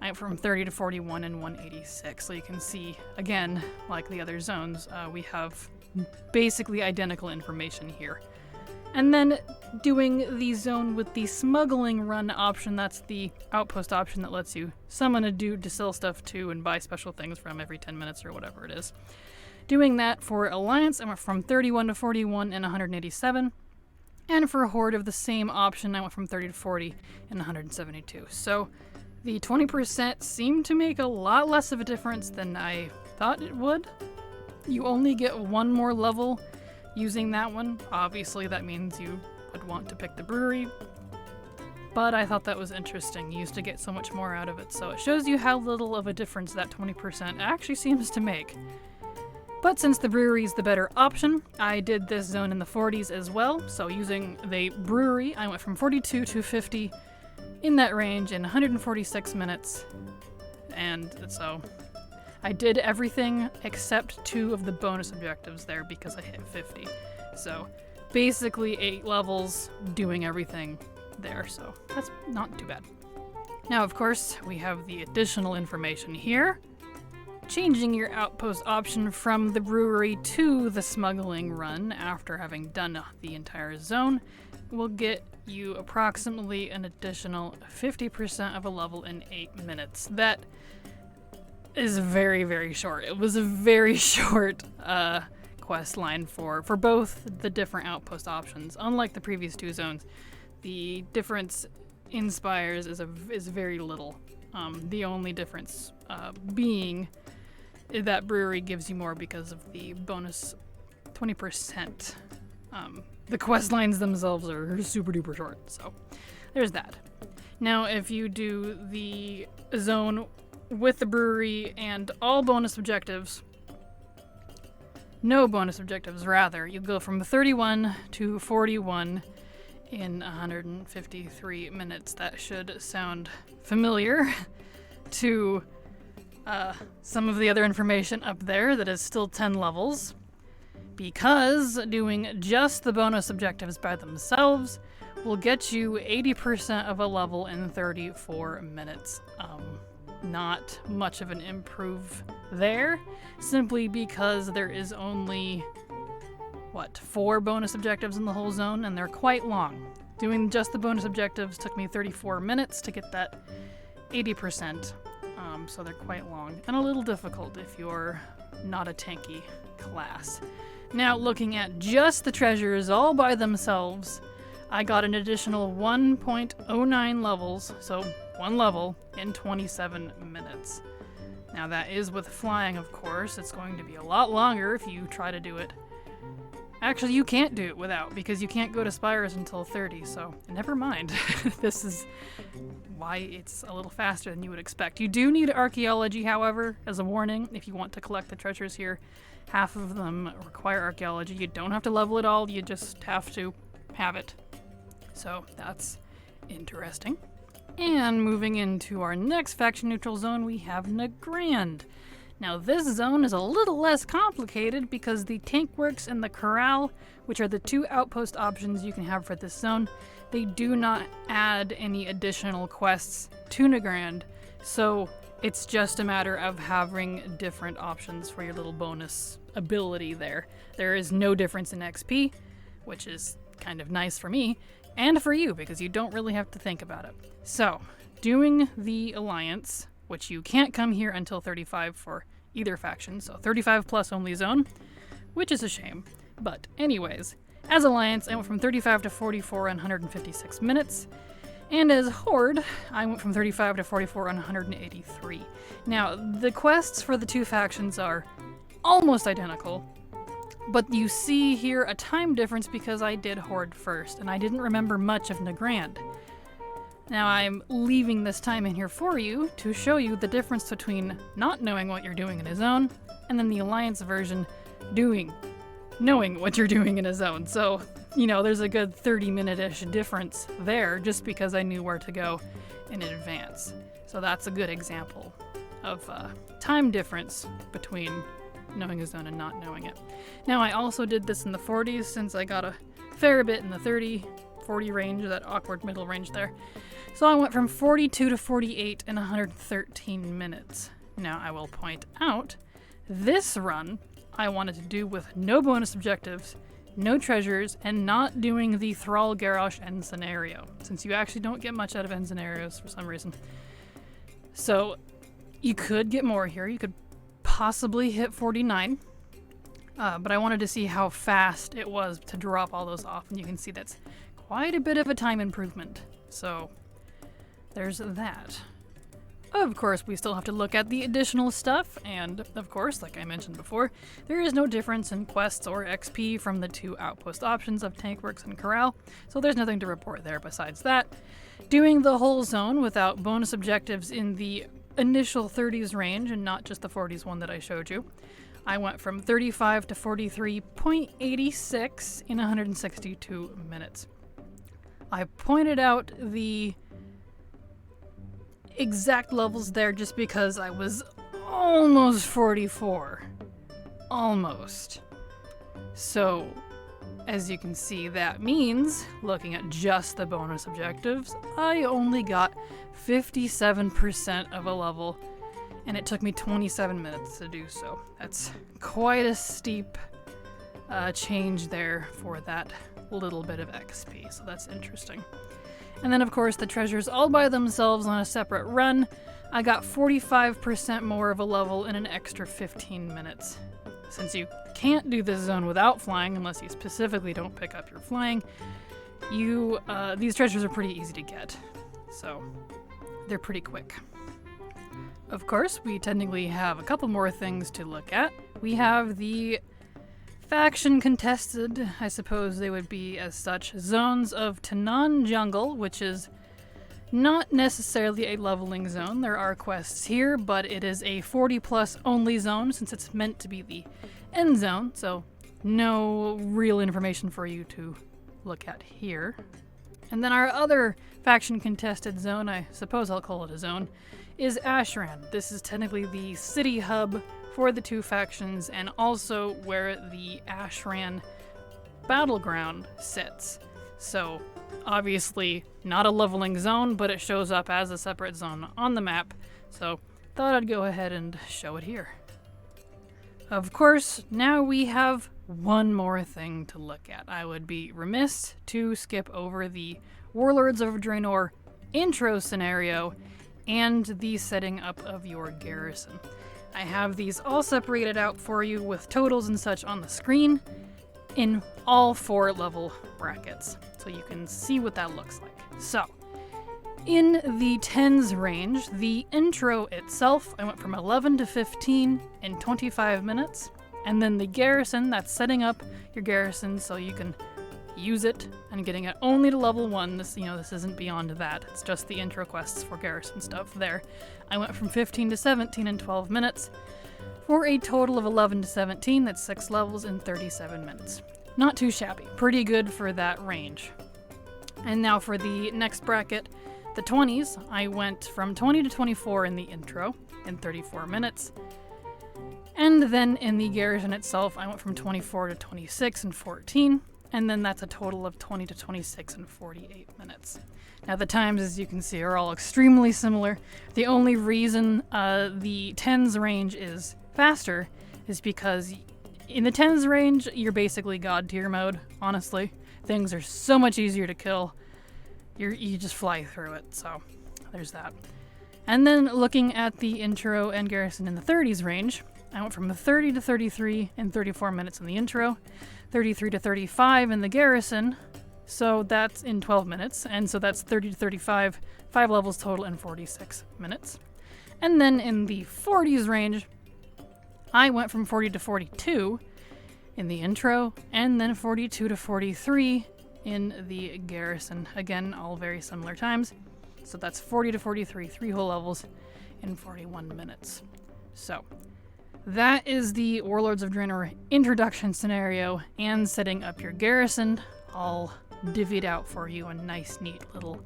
I went from 30 to 41 in 186. So you can see, again, like the other zones, we have basically identical information here. And then doing the zone with the smuggling run option, that's the outpost option that lets you summon a dude to sell stuff to and buy special things from every 10 minutes or whatever it is. Doing that for Alliance, I went from 31 to 41 in 187. And for Horde of the same option, I went from 30 to 40 in 172. So the 20% seemed to make a lot less of a difference than I thought it would. You only get 1 more level using that one. Obviously, that means you would want to pick the brewery. But I thought that was interesting. You used to get so much more out of it. So it shows you how little of a difference that 20% actually seems to make. But since the brewery is the better option, I did this zone in the 40s as well. So using the brewery, I went from 42 to 50 in that range in 146 minutes. And so I did everything except 2 of the bonus objectives there because I hit 50. So basically 8 levels doing everything there, so that's not too bad. Now, of course, we have the additional information here. Changing your outpost option from the brewery to the smuggling run after having done the entire zone will get you approximately an additional 50% of a level in 8 minutes. That is very, very short. It was a very short quest line for both the different outpost options. Unlike the previous two zones, the difference in spires is very little. The only difference being that brewery gives you more because of the bonus 20%. The quest lines themselves are super duper short, so there's that. Now, if you do the zone with the brewery and all bonus objectives, no bonus objectives rather, you go from 31 to 41 in 153 minutes. That should sound familiar to some of the other information up there that is still 10 levels, because doing just the bonus objectives by themselves will get you 80% of a level in 34 minutes. Not much of an improve there, simply because there is only 4 bonus objectives in the whole zone, and they're quite long. Doing just the bonus objectives took me 34 minutes to get that 80%. So they're quite long and a little difficult if you're not a tanky class. Now, looking at just the treasures all by themselves, I got an additional 1.09 levels, so 1 level in 27 minutes. Now, that is with flying, of course. It's going to be a lot longer if you try to do it. Actually, you can't do it without, because you can't go to spires until 30, so never mind. This is why it's a little faster than you would expect. You do need archaeology, however, as a warning, if you want to collect the treasures here. Half of them require archaeology. You don't have to level it all, you just have to have it. So that's interesting. And moving into our next faction neutral zone, we have Northrend. Now, this zone is a little less complicated because the tank works and the corral, which are the 2 outpost options you can have for this zone, they do not add any additional quests to Northrend, so it's just a matter of having different options for your little bonus ability there. There is no difference in XP, which is kind of nice for me, and for you, because you don't really have to think about it. So, doing the Alliance, which you can't come here until 35 for either faction, so 35 plus only zone, which is a shame. But anyways, as Alliance, I went from 35 to 44 in 156 minutes, and as Horde, I went from 35 to 44 in 183. Now, the quests for the 2 factions are almost identical, but you see here a time difference because I did Horde first, and I didn't remember much of Northrend. Now, I'm leaving this time in here for you to show you the difference between not knowing what you're doing in a zone and then the Alliance version knowing what you're doing in a zone. So, there's a good 30-minute-ish difference there just because I knew where to go in advance. So that's a good example of time difference between knowing a zone and not knowing it. Now, I also did this in the 40s since I got a fair bit in the 30-40 range, that awkward middle range there. So I went from 42 to 48 in 113 minutes. Now, I will point out, this run I wanted to do with no bonus objectives, no treasures, and not doing the Thrall Garrosh end scenario, since you actually don't get much out of end scenarios for some reason. So, you could get more here. You could possibly hit 49, but I wanted to see how fast it was to drop all those off, and you can see that's quite a bit of a time improvement. So, there's that. Of course, we still have to look at the additional stuff, and of course, like I mentioned before, there is no difference in quests or XP from the 2 outpost options of Tankworks and Corral, so there's nothing to report there besides that. Doing the whole zone without bonus objectives in the initial 30s range, and not just the 40s one that I showed you, I went from 35 to 43.86 in 162 minutes. I pointed out the exact levels there just because I was almost 44. Almost. So, as you can see, that means, looking at just the bonus objectives, I only got 57% of a level, and it took me 27 minutes to do so. That's quite a steep change there for that little bit of XP, so that's interesting. And then of course the treasures all by themselves on a separate run, I got 45% more of a level in an extra 15 minutes. Since you can't do this zone without flying unless you specifically don't pick up your flying, these treasures are pretty easy to get, so they're pretty quick. Of course, we technically have a couple more things to look at. We have the faction contested, I suppose they would be as such, zones of Tanan Jungle, which is not necessarily a leveling zone. There are quests here, but it is a 40 plus only zone since it's meant to be the end zone, so no real information for you to look at here. And then our other faction contested zone, I suppose I'll call it a zone, is Ashran. This is technically the city hub for the two factions and also where the Ashran battleground sits. So obviously not a leveling zone, but it shows up as a separate zone on the map, so thought I'd go ahead and show it here. Of course, now we have one more thing to look at. I would be remiss to skip over the Warlords of Draenor intro scenario and the setting up of your garrison. I have these all separated out for you with totals and such on the screen in all 4 level brackets, so you can see what that looks like. So, in the 10s range, the intro itself, I went from 11 to 15 in 25 minutes, and then the garrison, that's setting up your garrison so you can use it and getting it only to level 1. This isn't beyond that. It's just the intro quests for garrison stuff there. I went from 15 to 17 in 12 minutes for a total of 11 to 17. That's 6 levels in 37 minutes. Not too shabby. Pretty good for that range. And now for the next bracket, the 20s, I went from 20 to 24 in the intro in 34 minutes. And then in the garrison itself, I went from 24 to 26 in 14. And then that's a total of 20 to 26 in 48 minutes. Now the times, as you can see, are all extremely similar. The only reason the 10s range is faster is because in the 10s range, you're basically god tier mode, honestly. Things are so much easier to kill. You just fly through it, so there's that. And then looking at the intro and garrison in the 30s range, I went from 30 to 33 in 34 minutes in the intro, 33 to 35 in the garrison, so that's in 12 minutes, and so that's 30 to 35, 5 levels total in 46 minutes. And then in the 40s range, I went from 40 to 42 in the intro, and then 42 to 43 in the garrison. Again, all very similar times. So that's 40 to 43, 3 whole levels in 41 minutes. So that is the Warlords of Draenor introduction scenario and setting up your garrison, all divvied out for you in nice, neat little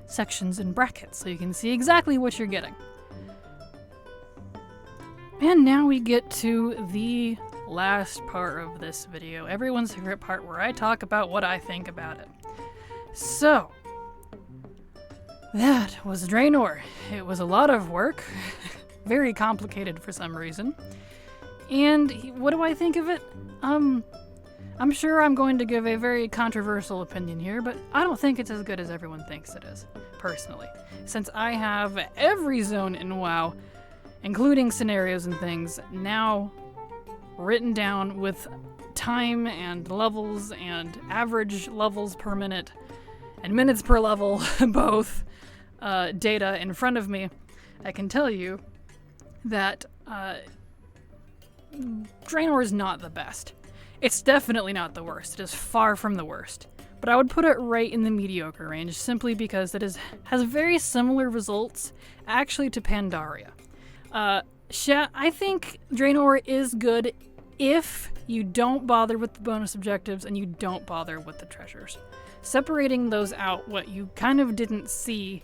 sections and brackets so you can see exactly what you're getting. And now we get to the last part of this video, everyone's favorite part where I talk about what I think about it. So, that was Draenor. It was a lot of work, very complicated for some reason. And what do I think of it? I'm sure I'm going to give a very controversial opinion here, but I don't think it's as good as everyone thinks it is, personally. Since I have every zone in WoW, including scenarios and things, now written down with time and levels and average levels per minute and minutes per level, both data in front of me, I can tell you that Draenor is not the best. It's definitely not the worst. It is far from the worst. But I would put it right in the mediocre range simply because it has very similar results actually to Pandaria. I think Draenor is good if you don't bother with the bonus objectives and you don't bother with the treasures. Separating those out, what you kind of didn't see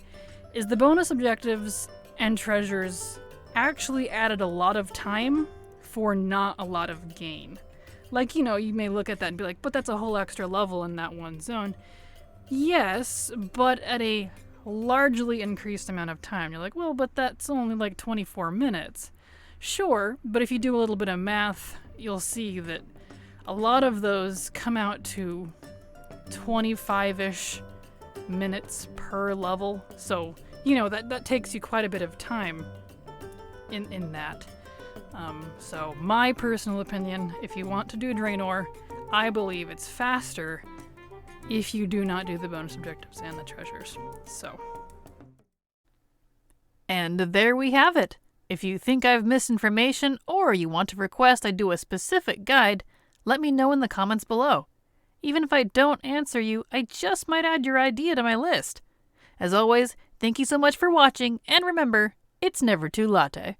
is the bonus objectives and treasures actually added a lot of time for not a lot of gain. Like, you may look at that and be like, but that's a whole extra level in that one zone. Yes, but at a largely increased amount of time. You're like, well, but that's only like 24 minutes. Sure, but if you do a little bit of math, you'll see that a lot of those come out to 25-ish minutes per level. So, you know, that takes you quite a bit of time in that. So my personal opinion, if you want to do Draenor, I believe it's faster if you do not do the bonus objectives and the treasures. So. And there we have it. If you think I've missed information or you want to request I do a specific guide, let me know in the comments below. Even if I don't answer you, I just might add your idea to my list. As always, thank you so much for watching, and remember, it's never too latte.